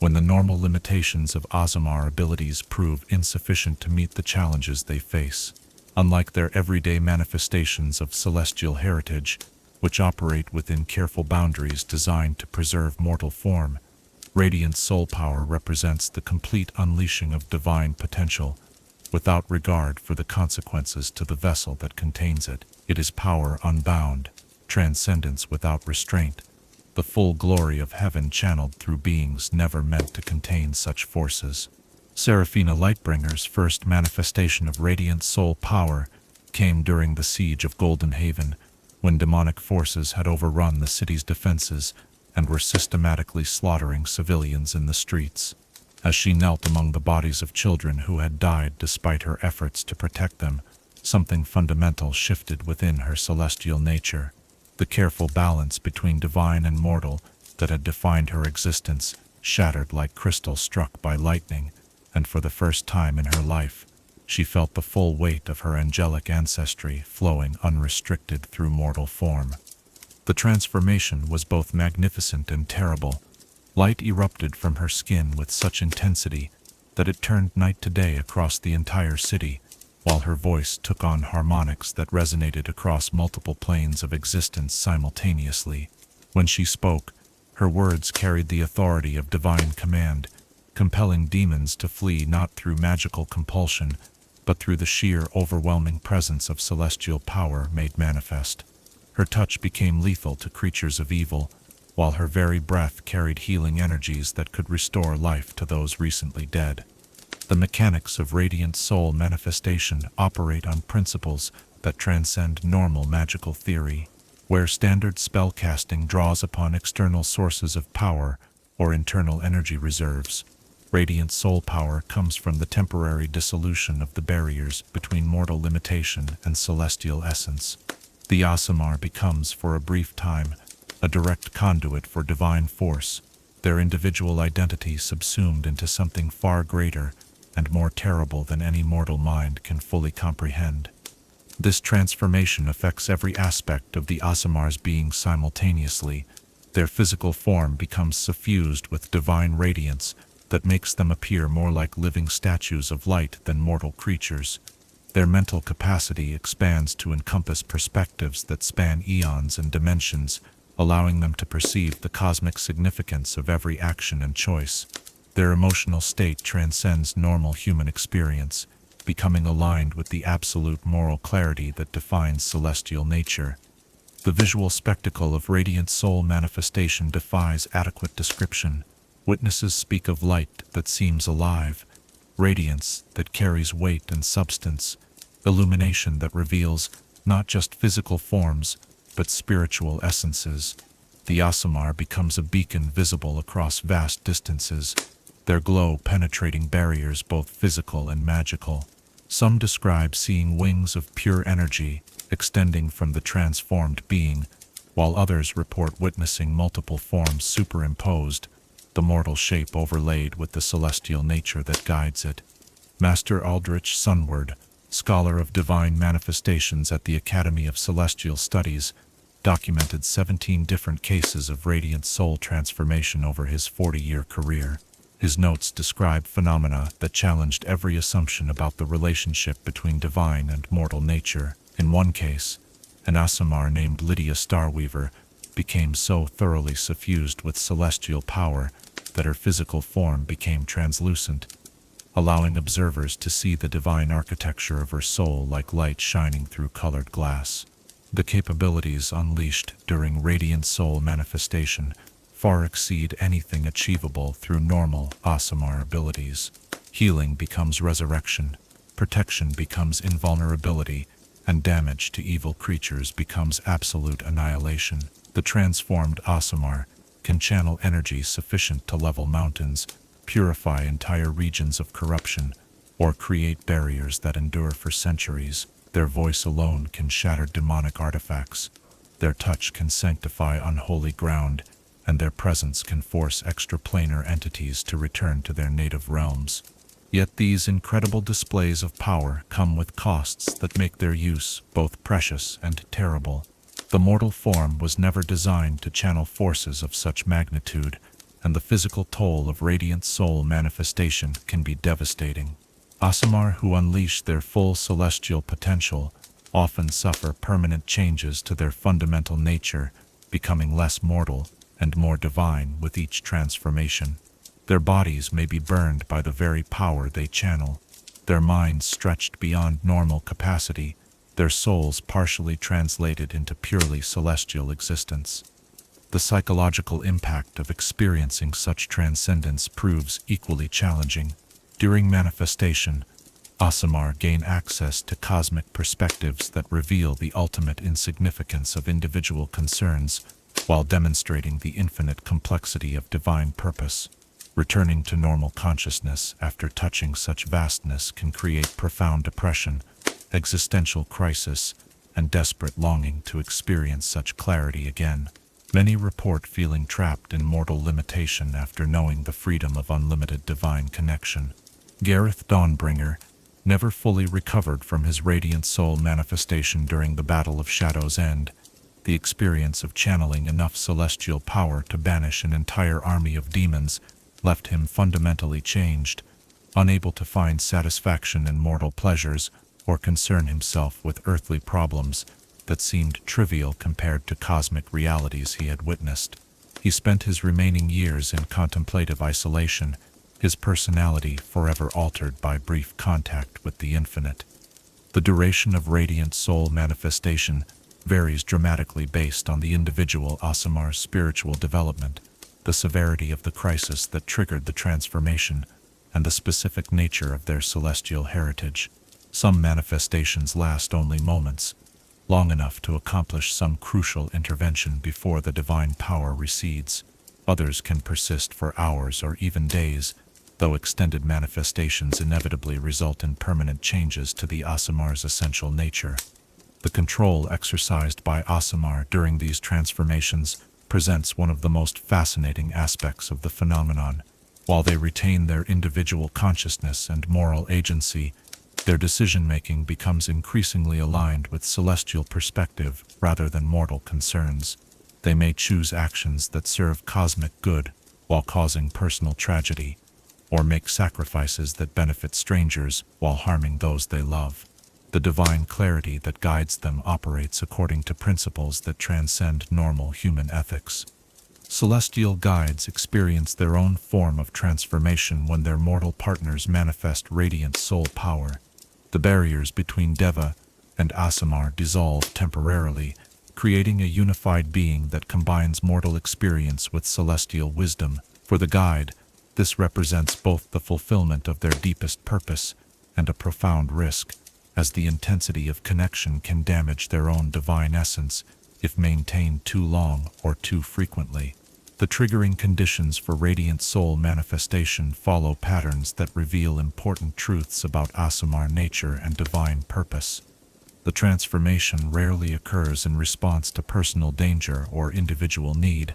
when the normal limitations of Aasimar abilities prove insufficient to meet the challenges they face. Unlike their everyday manifestations of celestial heritage, which operate within careful boundaries designed to preserve mortal form, radiant soul power represents the complete unleashing of divine potential, without regard for the consequences to the vessel that contains it. It is power unbound, transcendence without restraint, the full glory of heaven channeled through beings never meant to contain such forces. Seraphina Lightbringer's first manifestation of radiant soul power came during the siege of Golden Haven, when demonic forces had overrun the city's defenses and were systematically slaughtering civilians in the streets. As she knelt among the bodies of children who had died despite her efforts to protect them, something fundamental shifted within her celestial nature. The careful balance between divine and mortal that had defined her existence shattered like crystal struck by lightning, and for the first time in her life, she felt the full weight of her angelic ancestry flowing unrestricted through mortal form. The transformation was both magnificent and terrible. Light erupted from her skin with such intensity that it turned night to day across the entire city, while her voice took on harmonics that resonated across multiple planes of existence simultaneously. When she spoke, her words carried the authority of divine command, compelling demons to flee not through magical compulsion, but through the sheer overwhelming presence of celestial power made manifest. Her touch became lethal to creatures of evil, while her very breath carried healing energies that could restore life to those recently dead. The mechanics of radiant soul manifestation operate on principles that transcend normal magical theory. Where standard spellcasting draws upon external sources of power or internal energy reserves, radiant soul power comes from the temporary dissolution of the barriers between mortal limitation and celestial essence. The Aasimar becomes, for a brief time, a direct conduit for divine force, their individual identity subsumed into something far greater and more terrible than any mortal mind can fully comprehend. This transformation affects every aspect of the Aasimar's being simultaneously. Their physical form becomes suffused with divine radiance that makes them appear more like living statues of light than mortal creatures. Their mental capacity expands to encompass perspectives that span eons and dimensions, allowing them to perceive the cosmic significance of every action and choice. Their emotional state transcends normal human experience, becoming aligned with the absolute moral clarity that defines celestial nature. The visual spectacle of radiant soul manifestation defies adequate description. Witnesses speak of light that seems alive, radiance that carries weight and substance, illumination that reveals not just physical forms, but spiritual essences. The Aasimar becomes a beacon visible across vast distances, their glow penetrating barriers both physical and magical. Some describe seeing wings of pure energy extending from the transformed being, while others report witnessing multiple forms superimposed, the mortal shape overlaid with the celestial nature that guides it. Master Aldrich Sunward, scholar of divine manifestations at the Academy of Celestial Studies, documented 17 different cases of radiant soul transformation over his 40-year career. His notes describe phenomena that challenged every assumption about the relationship between divine and mortal nature. In one case, an Aasimar named Lydia Starweaver became so thoroughly suffused with celestial power that her physical form became translucent, allowing observers to see the divine architecture of her soul like light shining through colored glass. The capabilities unleashed during radiant soul manifestation far exceed anything achievable through normal Aasimar abilities. Healing becomes resurrection, protection becomes invulnerability, and damage to evil creatures becomes absolute annihilation. The transformed Aasimar can channel energy sufficient to level mountains, purify entire regions of corruption, or create barriers that endure for centuries. Their voice alone can shatter demonic artifacts, their touch can sanctify unholy ground, and their presence can force extraplanar entities to return to their native realms. Yet these incredible displays of power come with costs that make their use both precious and terrible. The mortal form was never designed to channel forces of such magnitude, and the physical toll of radiant soul manifestation can be devastating. Aasimar who unleash their full celestial potential often suffer permanent changes to their fundamental nature, becoming less mortal and more divine with each transformation. Their bodies may be burned by the very power they channel, their minds stretched beyond normal capacity, their souls partially translated into purely celestial existence. The psychological impact of experiencing such transcendence proves equally challenging. During manifestation, Aasimar gain access to cosmic perspectives that reveal the ultimate insignificance of individual concerns, while demonstrating the infinite complexity of divine purpose. Returning to normal consciousness after touching such vastness can create profound depression, existential crisis, and desperate longing to experience such clarity again. Many report feeling trapped in mortal limitation after knowing the freedom of unlimited divine connection. Gareth Dawnbringer never fully recovered from his radiant soul manifestation during the Battle of Shadow's End. The experience of channeling enough celestial power to banish an entire army of demons left him fundamentally changed, unable to find satisfaction in mortal pleasures or concern himself with earthly problems that seemed trivial compared to cosmic realities he had witnessed. He spent his remaining years in contemplative isolation, his personality forever altered by brief contact with the infinite. The duration of radiant soul manifestation varies dramatically based on the individual Aasimar's spiritual development, the severity of the crisis that triggered the transformation, and the specific nature of their celestial heritage. Some manifestations last only moments, long enough to accomplish some crucial intervention before the divine power recedes. Others can persist for hours or even days, though extended manifestations inevitably result in permanent changes to the Aasimar's essential nature. The control exercised by Aasimar during these transformations presents one of the most fascinating aspects of the phenomenon. While they retain their individual consciousness and moral agency, their decision-making becomes increasingly aligned with celestial perspective rather than mortal concerns. They may choose actions that serve cosmic good while causing personal tragedy, or make sacrifices that benefit strangers while harming those they love. The divine clarity that guides them operates according to principles that transcend normal human ethics. Celestial guides experience their own form of transformation when their mortal partners manifest radiant soul power. The barriers between Deva and Aasimar dissolve temporarily, creating a unified being that combines mortal experience with celestial wisdom. For the guide, this represents both the fulfillment of their deepest purpose and a profound risk, as the intensity of connection can damage their own divine essence if maintained too long or too frequently. The triggering conditions for radiant soul manifestation follow patterns that reveal important truths about Aasimar nature and divine purpose. The transformation rarely occurs in response to personal danger or individual need,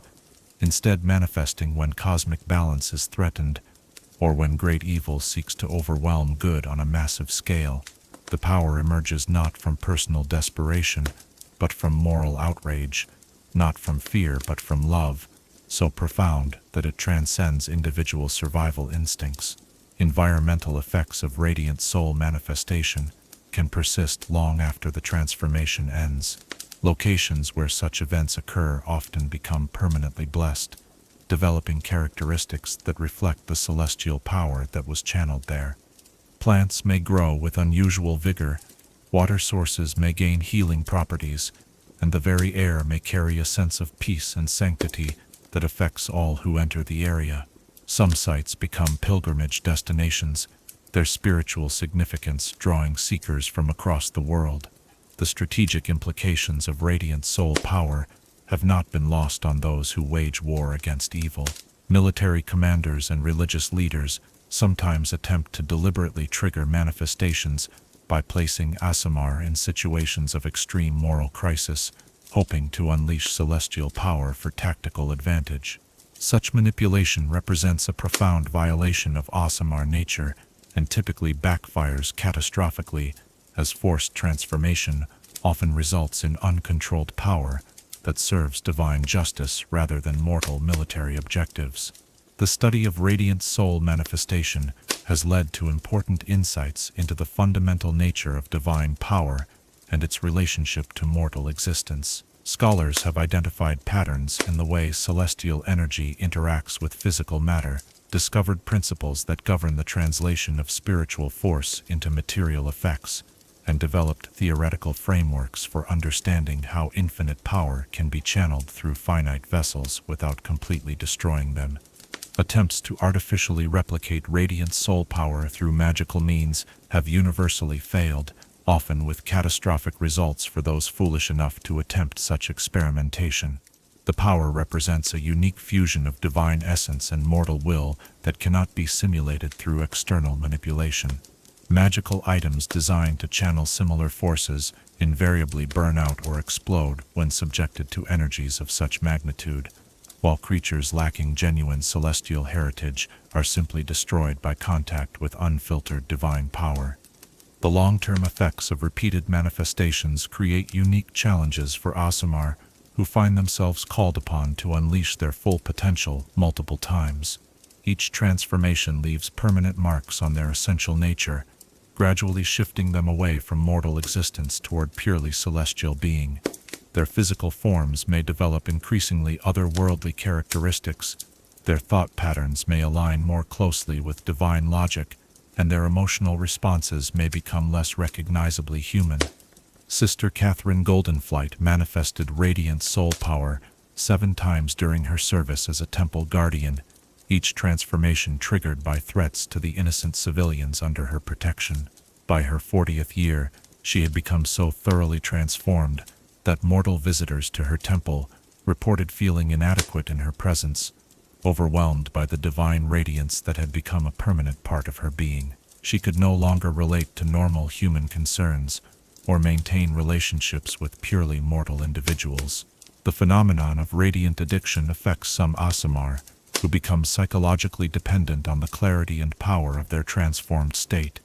instead manifesting when cosmic balance is threatened, or when great evil seeks to overwhelm good on a massive scale. The power emerges not from personal desperation, but from moral outrage, not from fear but from love, so profound that it transcends individual survival instincts. Environmental effects of radiant soul manifestation can persist long after the transformation ends. Locations where such events occur often become permanently blessed, developing characteristics that reflect the celestial power that was channeled there. Plants may grow with unusual vigor, water sources may gain healing properties, and the very air may carry a sense of peace and sanctity that affects all who enter the area. Some sites become pilgrimage destinations, their spiritual significance drawing seekers from across the world. The strategic implications of radiant soul power have not been lost on those who wage war against evil. Military commanders and religious leaders sometimes attempt to deliberately trigger manifestations by placing Aasimar in situations of extreme moral crisis, hoping to unleash celestial power for tactical advantage. Such manipulation represents a profound violation of Aasimar nature and typically backfires catastrophically, as forced transformation often results in uncontrolled power that serves divine justice rather than mortal military objectives. The study of radiant soul manifestation has led to important insights into the fundamental nature of divine power and its relationship to mortal existence. Scholars have identified patterns in the way celestial energy interacts with physical matter, discovered principles that govern the translation of spiritual force into material effects, and developed theoretical frameworks for understanding how infinite power can be channeled through finite vessels without completely destroying them. Attempts to artificially replicate radiant soul power through magical means have universally failed, often with catastrophic results for those foolish enough to attempt such experimentation. The power represents a unique fusion of divine essence and mortal will that cannot be simulated through external manipulation. Magical items designed to channel similar forces invariably burn out or explode when subjected to energies of such magnitude, while creatures lacking genuine celestial heritage are simply destroyed by contact with unfiltered divine power. The long-term effects of repeated manifestations create unique challenges for Aasimar, who find themselves called upon to unleash their full potential multiple times. Each transformation leaves permanent marks on their essential nature, gradually shifting them away from mortal existence toward purely celestial being. Their physical forms may develop increasingly otherworldly characteristics, their thought patterns may align more closely with divine logic, and their emotional responses may become less recognizably human. Sister Catherine Goldenflight manifested radiant soul power 7 times during her service as a temple guardian, each transformation triggered by threats to the innocent civilians under her protection. By her 40th year, she had become so thoroughly transformed that mortal visitors to her temple reported feeling inadequate in her presence, overwhelmed by the divine radiance that had become a permanent part of her being. She could no longer relate to normal human concerns or maintain relationships with purely mortal individuals. The phenomenon of radiant addiction affects some Aasimar, who become psychologically dependent on the clarity and power of their transformed state.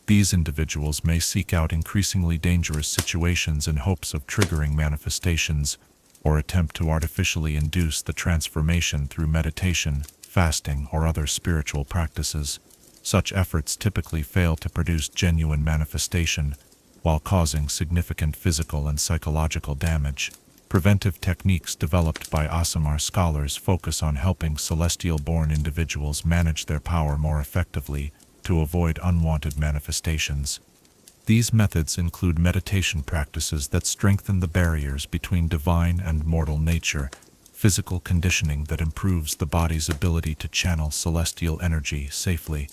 These individuals may seek out increasingly dangerous situations in hopes of triggering manifestations, or attempt to artificially induce the transformation through meditation, fasting, or other spiritual practices. Such efforts typically fail to produce genuine manifestation, while causing significant physical and psychological damage. Preventive techniques developed by Aasimar scholars focus on helping celestial-born individuals manage their power more effectively to avoid unwanted manifestations. These methods include meditation practices that strengthen the barriers between divine and mortal nature, physical conditioning that improves the body's ability to channel celestial energy safely,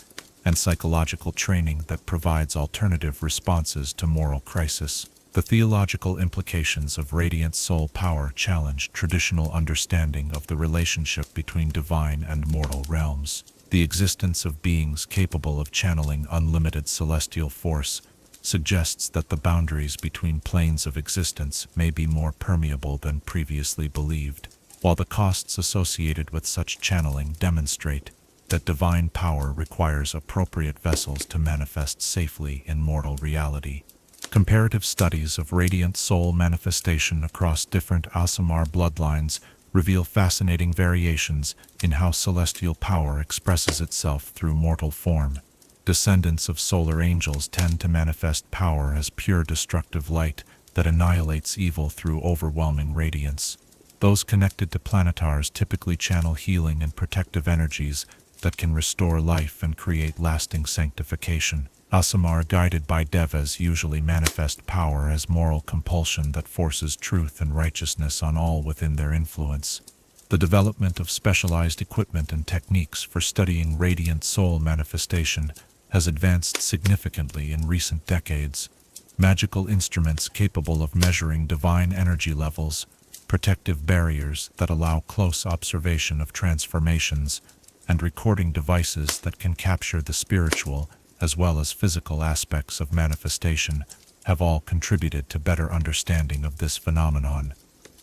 and psychological training that provides alternative responses to moral crisis. The theological implications of radiant soul power challenge traditional understanding of the relationship between divine and mortal realms. The existence of beings capable of channeling unlimited celestial force suggests that the boundaries between planes of existence may be more permeable than previously believed. while the costs associated with such channeling demonstrate that divine power requires appropriate vessels to manifest safely in mortal reality. Comparative studies of radiant soul manifestation across different Aasimar bloodlines reveal fascinating variations in how celestial power expresses itself through mortal form. Descendants of solar angels tend to manifest power as pure destructive light that annihilates evil through overwhelming radiance. Those connected to planetars typically channel healing and protective energies that can restore life and create lasting sanctification. Aasimar, guided by Devas, usually manifest power as moral compulsion that forces truth and righteousness on all within their influence. The development of specialized equipment and techniques for studying radiant soul manifestation has advanced significantly in recent decades. Magical instruments capable of measuring divine energy levels, protective barriers that allow close observation of transformations, and recording devices that can capture the spiritual as well as physical aspects of manifestation have all contributed to better understanding of this phenomenon.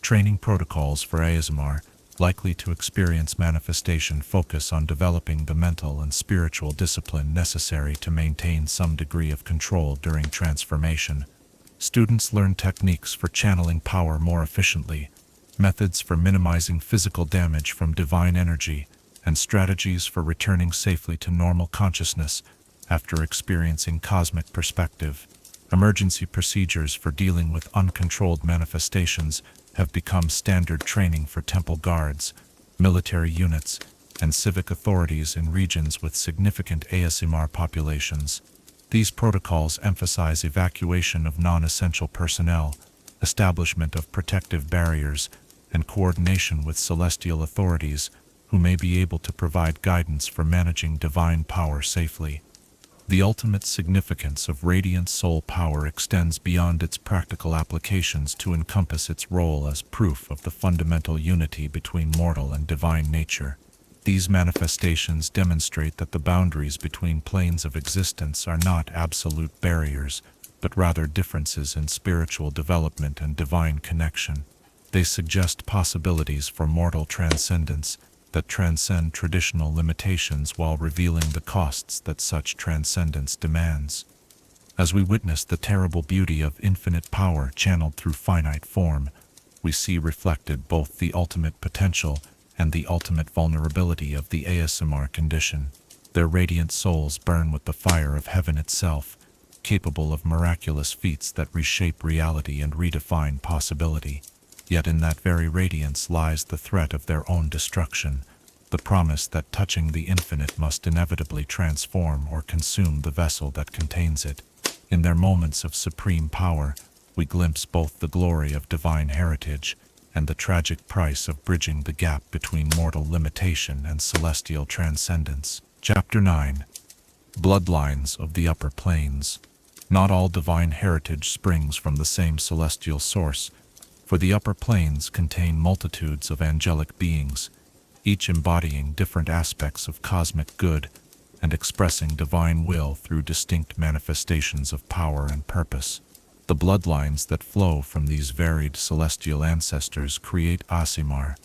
Training protocols for Aasimar likely to experience manifestation focus on developing the mental and spiritual discipline necessary to maintain some degree of control during transformation. Students learn techniques for channeling power more efficiently, methods for minimizing physical damage from divine energy, and strategies for returning safely to normal consciousness after experiencing cosmic perspective. Emergency procedures for dealing with uncontrolled manifestations have become standard training for temple guards, military units, and civic authorities in regions with significant Aasimar populations. These protocols emphasize evacuation of non-essential personnel, establishment of protective barriers, and coordination with celestial authorities who may be able to provide guidance for managing divine power safely. The ultimate significance of radiant soul power extends beyond its practical applications to encompass its role as proof of the fundamental unity between mortal and divine nature. These manifestations demonstrate that the boundaries between planes of existence are not absolute barriers, but rather differences in spiritual development and divine connection. They suggest possibilities for mortal transcendence that transcend traditional limitations while revealing the costs that such transcendence demands. As we witness the terrible beauty of infinite power channeled through finite form, we see reflected both the ultimate potential and the ultimate vulnerability of the Aasimar condition. Their radiant souls burn with the fire of heaven itself, capable of miraculous feats that reshape reality and redefine possibility. Yet in that very radiance lies the threat of their own destruction, the promise that touching the infinite must inevitably transform or consume the vessel that contains it. In their moments of supreme power, we glimpse both the glory of divine heritage and the tragic price of bridging the gap between mortal limitation and celestial transcendence. Chapter 9. Bloodlines of the Upper Planes. Not all divine heritage springs from the same celestial source, for the upper planes contain multitudes of angelic beings, each embodying different aspects of cosmic good and expressing divine will through distinct manifestations of power and purpose. The bloodlines that flow from these varied celestial ancestors create Aasimar,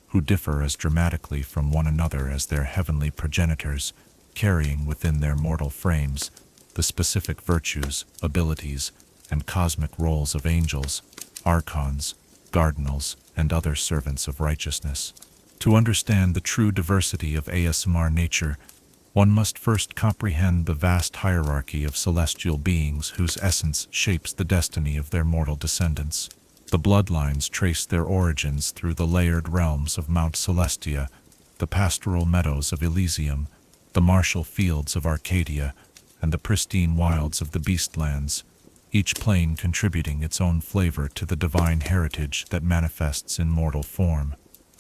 who differ as dramatically from one another as their heavenly progenitors, carrying within their mortal frames the specific virtues, abilities, and cosmic roles of angels, archons, cardinals, and other servants of righteousness. To understand the true diversity of Aasimar nature, one must first comprehend the vast hierarchy of celestial beings whose essence shapes the destiny of their mortal descendants. The bloodlines trace their origins through the layered realms of Mount Celestia, the pastoral meadows of Elysium, the martial fields of Arcadia, and the pristine wilds of the Beastlands, each plane contributing its own flavor to the divine heritage that manifests in mortal form.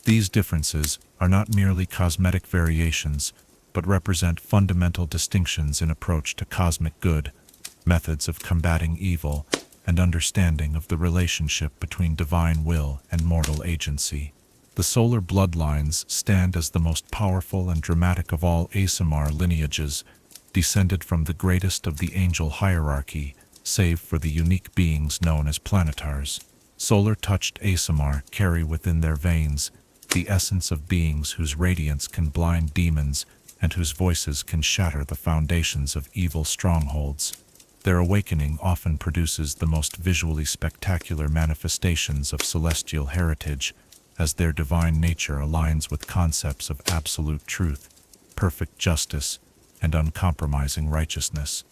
These differences are not merely cosmetic variations, but represent fundamental distinctions in approach to cosmic good, methods of combating evil, and understanding of the relationship between divine will and mortal agency. The solar bloodlines stand as the most powerful and dramatic of all Aasimar lineages, descended from the greatest of the angel hierarchy, save for the unique beings known as planetars. Solar-touched Aasimar carry within their veins the essence of beings whose radiance can blind demons and whose voices can shatter the foundations of evil strongholds. Their awakening often produces the most visually spectacular manifestations of celestial heritage, as their divine nature aligns with concepts of absolute truth, perfect justice, and uncompromising righteousness.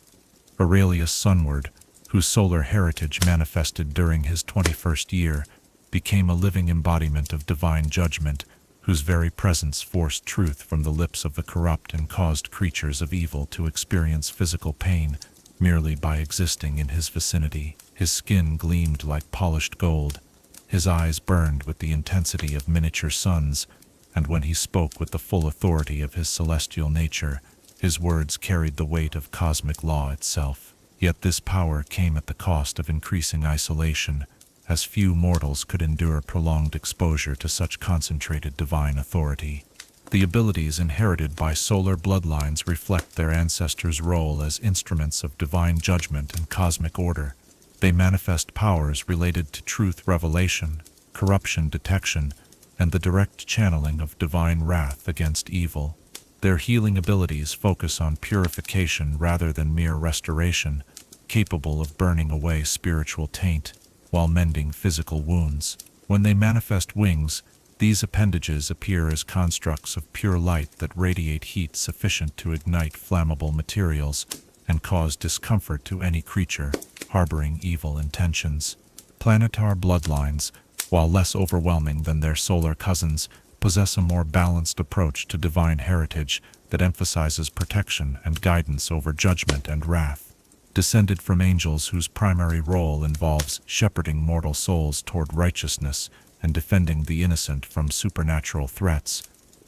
Aurelius Sunward, whose solar heritage manifested during his 21st year, became a living embodiment of divine judgment, whose very presence forced truth from the lips of the corrupt and caused creatures of evil to experience physical pain merely by existing in his vicinity. His skin gleamed like polished gold, his eyes burned with the intensity of miniature suns, and when he spoke with the full authority of his celestial nature, his words carried the weight of cosmic law itself. Yet this power came at the cost of increasing isolation, as few mortals could endure prolonged exposure to such concentrated divine authority. The abilities inherited by solar bloodlines reflect their ancestors' role as instruments of divine judgment and cosmic order. They manifest powers related to truth revelation, corruption detection, and the direct channeling of divine wrath against evil. Their healing abilities focus on purification rather than mere restoration, capable of burning away spiritual taint while mending physical wounds. When they manifest wings, these appendages appear as constructs of pure light that radiate heat sufficient to ignite flammable materials and cause discomfort to any creature harboring evil intentions. Planetar bloodlines, while less overwhelming than their solar cousins, possess a more balanced approach to divine heritage that emphasizes protection and guidance over judgment and wrath. Descended from angels whose primary role involves shepherding mortal souls toward righteousness and defending the innocent from supernatural threats,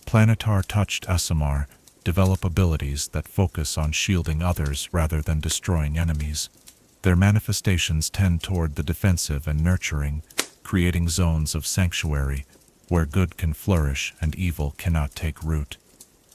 Planetar-touched Aasimar develop abilities that focus on shielding others rather than destroying enemies. Their manifestations tend toward the defensive and nurturing, creating zones of sanctuary where good can flourish and evil cannot take root.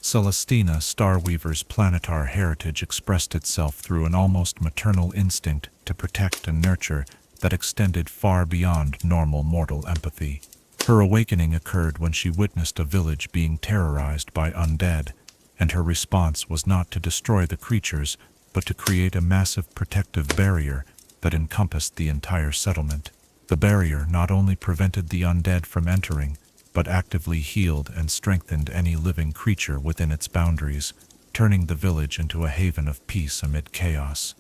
Celestina Starweaver's planetar heritage expressed itself through an almost maternal instinct to protect and nurture that extended far beyond normal mortal empathy. Her awakening occurred when she witnessed a village being terrorized by undead, and her response was not to destroy the creatures, but to create a massive protective barrier that encompassed the entire settlement. The barrier not only prevented the undead from entering, but actively healed and strengthened any living creature within its boundaries, turning the village into a haven of peace amid chaos.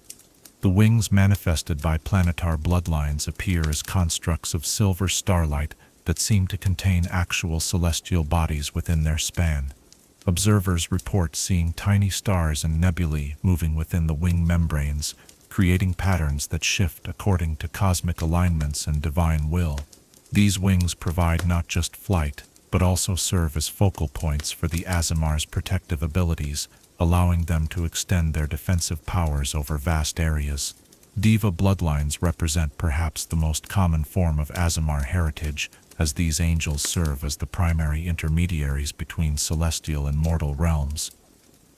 The wings manifested by planetar bloodlines appear as constructs of silver starlight that seem to contain actual celestial bodies within their span. Observers report seeing tiny stars and nebulae moving within the wing membranes, creating patterns that shift according to cosmic alignments and divine will. These wings provide not just flight, but also serve as focal points for the Aasimar's protective abilities, allowing them to extend their defensive powers over vast areas. Deva bloodlines represent perhaps the most common form of Aasimar heritage, as these angels serve as the primary intermediaries between celestial and mortal realms.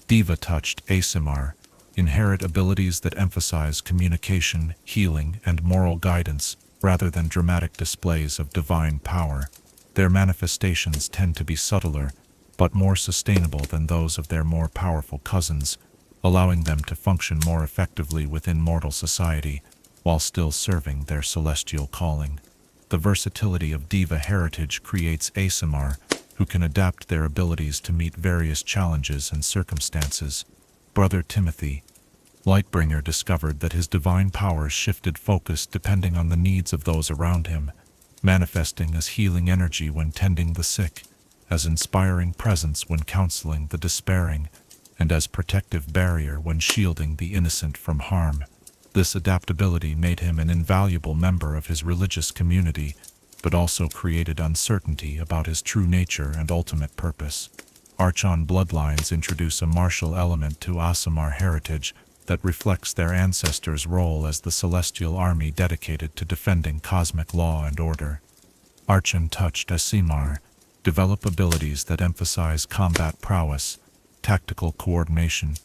Deva-touched Aasimar inherit abilities that emphasize communication, healing, and moral guidance, rather than dramatic displays of divine power. Their manifestations tend to be subtler, but more sustainable than those of their more powerful cousins, allowing them to function more effectively within mortal society, while still serving their celestial calling. The versatility of Deva heritage creates Aasimar, who can adapt their abilities to meet various challenges and circumstances. Brother Timothy, Lightbringer, discovered that his divine powers shifted focus depending on the needs of those around him, manifesting as healing energy when tending the sick, as inspiring presence when counseling the despairing, and as protective barrier when shielding the innocent from harm. This adaptability made him an invaluable member of his religious community, but also created uncertainty about his true nature and ultimate purpose. Archon bloodlines introduce a martial element to Aasimar heritage that reflects their ancestors' role as the celestial army dedicated to defending cosmic law and order. Archon-touched Aasimar develop abilities that emphasize combat prowess, tactical coordination,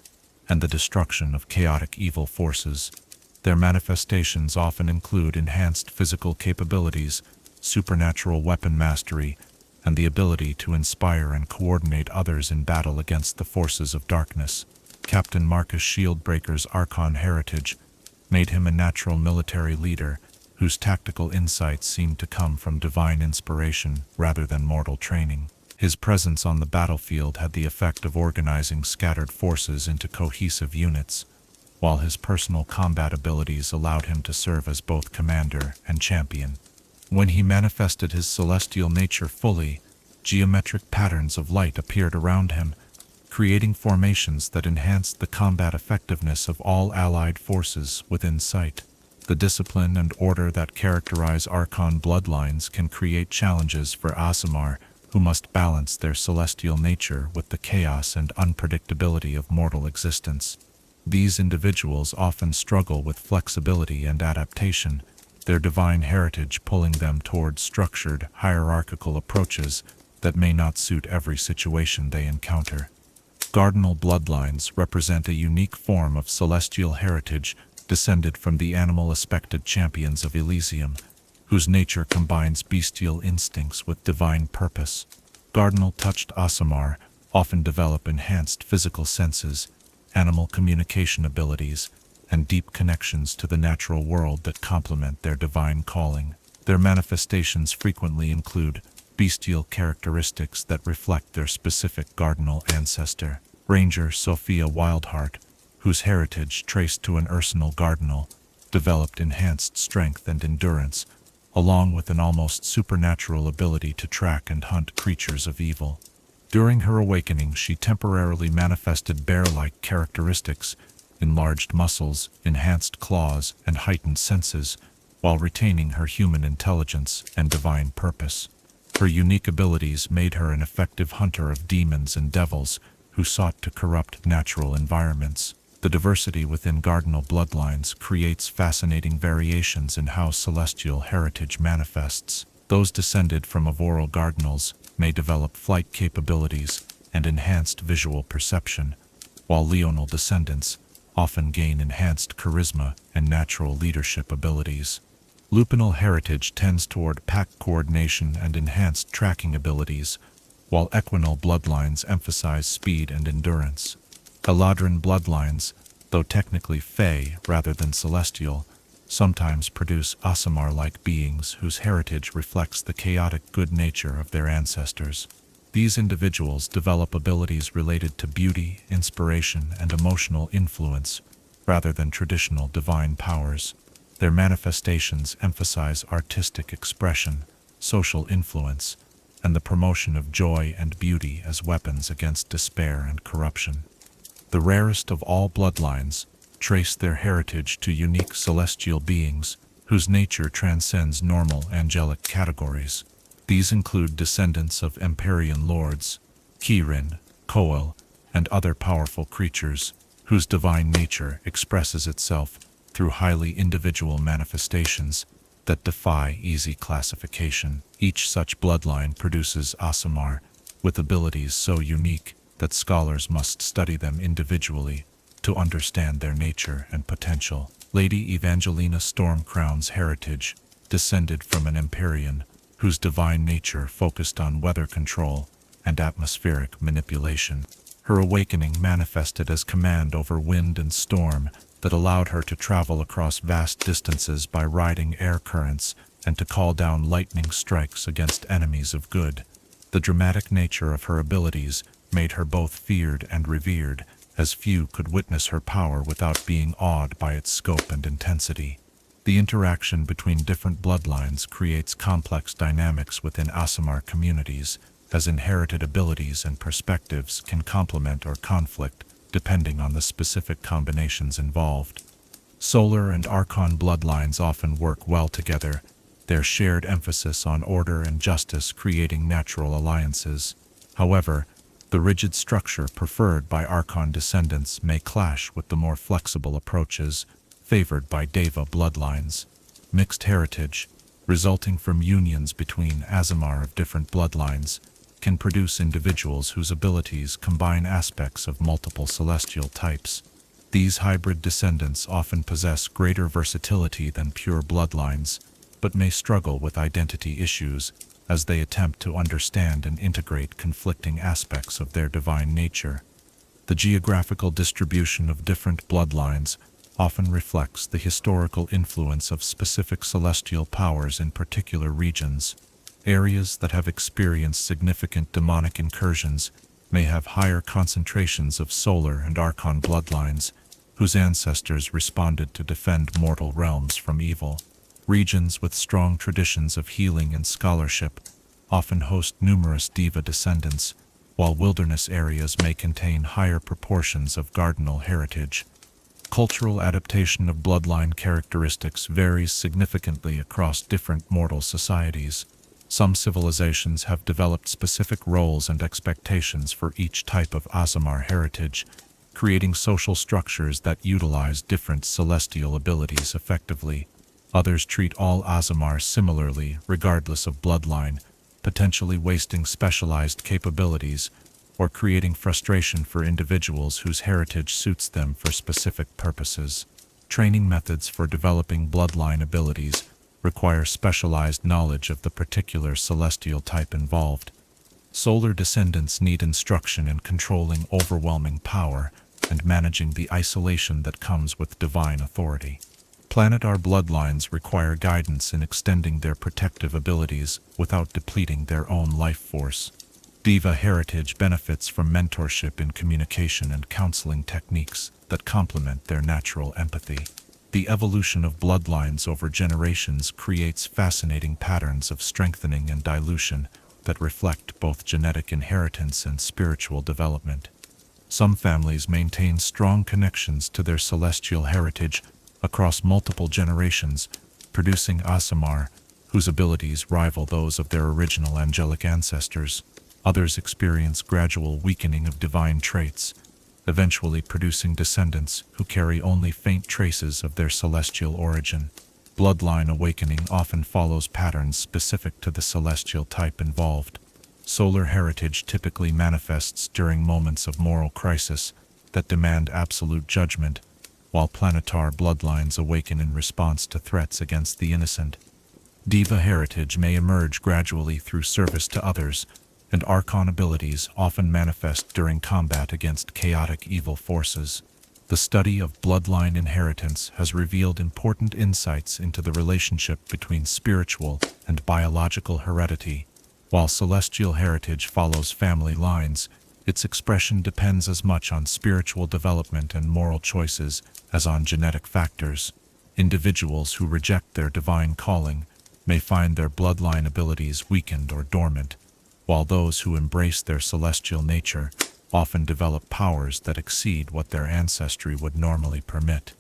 and the destruction of chaotic evil forces. Their manifestations often include enhanced physical capabilities, supernatural weapon mastery, and the ability to inspire and coordinate others in battle against the forces of darkness. Captain Marcus Shieldbreaker's Archon heritage made him a natural military leader whose tactical insights seemed to come from divine inspiration rather than mortal training. His presence on the battlefield had the effect of organizing scattered forces into cohesive units, while his personal combat abilities allowed him to serve as both commander and champion. When he manifested his celestial nature fully, geometric patterns of light appeared around him, creating formations that enhanced the combat effectiveness of all allied forces within sight. The discipline and order that characterize Archon bloodlines can create challenges for Aasimar, who must balance their celestial nature with the chaos and unpredictability of mortal existence. These individuals often struggle with flexibility and adaptation, their divine heritage pulling them toward structured, hierarchical approaches that may not suit every situation they encounter. Cardinal bloodlines represent a unique form of celestial heritage descended from the animal-aspected champions of Elysium, whose nature combines bestial instincts with divine purpose. Cardinal-touched Aasimar often develop enhanced physical senses, animal communication abilities, and deep connections to the natural world that complement their divine calling. Their manifestations frequently include bestial characteristics that reflect their specific cardinal ancestor. Ranger Sophia Wildheart, whose heritage traced to an Ursinal cardinal, developed enhanced strength and endurance, along with an almost supernatural ability to track and hunt creatures of evil. During her awakening, she temporarily manifested bear-like characteristics, enlarged muscles, enhanced claws, and heightened senses, while retaining her human intelligence and divine purpose. Her unique abilities made her an effective hunter of demons and devils who sought to corrupt natural environments. The diversity within cardinal bloodlines creates fascinating variations in how celestial heritage manifests. Those descended from Avoral cardinals may develop flight capabilities and enhanced visual perception, while Leonal descendants often gain enhanced charisma and natural leadership abilities. Lupinal heritage tends toward pack coordination and enhanced tracking abilities, while Equinal bloodlines emphasize speed and endurance. Eladrin bloodlines, though technically Fey rather than celestial, sometimes produce Aasimar-like beings whose heritage reflects the chaotic good nature of their ancestors. These individuals develop abilities related to beauty, inspiration, and emotional influence, rather than traditional divine powers. Their manifestations emphasize artistic expression, social influence, and the promotion of joy and beauty as weapons against despair and corruption. The rarest of all bloodlines trace their heritage to unique celestial beings whose nature transcends normal angelic categories. These include descendants of Empyrean lords, Kirin, Koel, and other powerful creatures whose divine nature expresses itself through highly individual manifestations that defy easy classification. Each such bloodline produces Aasimar with abilities so unique that scholars must study them individually to understand their nature and potential. Lady Evangelina Stormcrown's heritage descended from an Empyrean whose divine nature focused on weather control and atmospheric manipulation. Her awakening manifested as command over wind and storm that allowed her to travel across vast distances by riding air currents and to call down lightning strikes against enemies of good. The dramatic nature of her abilities made her both feared and revered, as few could witness her power without being awed by its scope and intensity. The interaction between different bloodlines creates complex dynamics within Aasimar communities, as inherited abilities and perspectives can complement or conflict, depending on the specific combinations involved. Solar and Archon bloodlines often work well together, their shared emphasis on order and justice creating natural alliances. However, the rigid structure preferred by Archon descendants may clash with the more flexible approaches favored by Deva bloodlines. Mixed heritage, resulting from unions between Aasimar of different bloodlines, can produce individuals whose abilities combine aspects of multiple celestial types. These hybrid descendants often possess greater versatility than pure bloodlines, but may struggle with identity issues, as they attempt to understand and integrate conflicting aspects of their divine nature. The geographical distribution of different bloodlines often reflects the historical influence of specific celestial powers in particular regions. Areas that have experienced significant demonic incursions may have higher concentrations of solar and archon bloodlines, whose ancestors responded to defend mortal realms from evil. Regions with strong traditions of healing and scholarship often host numerous Deva descendants, while wilderness areas may contain higher proportions of Cardinal heritage. Cultural adaptation of bloodline characteristics varies significantly across different mortal societies. Some civilizations have developed specific roles and expectations for each type of Aasimar heritage, creating social structures that utilize different celestial abilities effectively. Others treat all Aasimar similarly, regardless of bloodline, potentially wasting specialized capabilities or creating frustration for individuals whose heritage suits them for specific purposes. Training methods for developing bloodline abilities require specialized knowledge of the particular celestial type involved. Solar descendants need instruction in controlling overwhelming power and managing the isolation that comes with divine authority. Planetar bloodlines require guidance in extending their protective abilities without depleting their own life force. Deva heritage benefits from mentorship in communication and counseling techniques that complement their natural empathy. The evolution of bloodlines over generations creates fascinating patterns of strengthening and dilution that reflect both genetic inheritance and spiritual development. Some families maintain strong connections to their celestial heritage across multiple generations, producing Aasimar, whose abilities rival those of their original angelic ancestors. Others experience gradual weakening of divine traits, eventually producing descendants who carry only faint traces of their celestial origin. Bloodline awakening often follows patterns specific to the celestial type involved. Solar heritage typically manifests during moments of moral crisis that demand absolute judgment, while planetar bloodlines awaken in response to threats against the innocent. Deva heritage may emerge gradually through service to others, and archon abilities often manifest during combat against chaotic evil forces. The study of bloodline inheritance has revealed important insights into the relationship between spiritual and biological heredity. While celestial heritage follows family lines, its expression depends as much on spiritual development and moral choices as on genetic factors. Individuals who reject their divine calling may find their bloodline abilities weakened or dormant, while those who embrace their celestial nature often develop powers that exceed what their ancestry would normally permit.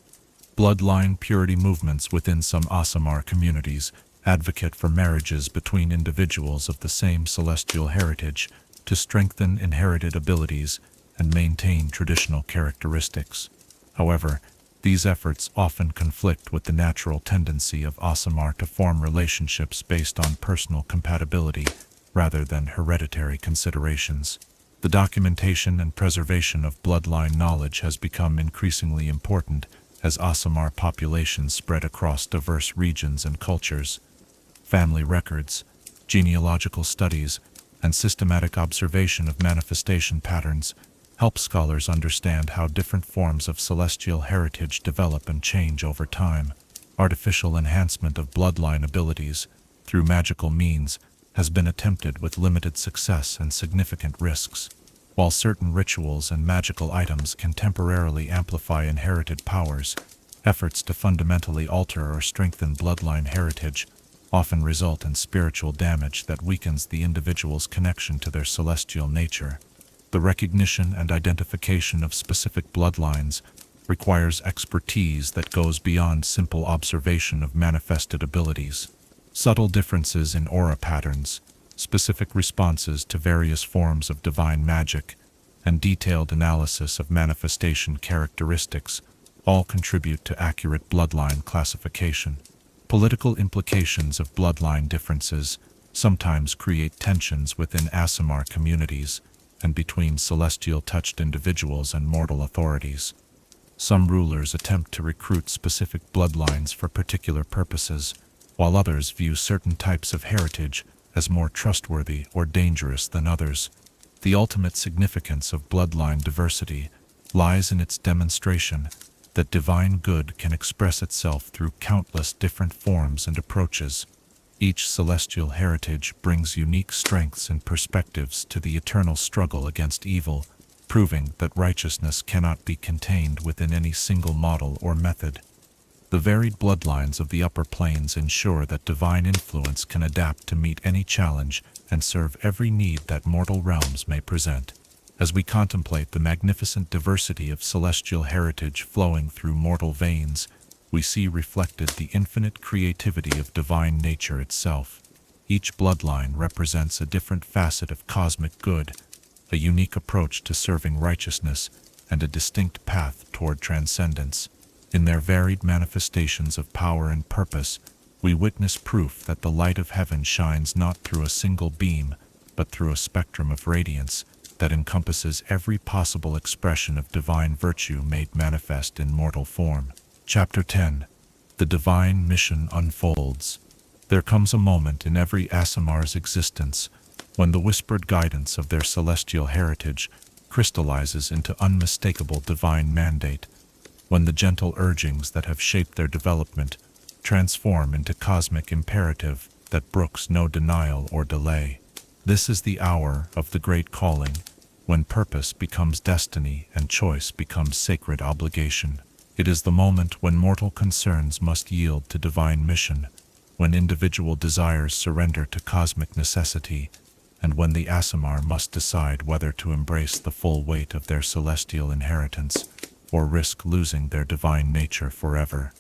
Bloodline purity movements within some Aasimar communities advocate for marriages between individuals of the same celestial heritage to strengthen inherited abilities and maintain traditional characteristics. However, these efforts often conflict with the natural tendency of Aasimar to form relationships based on personal compatibility rather than hereditary considerations. The documentation and preservation of bloodline knowledge has become increasingly important as Aasimar populations spread across diverse regions and cultures. Family records, genealogical studies, and systematic observation of manifestation patterns help scholars understand how different forms of celestial heritage develop and change over time. Artificial enhancement of bloodline abilities through magical means has been attempted with limited success and significant risks. While certain rituals and magical items can temporarily amplify inherited powers, efforts to fundamentally alter or strengthen bloodline heritage often result in spiritual damage that weakens the individual's connection to their celestial nature. The recognition and identification of specific bloodlines requires expertise that goes beyond simple observation of manifested abilities. Subtle differences in aura patterns, specific responses to various forms of divine magic, and detailed analysis of manifestation characteristics all contribute to accurate bloodline classification. Political implications of bloodline differences sometimes create tensions within Aasimar communities and between celestial-touched individuals and mortal authorities. Some rulers attempt to recruit specific bloodlines for particular purposes, while others view certain types of heritage as more trustworthy or dangerous than others. The ultimate significance of bloodline diversity lies in its demonstration that divine good can express itself through countless different forms and approaches. Each celestial heritage brings unique strengths and perspectives to the eternal struggle against evil, proving that righteousness cannot be contained within any single model or method. The varied bloodlines of the upper planes ensure that divine influence can adapt to meet any challenge and serve every need that mortal realms may present. As we contemplate the magnificent diversity of celestial heritage flowing through mortal veins, we see reflected the infinite creativity of divine nature itself. Each bloodline represents a different facet of cosmic good, a unique approach to serving righteousness, and a distinct path toward transcendence. In their varied manifestations of power and purpose, we witness proof that the light of heaven shines not through a single beam, but through a spectrum of radiance that encompasses every possible expression of divine virtue made manifest in mortal form. Chapter 10. The Divine Mission Unfolds. There comes a moment in every Aasimar's existence when the whispered guidance of their celestial heritage crystallizes into unmistakable divine mandate, when the gentle urgings that have shaped their development transform into cosmic imperative that brooks no denial or delay. This is the hour of the great calling, when purpose becomes destiny and choice becomes sacred obligation. It is the moment when mortal concerns must yield to divine mission, when individual desires surrender to cosmic necessity, and when the Aasimar must decide whether to embrace the full weight of their celestial inheritance or risk losing their divine nature forever.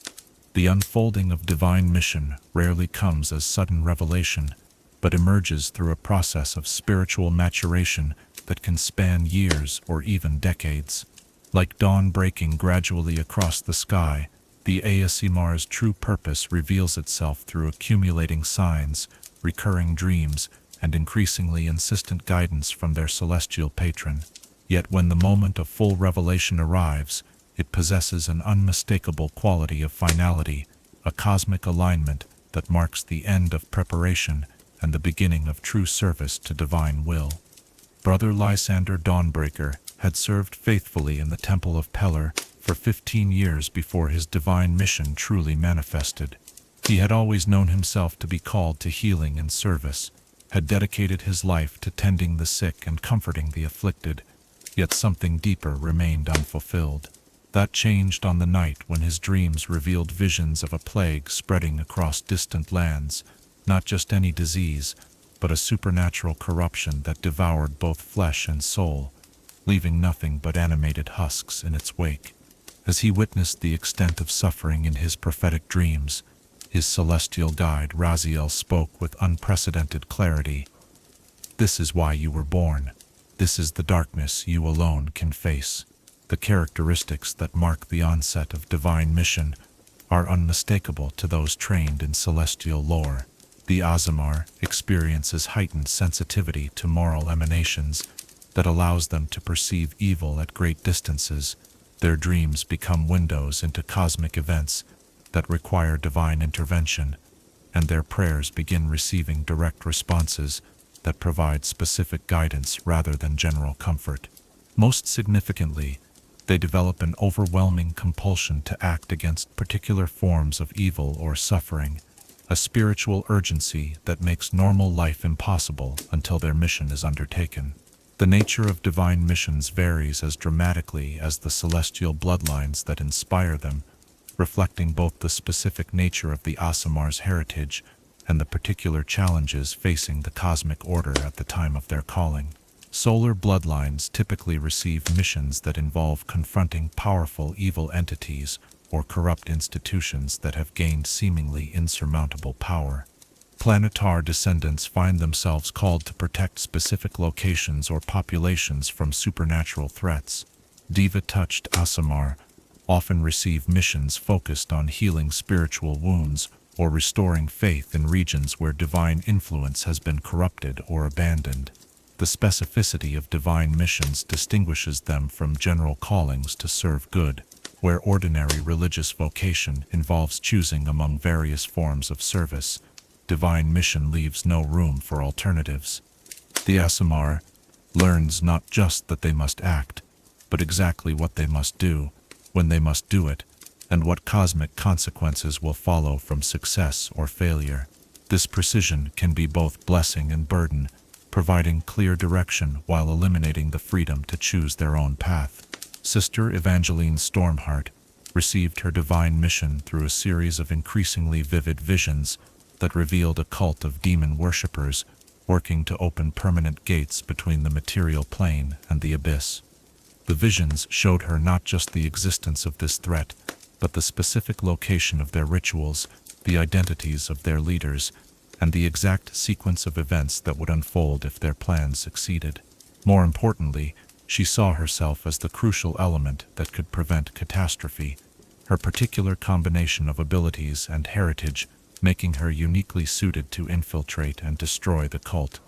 The unfolding of divine mission rarely comes as sudden revelation, but emerges through a process of spiritual maturation that can span years or even decades. Like dawn breaking gradually across the sky, the Aasimar's true purpose reveals itself through accumulating signs, recurring dreams, and increasingly insistent guidance from their celestial patron. Yet when the moment of full revelation arrives, it possesses an unmistakable quality of finality, a cosmic alignment that marks the end of preparation and the beginning of true service to divine will. Brother Lysander Dawnbreaker had served faithfully in the Temple of Pellar for 15 years before his divine mission truly manifested. He had always known himself to be called to healing and service, had dedicated his life to tending the sick and comforting the afflicted, yet something deeper remained unfulfilled. That changed on the night when his dreams revealed visions of a plague spreading across distant lands, not just any disease, but a supernatural corruption that devoured both flesh and soul, leaving nothing but animated husks in its wake. As he witnessed the extent of suffering in his prophetic dreams, his celestial guide Raziel spoke with unprecedented clarity. "This is why you were born. This is the darkness you alone can face." The characteristics that mark the onset of divine mission are unmistakable to those trained in celestial lore. The Aasimar experiences heightened sensitivity to moral emanations that allows them to perceive evil at great distances. Their dreams become windows into cosmic events that require divine intervention, and their prayers begin receiving direct responses that provide specific guidance rather than general comfort. Most significantly, they develop an overwhelming compulsion to act against particular forms of evil or suffering, a spiritual urgency that makes normal life impossible until their mission is undertaken. The nature of divine missions varies as dramatically as the celestial bloodlines that inspire them, reflecting both the specific nature of the Aasimar's heritage and the particular challenges facing the cosmic order at the time of their calling. Solar bloodlines typically receive missions that involve confronting powerful evil entities or corrupt institutions that have gained seemingly insurmountable power. Planetar descendants find themselves called to protect specific locations or populations from supernatural threats. Diva-touched Aasimar often receive missions focused on healing spiritual wounds or restoring faith in regions where divine influence has been corrupted or abandoned. The specificity of divine missions distinguishes them from general callings to serve good, where ordinary religious vocation involves choosing among various forms of service. divine mission leaves no room for alternatives. The Aasimar learns not just that they must act, but exactly what they must do, when they must do it, and what cosmic consequences will follow from success or failure. This precision can be both blessing and burden, providing clear direction while eliminating the freedom to choose their own path. Sister Evangeline Stormheart received her divine mission through a series of increasingly vivid visions that revealed a cult of demon worshippers working to open permanent gates between the material plane and the abyss. The visions showed her not just the existence of this threat, but the specific location of their rituals, the identities of their leaders, and the exact sequence of events that would unfold if their plans succeeded. More importantly, she saw herself as the crucial element that could prevent catastrophe, her particular combination of abilities and heritage making her uniquely suited to infiltrate and destroy the cult.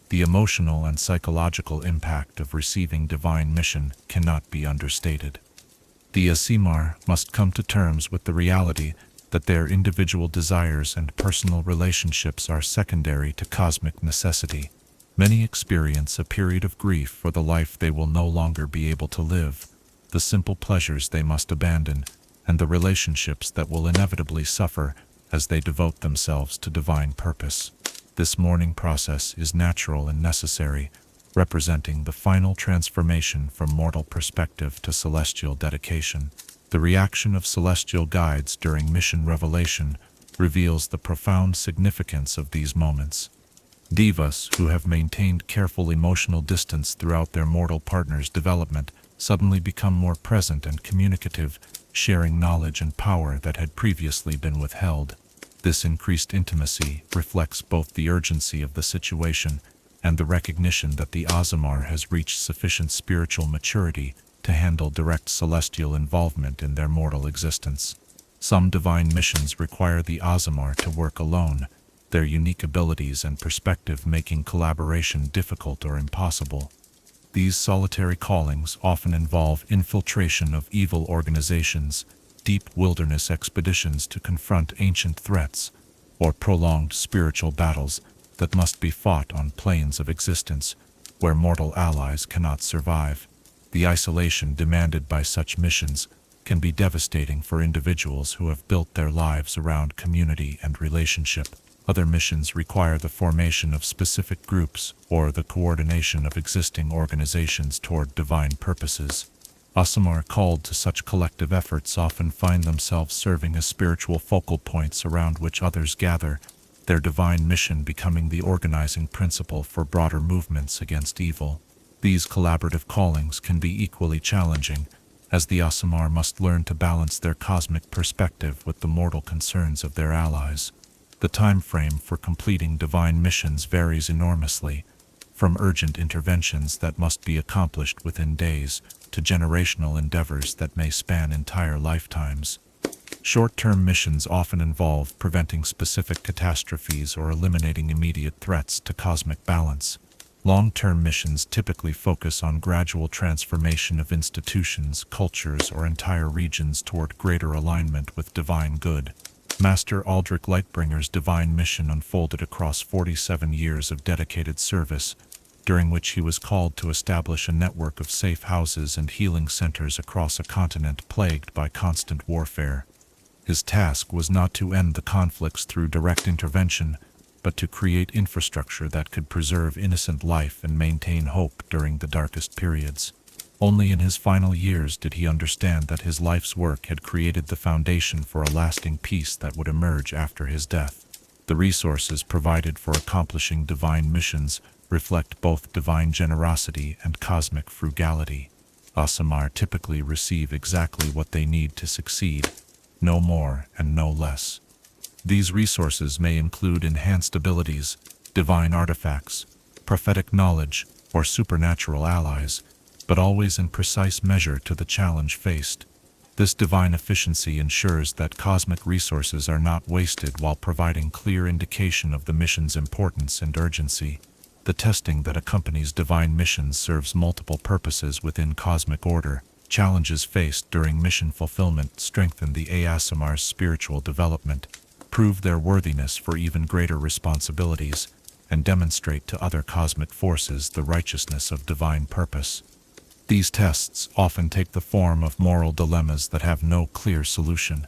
The emotional and psychological impact of receiving divine mission cannot be understated. The Aasimar must come to terms with the reality that their individual desires and personal relationships are secondary to cosmic necessity. Many experience a period of grief for the life they will no longer be able to live, the simple pleasures they must abandon, and the relationships that will inevitably suffer as they devote themselves to divine purpose. This mourning process is natural and necessary, representing the final transformation from mortal perspective to celestial dedication. The reaction of celestial guides during mission revelation reveals the profound significance of these moments. Devas, who have maintained careful emotional distance throughout their mortal partner's development, suddenly become more present and communicative, sharing knowledge and power that had previously been withheld. This increased intimacy reflects both the urgency of the situation and the recognition that the Aasimar has reached sufficient spiritual maturity to handle direct celestial involvement in their mortal existence. Some divine missions require the Aasimar to work alone, their unique abilities and perspective making collaboration difficult or impossible. These solitary callings often involve infiltration of evil organizations, deep wilderness expeditions to confront ancient threats, or prolonged spiritual battles that must be fought on planes of existence where mortal allies cannot survive. The isolation demanded by such missions can be devastating for individuals who have built their lives around community and relationship. Other missions require the formation of specific groups or the coordination of existing organizations toward divine purposes. Aasimar called to such collective efforts often find themselves serving as spiritual focal points around which others gather, their divine mission becoming the organizing principle for broader movements against evil. These collaborative callings can be equally challenging, as the Aasimar must learn to balance their cosmic perspective with the mortal concerns of their allies. The time frame for completing divine missions varies enormously, from urgent interventions that must be accomplished within days to generational endeavors that may span entire lifetimes. Short-term missions often involve preventing specific catastrophes or eliminating immediate threats to cosmic balance. Long-term missions typically focus on gradual transformation of institutions, cultures, or entire regions toward greater alignment with divine good. Master Aldrich Lightbringer's divine mission unfolded across 47 years of dedicated service, during which he was called to establish a network of safe houses and healing centers across a continent plagued by constant warfare. His task was not to end the conflicts through direct intervention, but to create infrastructure that could preserve innocent life and maintain hope during the darkest periods. Only in his final years did he understand that his life's work had created the foundation for a lasting peace that would emerge after his death. The resources provided for accomplishing divine missions reflect both divine generosity and cosmic frugality. Aasimar typically receive exactly what they need to succeed, no more and no less. These resources may include enhanced abilities, divine artifacts, prophetic knowledge, or supernatural allies, but always in precise measure to the challenge faced. This divine efficiency ensures that cosmic resources are not wasted while providing clear indication of the mission's importance and urgency. The testing that accompanies divine missions serves multiple purposes within cosmic order. Challenges faced during mission fulfillment strengthen the Aasimar's spiritual development, prove their worthiness for even greater responsibilities, and demonstrate to other cosmic forces the righteousness of divine purpose. These tests often take the form of moral dilemmas that have no clear solution,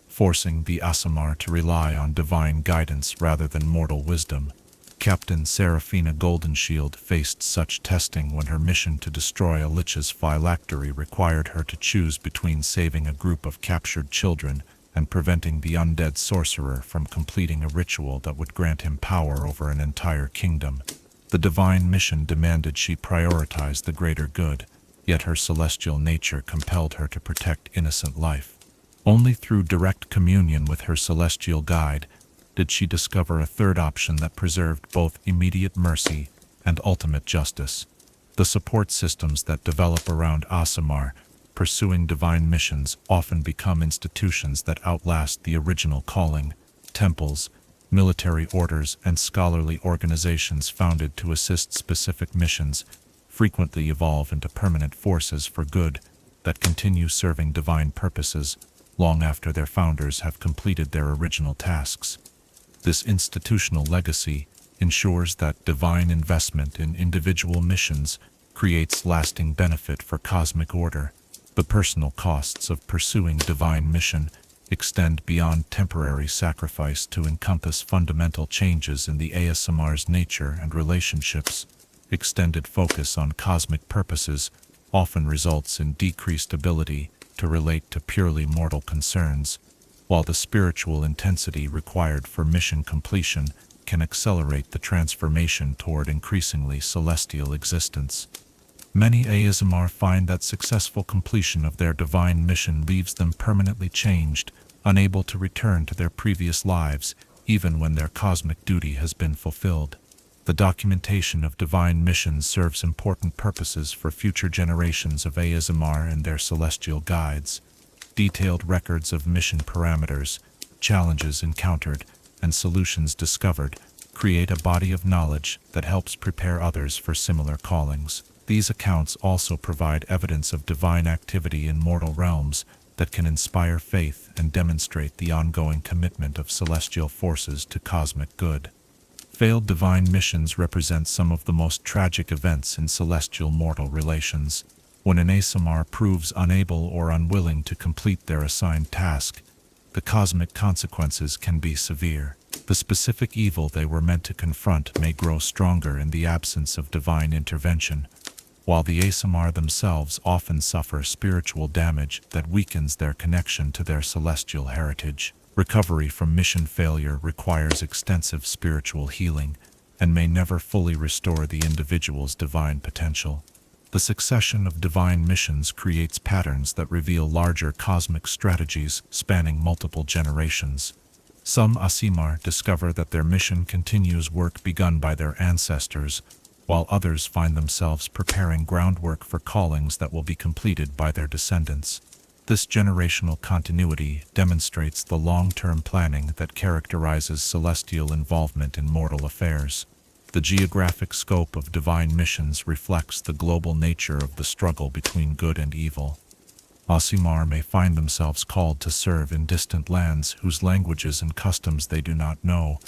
forcing the Aasimar to rely on divine guidance rather than mortal wisdom. Captain Serafina Goldenshield faced such testing when her mission to destroy a Lich's phylactery required her to choose between saving a group of captured children and preventing the undead sorcerer from completing a ritual that would grant him power over an entire kingdom. The divine mission demanded she prioritize the greater good, yet her celestial nature compelled her to protect innocent life. Only through direct communion with her celestial guide did she discover a third option that preserved both immediate mercy and ultimate justice. The support systems that develop around Aasimar pursuing divine missions often become institutions that outlast the original calling. Temples, military orders, and scholarly organizations founded to assist specific missions frequently evolve into permanent forces for good that continue serving divine purposes long after their founders have completed their original tasks. This institutional legacy ensures that divine investment in individual missions creates lasting benefit for cosmic order. The personal costs of pursuing divine mission extend beyond temporary sacrifice to encompass fundamental changes in the Aasimar's nature and relationships. Extended focus on cosmic purposes often results in decreased ability to relate to purely mortal concerns, while the spiritual intensity required for mission completion can accelerate the transformation toward increasingly celestial existence. Many Aasimar find that successful completion of their divine mission leaves them permanently changed, unable to return to their previous lives, even when their cosmic duty has been fulfilled. The documentation of divine missions serves important purposes for future generations of Aasimar and their celestial guides. Detailed records of mission parameters, challenges encountered, and solutions discovered create a body of knowledge that helps prepare others for similar callings. These accounts also provide evidence of divine activity in mortal realms that can inspire faith and demonstrate the ongoing commitment of celestial forces to cosmic good. Failed divine missions represent some of the most tragic events in celestial-mortal relations. When an Aasimar proves unable or unwilling to complete their assigned task, the cosmic consequences can be severe. The specific evil they were meant to confront may grow stronger in the absence of divine intervention, while the Aasimar themselves often suffer spiritual damage that weakens their connection to their celestial heritage. Recovery from mission failure requires extensive spiritual healing and may never fully restore the individual's divine potential. The succession of divine missions creates patterns that reveal larger cosmic strategies spanning multiple generations. Some Aasimar discover that their mission continues work begun by their ancestors, while others find themselves preparing groundwork for callings that will be completed by their descendants. This generational continuity demonstrates the long-term planning that characterizes celestial involvement in mortal affairs. The geographic scope of divine missions reflects the global nature of the struggle between good and evil. Aasimar may find themselves called to serve in distant lands whose languages and customs they do not know,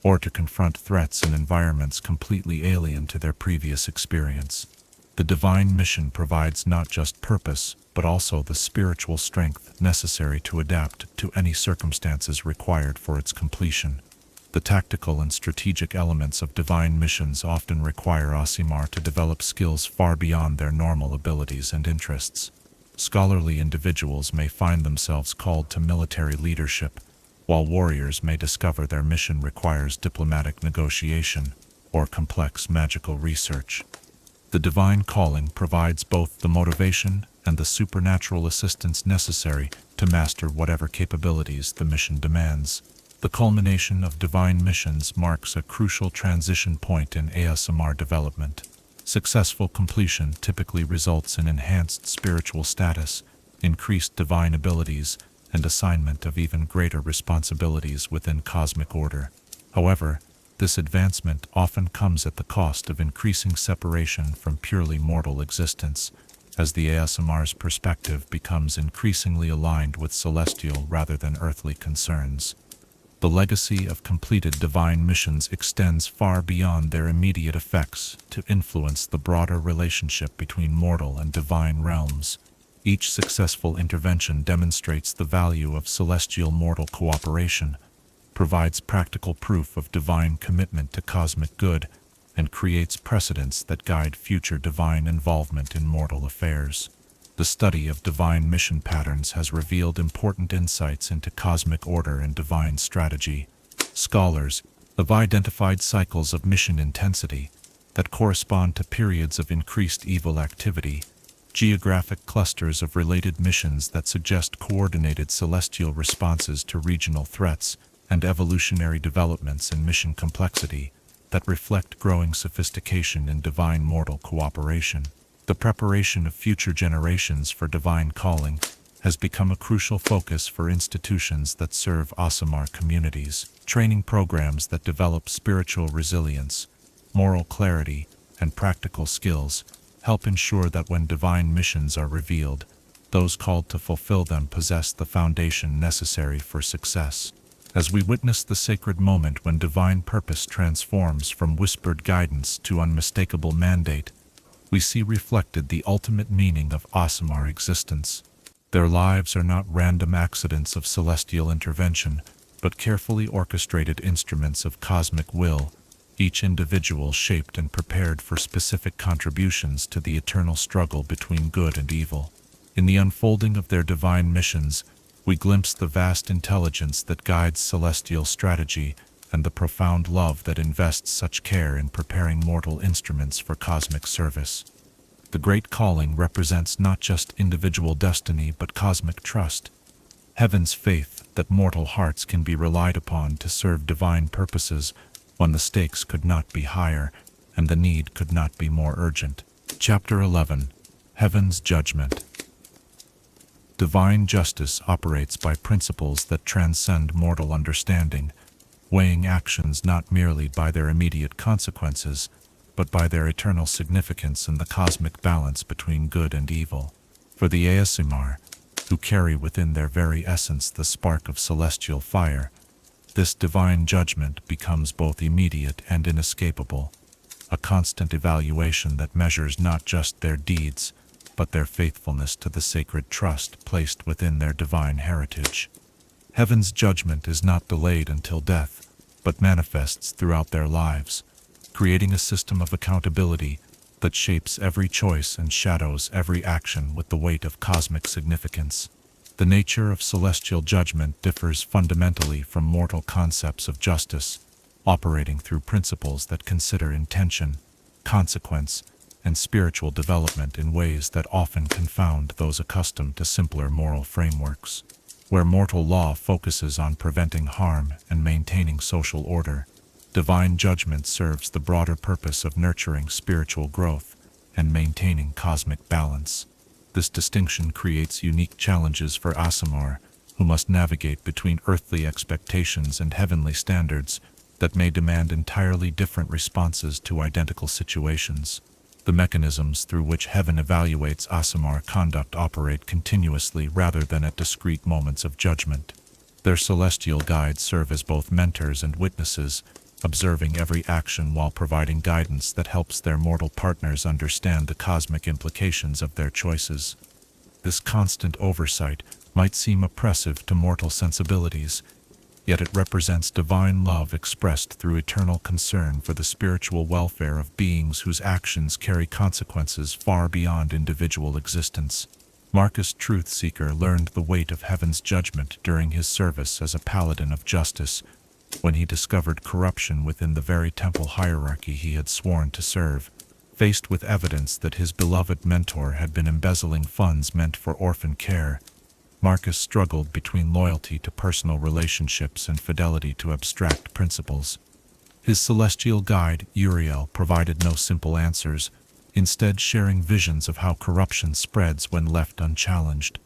or to confront threats in environments completely alien to their previous experience. The divine mission provides not just purpose, but also the spiritual strength necessary to adapt to any circumstances required for its completion. The tactical and strategic elements of divine missions often require Aasimar to develop skills far beyond their normal abilities and interests. Scholarly individuals may find themselves called to military leadership, while warriors may discover their mission requires diplomatic negotiation or complex magical research. The divine calling provides both the motivation and the supernatural assistance necessary to master whatever capabilities the mission demands. The culmination of divine missions marks a crucial transition point in Aasimar development. Successful completion typically results in enhanced spiritual status, increased divine abilities, and assignment of even greater responsibilities within cosmic order. However, this advancement often comes at the cost of increasing separation from purely mortal existence, as the Aasimar's perspective becomes increasingly aligned with celestial rather than earthly concerns. The legacy of completed divine missions extends far beyond their immediate effects to influence the broader relationship between mortal and divine realms. Each successful intervention demonstrates the value of celestial-mortal cooperation, provides practical proof of divine commitment to cosmic good, and creates precedents that guide future divine involvement in mortal affairs. The study of divine mission patterns has revealed important insights into cosmic order and divine strategy. Scholars have identified cycles of mission intensity that correspond to periods of increased evil activity, geographic clusters of related missions that suggest coordinated celestial responses to regional threats, and evolutionary developments in mission complexity that reflect growing sophistication in divine-mortal cooperation. The preparation of future generations for divine calling has become a crucial focus for institutions that serve Aasimar communities. Training programs that develop spiritual resilience, moral clarity, and practical skills help ensure that when divine missions are revealed, those called to fulfill them possess the foundation necessary for success. As we witness the sacred moment when divine purpose transforms from whispered guidance to unmistakable mandate, we see reflected the ultimate meaning of Aasimar existence. Their lives are not random accidents of celestial intervention, but carefully orchestrated instruments of cosmic will, each individual shaped and prepared for specific contributions to the eternal struggle between good and evil. In the unfolding of their divine missions, we glimpse the vast intelligence that guides celestial strategy and the profound love that invests such care in preparing mortal instruments for cosmic service. The Great Calling represents not just individual destiny but cosmic trust, heaven's faith that mortal hearts can be relied upon to serve divine purposes when the stakes could not be higher and the need could not be more urgent. Chapter 11. Heaven's Judgment. Divine justice operates by principles that transcend mortal understanding, weighing actions not merely by their immediate consequences, but by their eternal significance in the cosmic balance between good and evil. For the Aasimar, who carry within their very essence the spark of celestial fire, this divine judgment becomes both immediate and inescapable, a constant evaluation that measures not just their deeds, but their faithfulness to the sacred trust placed within their divine heritage. Heaven's judgment is not delayed until death, but manifests throughout their lives, creating a system of accountability that shapes every choice and shadows every action with the weight of cosmic significance. The nature of celestial judgment differs fundamentally from mortal concepts of justice, operating through principles that consider intention, consequence, and spiritual development in ways that often confound those accustomed to simpler moral frameworks. Where mortal law focuses on preventing harm and maintaining social order, divine judgment serves the broader purpose of nurturing spiritual growth and maintaining cosmic balance. This distinction creates unique challenges for Aasimar, who must navigate between earthly expectations and heavenly standards that may demand entirely different responses to identical situations. The mechanisms through which heaven evaluates Aasimar conduct operate continuously rather than at discrete moments of judgment. Their celestial guides serve as both mentors and witnesses, observing every action while providing guidance that helps their mortal partners understand the cosmic implications of their choices. This constant oversight might seem oppressive to mortal sensibilities, yet it represents divine love expressed through eternal concern for the spiritual welfare of beings whose actions carry consequences far beyond individual existence. Marcus Truthseeker learned the weight of heaven's judgment during his service as a paladin of justice, when he discovered corruption within the very temple hierarchy he had sworn to serve. Faced with evidence that his beloved mentor had been embezzling funds meant for orphan care, Marcus struggled between loyalty to personal relationships and fidelity to abstract principles. His celestial guide, Uriel, provided no simple answers, instead sharing visions of how corruption spreads when left unchallenged,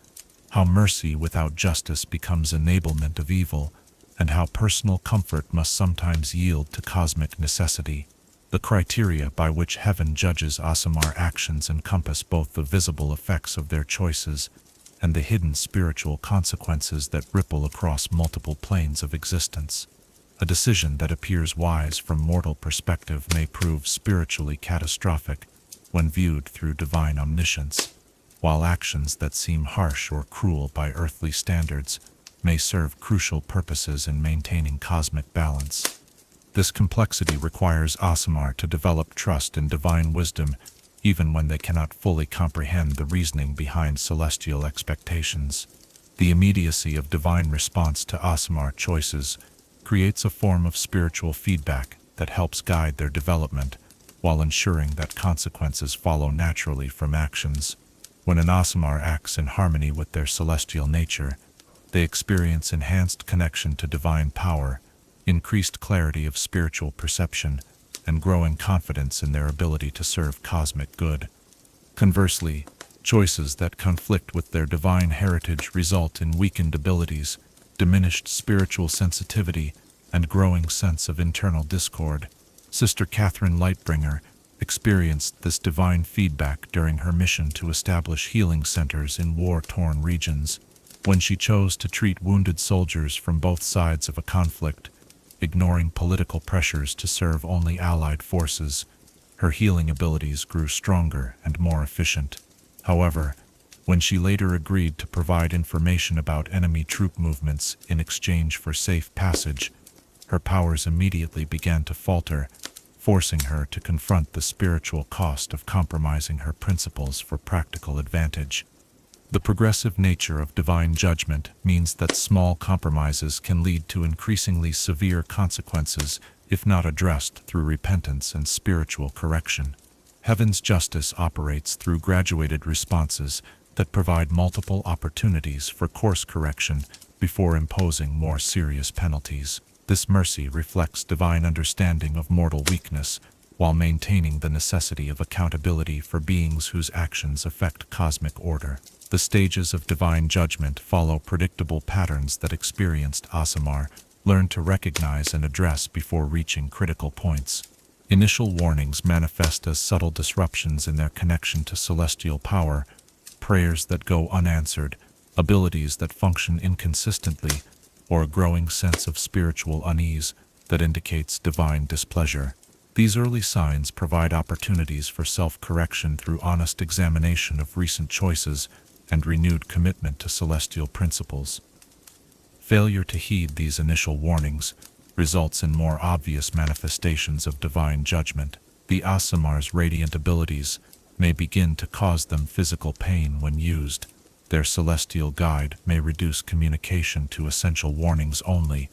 how mercy without justice becomes enablement of evil, and how personal comfort must sometimes yield to cosmic necessity. The criteria by which heaven judges Aasimar actions encompass both the visible effects of their choices and the hidden spiritual consequences that ripple across multiple planes of existence. A decision that appears wise from mortal perspective may prove spiritually catastrophic when viewed through divine omniscience, while actions that seem harsh or cruel by earthly standards may serve crucial purposes in maintaining cosmic balance. This complexity requires Aasimar to develop trust in divine wisdom, even when they cannot fully comprehend the reasoning behind celestial expectations. The immediacy of divine response to Aasimar choices creates a form of spiritual feedback that helps guide their development, while ensuring that consequences follow naturally from actions. When an Aasimar acts in harmony with their celestial nature, they experience enhanced connection to divine power, increased clarity of spiritual perception, and growing confidence in their ability to serve cosmic good. Conversely, choices that conflict with their divine heritage result in weakened abilities, diminished spiritual sensitivity, and growing sense of internal discord. Sister Catherine Lightbringer experienced this divine feedback during her mission to establish healing centers in war-torn regions. When she chose to treat wounded soldiers from both sides of a conflict, ignoring political pressures to serve only allied forces, her healing abilities grew stronger and more efficient. However, when she later agreed to provide information about enemy troop movements in exchange for safe passage, her powers immediately began to falter, forcing her to confront the spiritual cost of compromising her principles for practical advantage. The progressive nature of divine judgment means that small compromises can lead to increasingly severe consequences if not addressed through repentance and spiritual correction. Heaven's justice operates through graduated responses that provide multiple opportunities for course correction before imposing more serious penalties. This mercy reflects divine understanding of mortal weakness, while maintaining the necessity of accountability for beings whose actions affect cosmic order. The stages of divine judgment follow predictable patterns that experienced Aasimar learned to recognize and address before reaching critical points. Initial warnings manifest as subtle disruptions in their connection to celestial power, prayers that go unanswered, abilities that function inconsistently, or a growing sense of spiritual unease that indicates divine displeasure. These early signs provide opportunities for self-correction through honest examination of recent choices and renewed commitment to celestial principles. Failure to heed these initial warnings results in more obvious manifestations of divine judgment. The Aasimar's radiant abilities may begin to cause them physical pain when used. Their celestial guide may reduce communication to essential warnings only,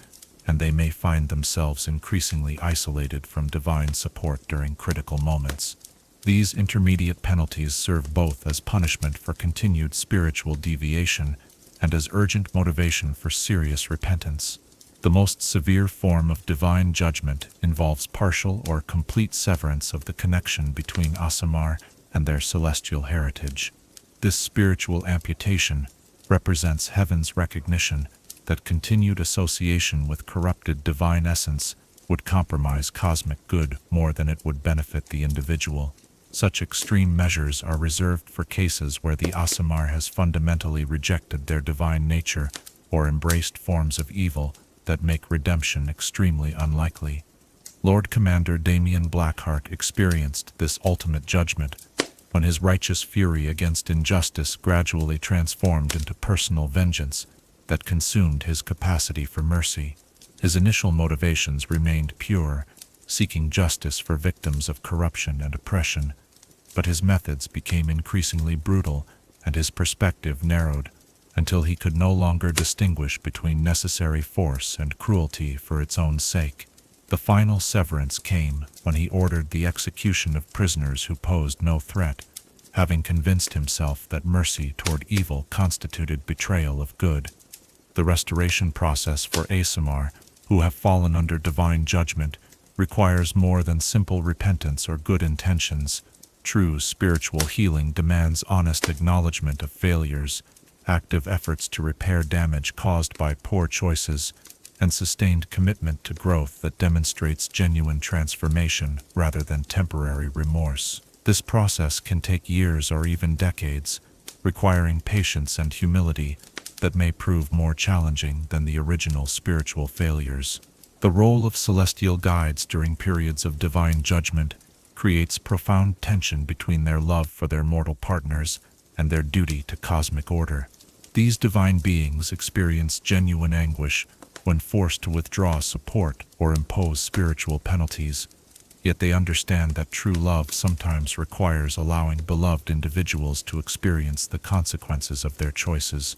and they may find themselves increasingly isolated from divine support during critical moments. These intermediate penalties serve both as punishment for continued spiritual deviation and as urgent motivation for serious repentance. The most severe form of divine judgment involves partial or complete severance of the connection between Aasimar and their celestial heritage. This spiritual amputation represents heaven's recognition that continued association with corrupted divine essence would compromise cosmic good more than it would benefit the individual. Such extreme measures are reserved for cases where the Aasimar has fundamentally rejected their divine nature or embraced forms of evil that make redemption extremely unlikely. Lord Commander Damien Blackheart experienced this ultimate judgment when his righteous fury against injustice gradually transformed into personal vengeance that consumed his capacity for mercy. His initial motivations remained pure, seeking justice for victims of corruption and oppression, but his methods became increasingly brutal and his perspective narrowed until he could no longer distinguish between necessary force and cruelty for its own sake. The final severance came when he ordered the execution of prisoners who posed no threat, having convinced himself that mercy toward evil constituted betrayal of good. The restoration process for Aasimar, who have fallen under divine judgment, requires more than simple repentance or good intentions. True spiritual healing demands honest acknowledgement of failures, active efforts to repair damage caused by poor choices, and sustained commitment to growth that demonstrates genuine transformation rather than temporary remorse. This process can take years or even decades, requiring patience and humility that may prove more challenging than the original spiritual failures. The role of celestial guides during periods of divine judgment creates profound tension between their love for their mortal partners and their duty to cosmic order. These divine beings experience genuine anguish when forced to withdraw support or impose spiritual penalties, yet they understand that true love sometimes requires allowing beloved individuals to experience the consequences of their choices.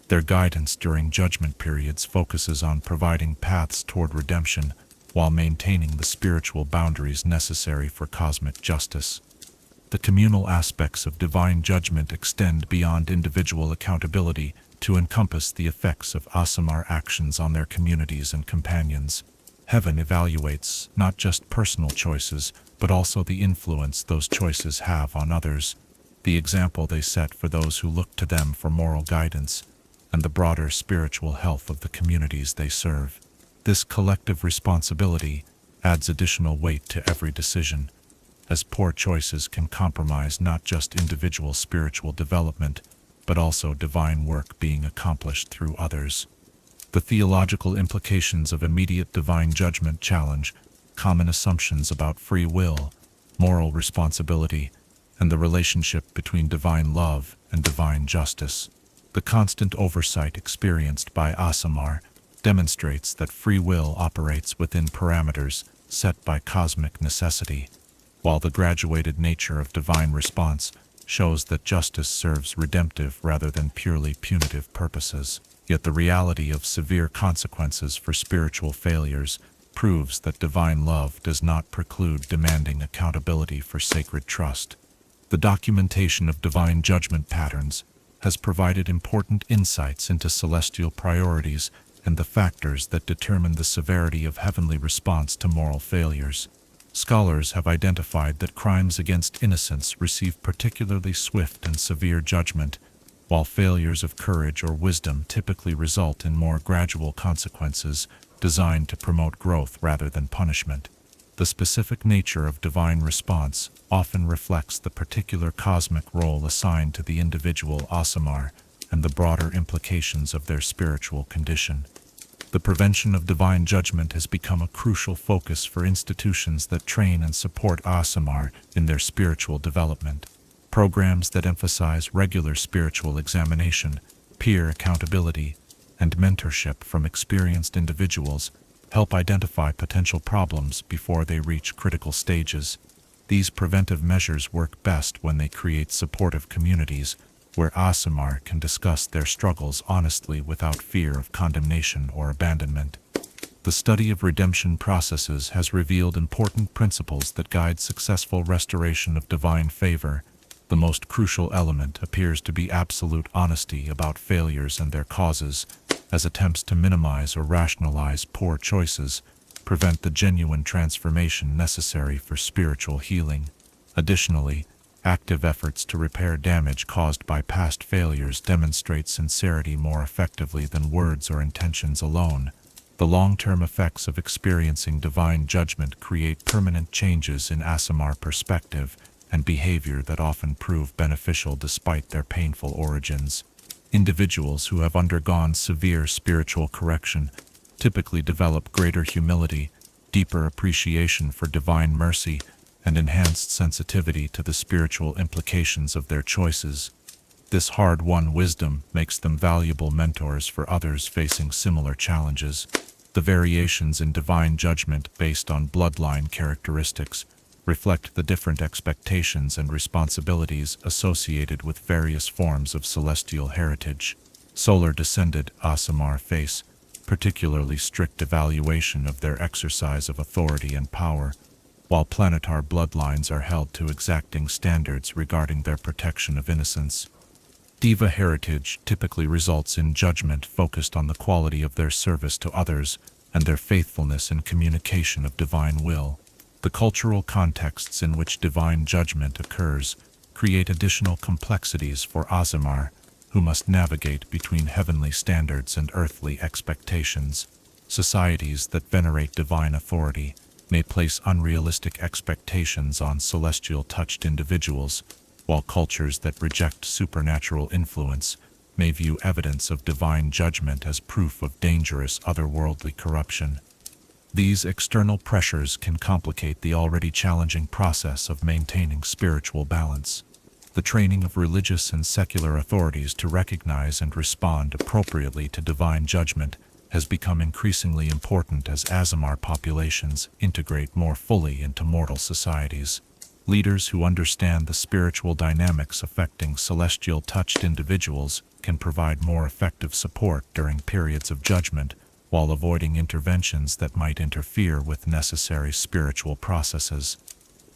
Their guidance during judgment periods focuses on providing paths toward redemption while maintaining the spiritual boundaries necessary for cosmic justice. The communal aspects of divine judgment extend beyond individual accountability to encompass the effects of Aasimar actions on their communities and companions. Heaven evaluates not just personal choices, but also the influence those choices have on others, the example they set for those who look to them for moral guidance, and the broader spiritual health of the communities they serve. This collective responsibility adds additional weight to every decision, as poor choices can compromise not just individual spiritual development, but also divine work being accomplished through others. The theological implications of immediate divine judgment challenge common assumptions about free will, moral responsibility, and the relationship between divine love and divine justice. The constant oversight experienced by Aasimar demonstrates that free will operates within parameters set by cosmic necessity, while the graduated nature of divine response shows that justice serves redemptive rather than purely punitive purposes. Yet the reality of severe consequences for spiritual failures proves that divine love does not preclude demanding accountability for sacred trust. The documentation of divine judgment patterns has provided important insights into celestial priorities and the factors that determine the severity of heavenly response to moral failures. Scholars have identified that crimes against innocence receive particularly swift and severe judgment, while failures of courage or wisdom typically result in more gradual consequences designed to promote growth rather than punishment. The specific nature of divine response often reflects the particular cosmic role assigned to the individual Aasimar and the broader implications of their spiritual condition. The prevention of divine judgment has become a crucial focus for institutions that train and support Aasimar in their spiritual development. Programs that emphasize regular spiritual examination, peer accountability, and mentorship from experienced individuals help identify potential problems before they reach critical stages. These preventive measures work best when they create supportive communities where Aasimar can discuss their struggles honestly without fear of condemnation or abandonment. The study of redemption processes has revealed important principles that guide successful restoration of divine favor. The most crucial element appears to be absolute honesty about failures and their causes, as attempts to minimize or rationalize poor choices prevent the genuine transformation necessary for spiritual healing. Additionally, active efforts to repair damage caused by past failures demonstrate sincerity more effectively than words or intentions alone. The long-term effects of experiencing divine judgment create permanent changes in Aasimar perspective and behavior that often prove beneficial despite their painful origins. Individuals who have undergone severe spiritual correction typically develop greater humility, deeper appreciation for divine mercy, and enhanced sensitivity to the spiritual implications of their choices. This hard-won wisdom makes them valuable mentors for others facing similar challenges. The variations in divine judgment based on bloodline characteristics reflect the different expectations and responsibilities associated with various forms of celestial heritage. Solar-descended Aasimar face particularly strict evaluation of their exercise of authority and power, while planetar bloodlines are held to exacting standards regarding their protection of innocence. Deva heritage typically results in judgment focused on the quality of their service to others and their faithfulness in communication of divine will. The cultural contexts in which divine judgment occurs create additional complexities for Aasimar, who must navigate between heavenly standards and earthly expectations. Societies that venerate divine authority may place unrealistic expectations on celestial-touched individuals, while cultures that reject supernatural influence may view evidence of divine judgment as proof of dangerous otherworldly corruption. These external pressures can complicate the already challenging process of maintaining spiritual balance. The training of religious and secular authorities to recognize and respond appropriately to divine judgment has become increasingly important as Aasimar populations integrate more fully into mortal societies. Leaders who understand the spiritual dynamics affecting celestial-touched individuals can provide more effective support during periods of judgment, while avoiding interventions that might interfere with necessary spiritual processes.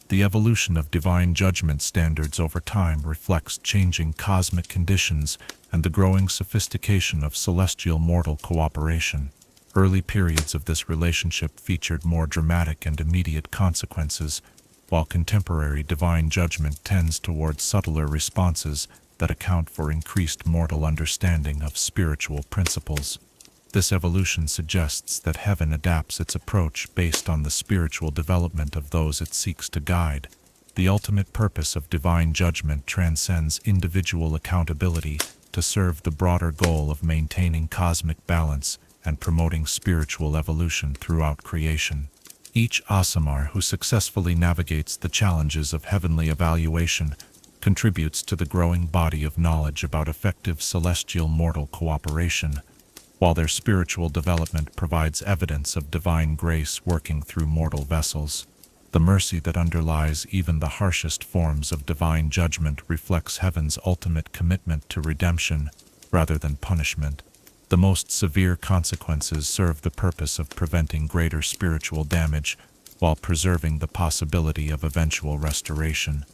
The evolution of divine judgment standards over time reflects changing cosmic conditions and the growing sophistication of celestial-mortal cooperation. Early periods of this relationship featured more dramatic and immediate consequences, while contemporary divine judgment tends towards subtler responses that account for increased mortal understanding of spiritual principles. This evolution suggests that heaven adapts its approach based on the spiritual development of those it seeks to guide. The ultimate purpose of divine judgment transcends individual accountability to serve the broader goal of maintaining cosmic balance and promoting spiritual evolution throughout creation. Each Aasimar who successfully navigates the challenges of heavenly evaluation contributes to the growing body of knowledge about effective celestial-mortal cooperation, while their spiritual development provides evidence of divine grace working through mortal vessels. The mercy that underlies even the harshest forms of divine judgment reflects heaven's ultimate commitment to redemption rather than punishment. The most severe consequences serve the purpose of preventing greater spiritual damage while preserving the possibility of eventual restoration.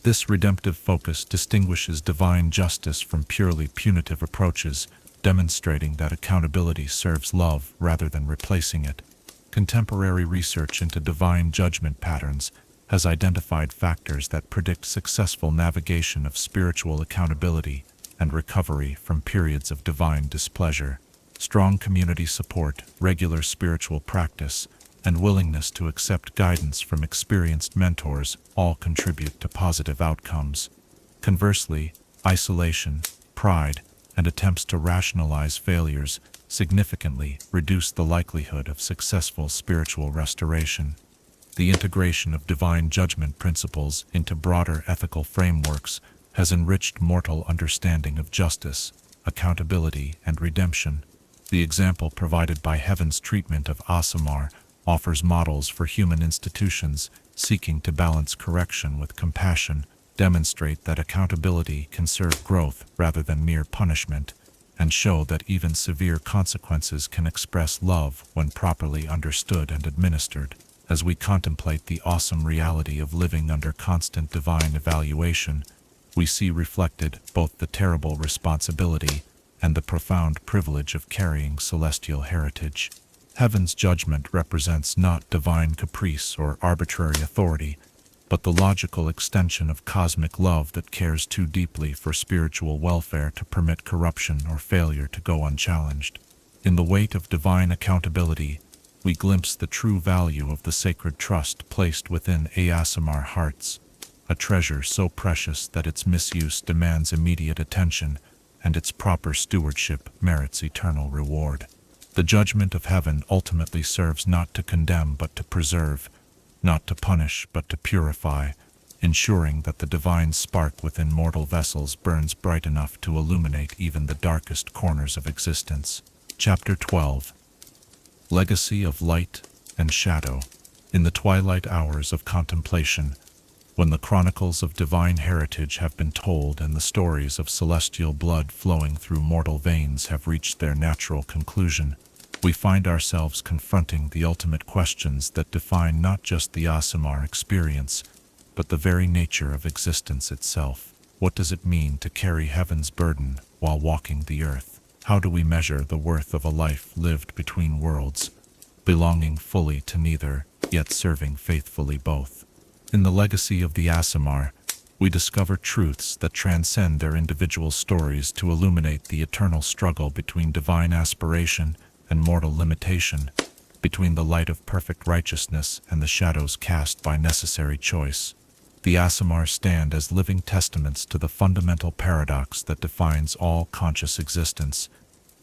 This redemptive focus distinguishes divine justice from purely punitive approaches, demonstrating that accountability serves love rather than replacing it. Contemporary research into divine judgment patterns has identified factors that predict successful navigation of spiritual accountability and recovery from periods of divine displeasure. Strong community support, regular spiritual practice, and willingness to accept guidance from experienced mentors all contribute to positive outcomes. Conversely, isolation, pride, and attempts to rationalize failures significantly reduce the likelihood of successful spiritual restoration. The integration of divine judgment principles into broader ethical frameworks has enriched mortal understanding of justice, accountability, and redemption. The example provided by heaven's treatment of Aasimar offers models for human institutions seeking to balance correction with compassion, demonstrate that accountability can serve growth rather than mere punishment, and show that even severe consequences can express love when properly understood and administered. As we contemplate the awesome reality of living under constant divine evaluation, we see reflected both the terrible responsibility and the profound privilege of carrying celestial heritage. Heaven's judgment represents not divine caprice or arbitrary authority, but the logical extension of cosmic love that cares too deeply for spiritual welfare to permit corruption or failure to go unchallenged. In the weight of divine accountability, we glimpse the true value of the sacred trust placed within Aasimar hearts, a treasure so precious that its misuse demands immediate attention and its proper stewardship merits eternal reward. The judgment of heaven ultimately serves not to condemn but to preserve, not to punish but to purify, ensuring that the divine spark within mortal vessels burns bright enough to illuminate even the darkest corners of existence. Chapter 12. Legacy of Light and Shadow. In the twilight hours of contemplation, when the chronicles of divine heritage have been told and the stories of celestial blood flowing through mortal veins have reached their natural conclusion, we find ourselves confronting the ultimate questions that define not just the Aasimar experience, but the very nature of existence itself. What does it mean to carry heaven's burden while walking the earth? How do we measure the worth of a life lived between worlds, belonging fully to neither, yet serving faithfully both? In the legacy of the Aasimar, we discover truths that transcend their individual stories to illuminate the eternal struggle between divine aspiration and mortal limitation, between the light of perfect righteousness and the shadows cast by necessary choice. The Aasimar stand as living testaments to the fundamental paradox that defines all conscious existence,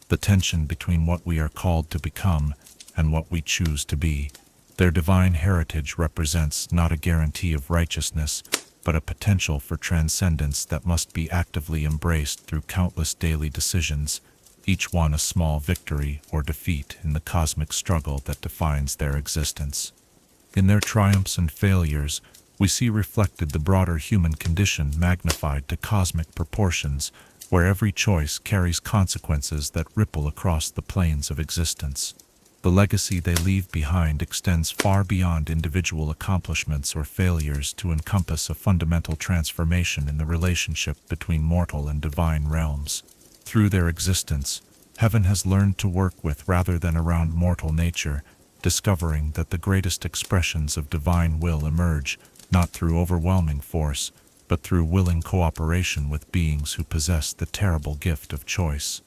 the tension between what we are called to become and what we choose to be. Their divine heritage represents not a guarantee of righteousness, but a potential for transcendence that must be actively embraced through countless daily decisions, each one a small victory or defeat in the cosmic struggle that defines their existence. In their triumphs and failures, we see reflected the broader human condition magnified to cosmic proportions, where every choice carries consequences that ripple across the planes of existence. The legacy they leave behind extends far beyond individual accomplishments or failures to encompass a fundamental transformation in the relationship between mortal and divine realms. Through their existence, heaven has learned to work with rather than around mortal nature, discovering that the greatest expressions of divine will emerge not through overwhelming force, but through willing cooperation with beings who possess the terrible gift of choice.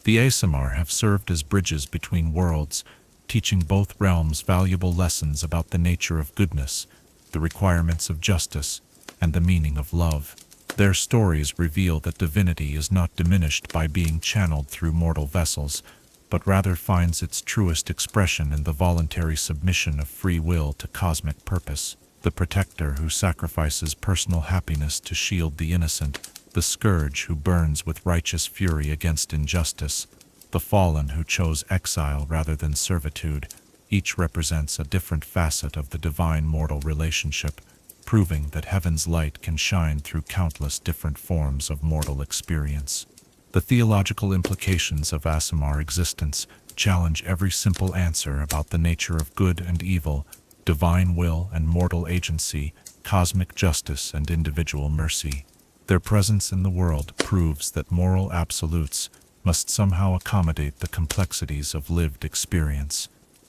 The Aasimar have served as bridges between worlds, teaching both realms valuable lessons about the nature of goodness, the requirements of justice, and the meaning of love. Their stories reveal that divinity is not diminished by being channeled through mortal vessels, but rather finds its truest expression in the voluntary submission of free will to cosmic purpose. The protector who sacrifices personal happiness to shield the innocent, the scourge who burns with righteous fury against injustice, the fallen who chose exile rather than servitude, each represents a different facet of the divine-mortal relationship, proving that heaven's light can shine through countless different forms of mortal experience. The theological implications of Aasimar existence challenge every simple answer about the nature of good and evil, divine will and mortal agency, cosmic justice and individual mercy. Their presence in the world proves that moral absolutes must somehow accommodate the complexities of lived experience,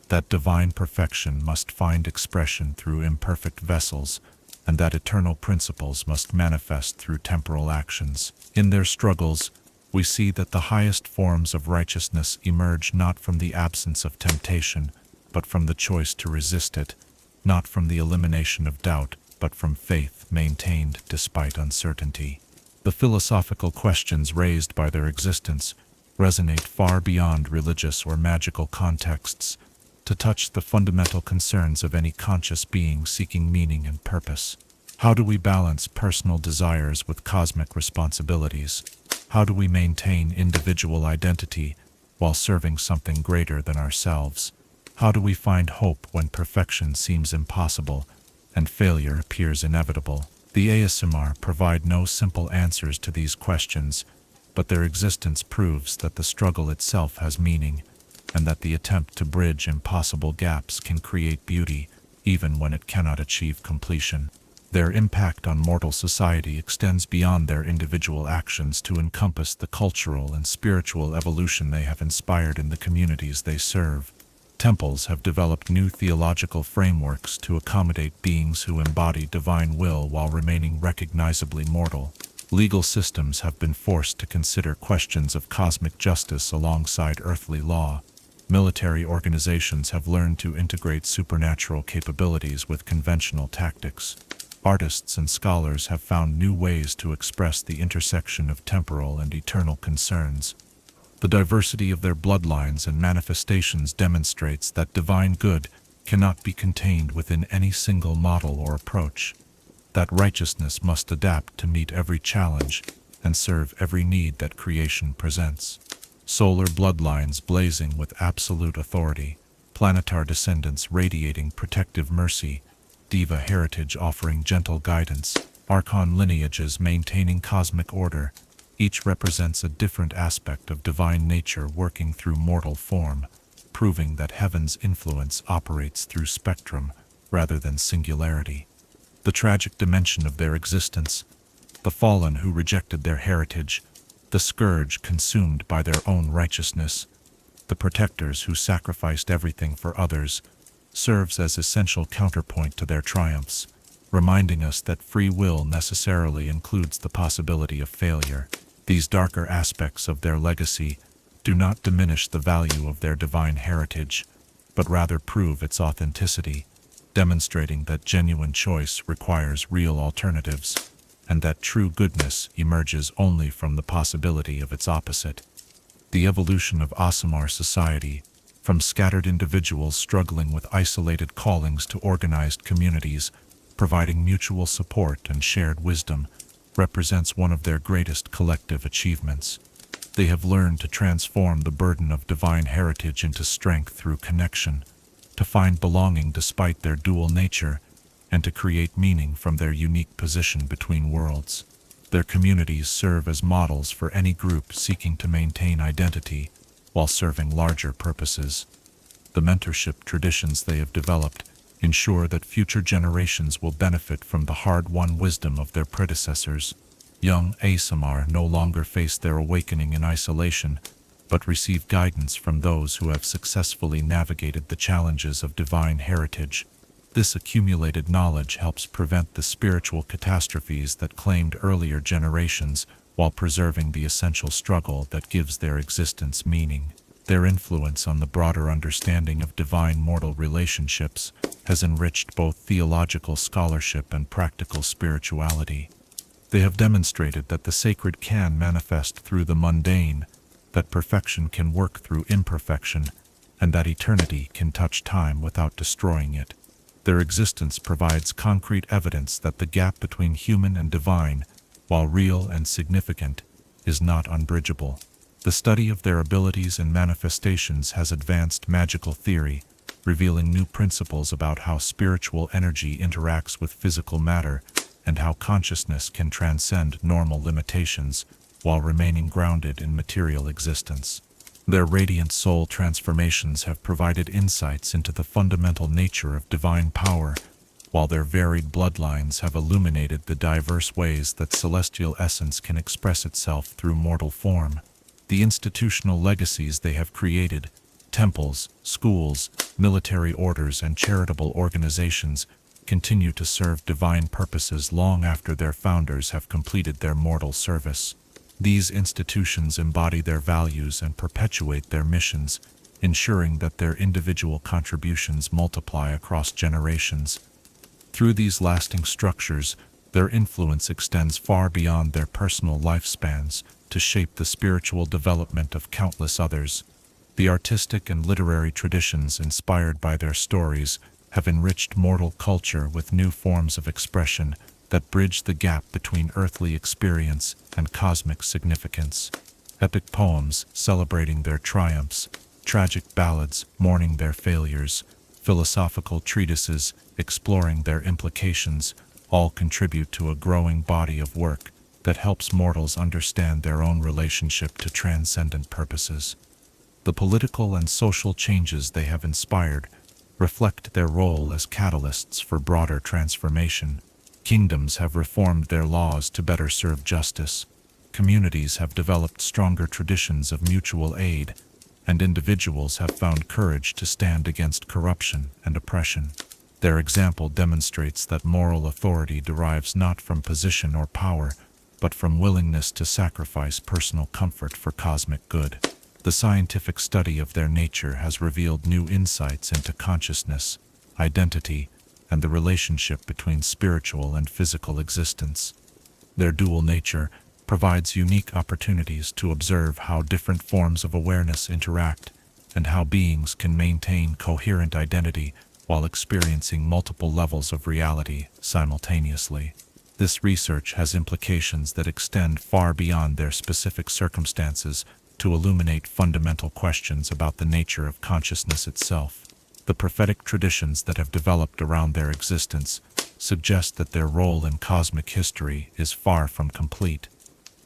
that divine perfection must find expression through imperfect vessels, and that eternal principles must manifest through temporal actions. In their struggles, we see that the highest forms of righteousness emerge not from the absence of temptation, but from the choice to resist it, not from the elimination of doubt, but from faith maintained despite uncertainty. The philosophical questions raised by their existence resonate far beyond religious or magical contexts, to touch the fundamental concerns of any conscious being seeking meaning and purpose. How do we balance personal desires with cosmic responsibilities? How do we maintain individual identity while serving something greater than ourselves? How do we find hope when perfection seems impossible and failure appears inevitable? The Aasimar provide no simple answers to these questions, but their existence proves that the struggle itself has meaning, and that the attempt to bridge impossible gaps can create beauty, even when it cannot achieve completion. Their impact on mortal society extends beyond their individual actions to encompass the cultural and spiritual evolution they have inspired in the communities they serve. Temples have developed new theological frameworks to accommodate beings who embody divine will while remaining recognizably mortal. Legal systems have been forced to consider questions of cosmic justice alongside earthly law. Military organizations have learned to integrate supernatural capabilities with conventional tactics. Artists and scholars have found new ways to express the intersection of temporal and eternal concerns. The diversity of their bloodlines and manifestations demonstrates that divine good cannot be contained within any single model or approach, that righteousness must adapt to meet every challenge and serve every need that creation presents. Solar bloodlines blazing with absolute authority, planetar descendants radiating protective mercy, Deva heritage offering gentle guidance, Archon lineages maintaining cosmic order. Each represents a different aspect of divine nature working through mortal form, proving that heaven's influence operates through spectrum rather than singularity. The tragic dimension of their existence, the fallen who rejected their heritage, the scourge consumed by their own righteousness, the protectors who sacrificed everything for others, serves as essential counterpoint to their triumphs, reminding us that free will necessarily includes the possibility of failure. These darker aspects of their legacy do not diminish the value of their divine heritage, but rather prove its authenticity. demonstrating that genuine choice requires real alternatives, and that true goodness emerges only from the possibility of its opposite. The evolution of Aasimar society, from scattered individuals struggling with isolated callings to organized communities, providing mutual support and shared wisdom, represents one of their greatest collective achievements. They have learned to transform the burden of divine heritage into strength through connection, to find belonging despite their dual nature, and to create meaning from their unique position between worlds. Their communities serve as models for any group seeking to maintain identity while serving larger purposes. The mentorship traditions they have developed ensure that future generations will benefit from the hard-won wisdom of their predecessors. Young Aasimar no longer face their awakening in isolation, but receive guidance from those who have successfully navigated the challenges of divine heritage. This accumulated knowledge helps prevent the spiritual catastrophes that claimed earlier generations while preserving the essential struggle that gives their existence meaning. Their influence on the broader understanding of divine-mortal relationships has enriched both theological scholarship and practical spirituality. They have demonstrated that the sacred can manifest through the mundane, that perfection can work through imperfection, and that eternity can touch time without destroying it. Their existence provides concrete evidence that the gap between human and divine, while real and significant, is not unbridgeable. The study of their abilities and manifestations has advanced magical theory, revealing new principles about how spiritual energy interacts with physical matter and how consciousness can transcend normal limitations while remaining grounded in material existence. Their radiant soul transformations have provided insights into the fundamental nature of divine power, while their varied bloodlines have illuminated the diverse ways that celestial essence can express itself through mortal form. The institutional legacies they have created, temples, schools, military orders, and charitable organizations, continue to serve divine purposes long after their founders have completed their mortal service. These institutions embody their values and perpetuate their missions, ensuring that their individual contributions multiply across generations. Through these lasting structures, their influence extends far beyond their personal lifespans to shape the spiritual development of countless others. The artistic and literary traditions inspired by their stories have enriched mortal culture with new forms of expression that bridge the gap between earthly experience and cosmic significance. Epic poems celebrating their triumphs, tragic ballads mourning their failures, philosophical treatises exploring their implications all contribute to a growing body of work that helps mortals understand their own relationship to transcendent purposes. The political and social changes they have inspired reflect their role as catalysts for broader transformation. Kingdoms have reformed their laws to better serve justice, communities have developed stronger traditions of mutual aid, and individuals have found courage to stand against corruption and oppression. Their example demonstrates that moral authority derives not from position or power, but from willingness to sacrifice personal comfort for cosmic good. The scientific study of their nature has revealed new insights into consciousness, identity, and the relationship between spiritual and physical existence. Their dual nature provides unique opportunities to observe how different forms of awareness interact and how beings can maintain coherent identity while experiencing multiple levels of reality simultaneously. This research has implications that extend far beyond their specific circumstances to illuminate fundamental questions about the nature of consciousness itself. The prophetic traditions that have developed around their existence suggest that their role in cosmic history is far from complete.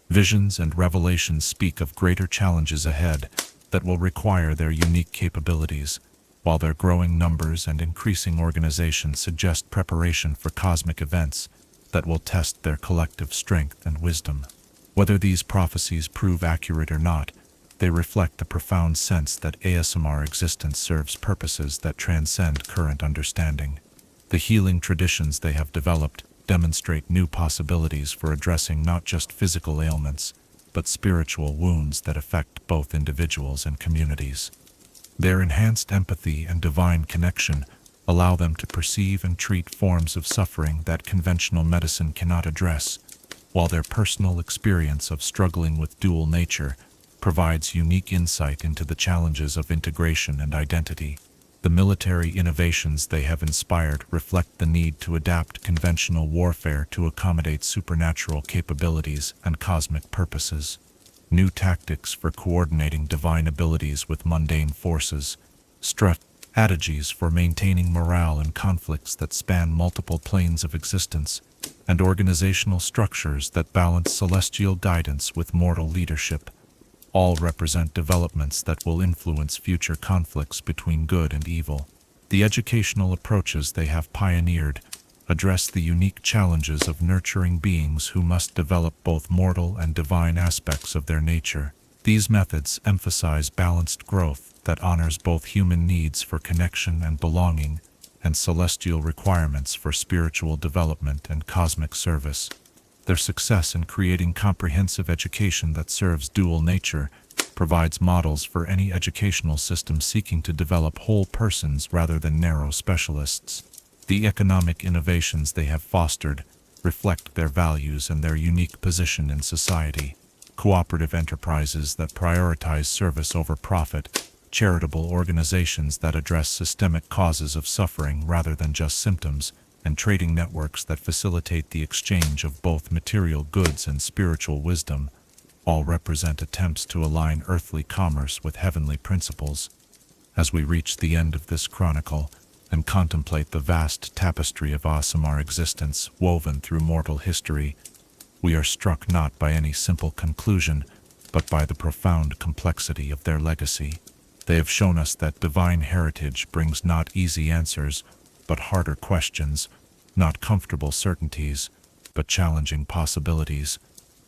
Visions and revelations speak of greater challenges ahead that will require their unique capabilities, while their growing numbers and increasing organization suggest preparation for cosmic events that will test their collective strength and wisdom. Whether these prophecies prove accurate or not, they reflect the profound sense that Aasimar existence serves purposes that transcend current understanding. The healing traditions they have developed demonstrate new possibilities for addressing not just physical ailments, but spiritual wounds that affect both individuals and communities. Their enhanced empathy and divine connection allow them to perceive and treat forms of suffering that conventional medicine cannot address, while their personal experience of struggling with dual nature provides unique insight into the challenges of integration and identity. The military innovations they have inspired reflect the need to adapt conventional warfare to accommodate supernatural capabilities and cosmic purposes. New tactics for coordinating divine abilities with mundane forces, strategies for maintaining morale in conflicts that span multiple planes of existence, and organizational structures that balance celestial guidance with mortal leadership, all represent developments that will influence future conflicts between good and evil. The educational approaches they have pioneered address the unique challenges of nurturing beings who must develop both mortal and divine aspects of their nature. These methods emphasize balanced growth that honors both human needs for connection and belonging and celestial requirements for spiritual development and cosmic service. Their success in creating comprehensive education that serves dual nature provides models for any educational system seeking to develop whole persons rather than narrow specialists. The economic innovations they have fostered reflect their values and their unique position in society. Cooperative enterprises that prioritize service over profit, charitable organizations that address systemic causes of suffering rather than just symptoms, and trading networks that facilitate the exchange of both material goods and spiritual wisdom, all represent attempts to align earthly commerce with heavenly principles. As we reach the end of this chronicle and contemplate the vast tapestry of Aasimar existence woven through mortal history, we are struck not by any simple conclusion, but by the profound complexity of their legacy. They have shown us that divine heritage brings not easy answers, but harder questions, not comfortable certainties, but challenging possibilities,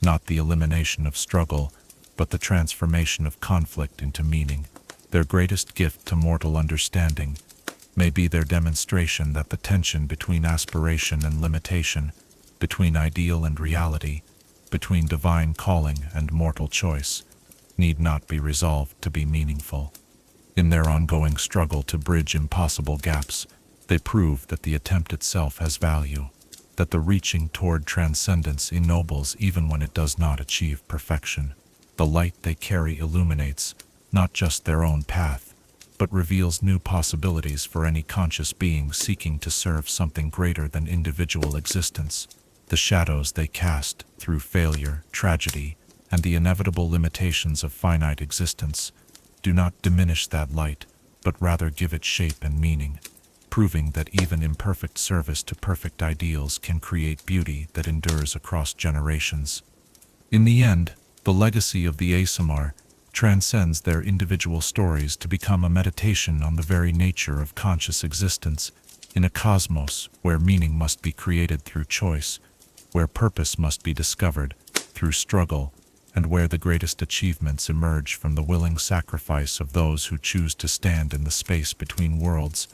not the elimination of struggle, but the transformation of conflict into meaning. Their greatest gift to mortal understanding may be their demonstration that the tension between aspiration and limitation, between ideal and reality, between divine calling and mortal choice, need not be resolved to be meaningful. In their ongoing struggle to bridge impossible gaps, they prove that the attempt itself has value, that the reaching toward transcendence ennobles even when it does not achieve perfection. The light they carry illuminates not just their own path, but reveals new possibilities for any conscious being seeking to serve something greater than individual existence. The shadows they cast through failure, tragedy, and the inevitable limitations of finite existence do not diminish that light, but rather give it shape and meaning, proving that even imperfect service to perfect ideals can create beauty that endures across generations. In the end, the legacy of the Aasimar transcends their individual stories to become a meditation on the very nature of conscious existence in a cosmos where meaning must be created through choice, where purpose must be discovered through struggle, and where the greatest achievements emerge from the willing sacrifice of those who choose to stand in the space between worlds,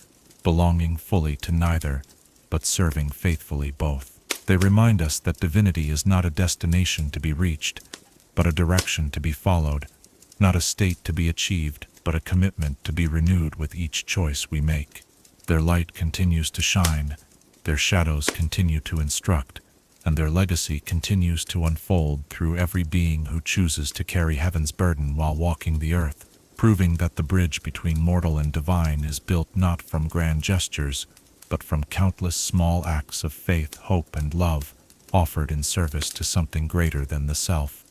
belonging fully to neither, but serving faithfully both. They remind us that divinity is not a destination to be reached, but a direction to be followed, not a state to be achieved, but a commitment to be renewed with each choice we make. Their light continues to shine, their shadows continue to instruct, and their legacy continues to unfold through every being who chooses to carry heaven's burden while walking the earth, proving that the bridge between mortal and divine is built not from grand gestures, but from countless small acts of faith, hope, and love, offered in service to something greater than the self.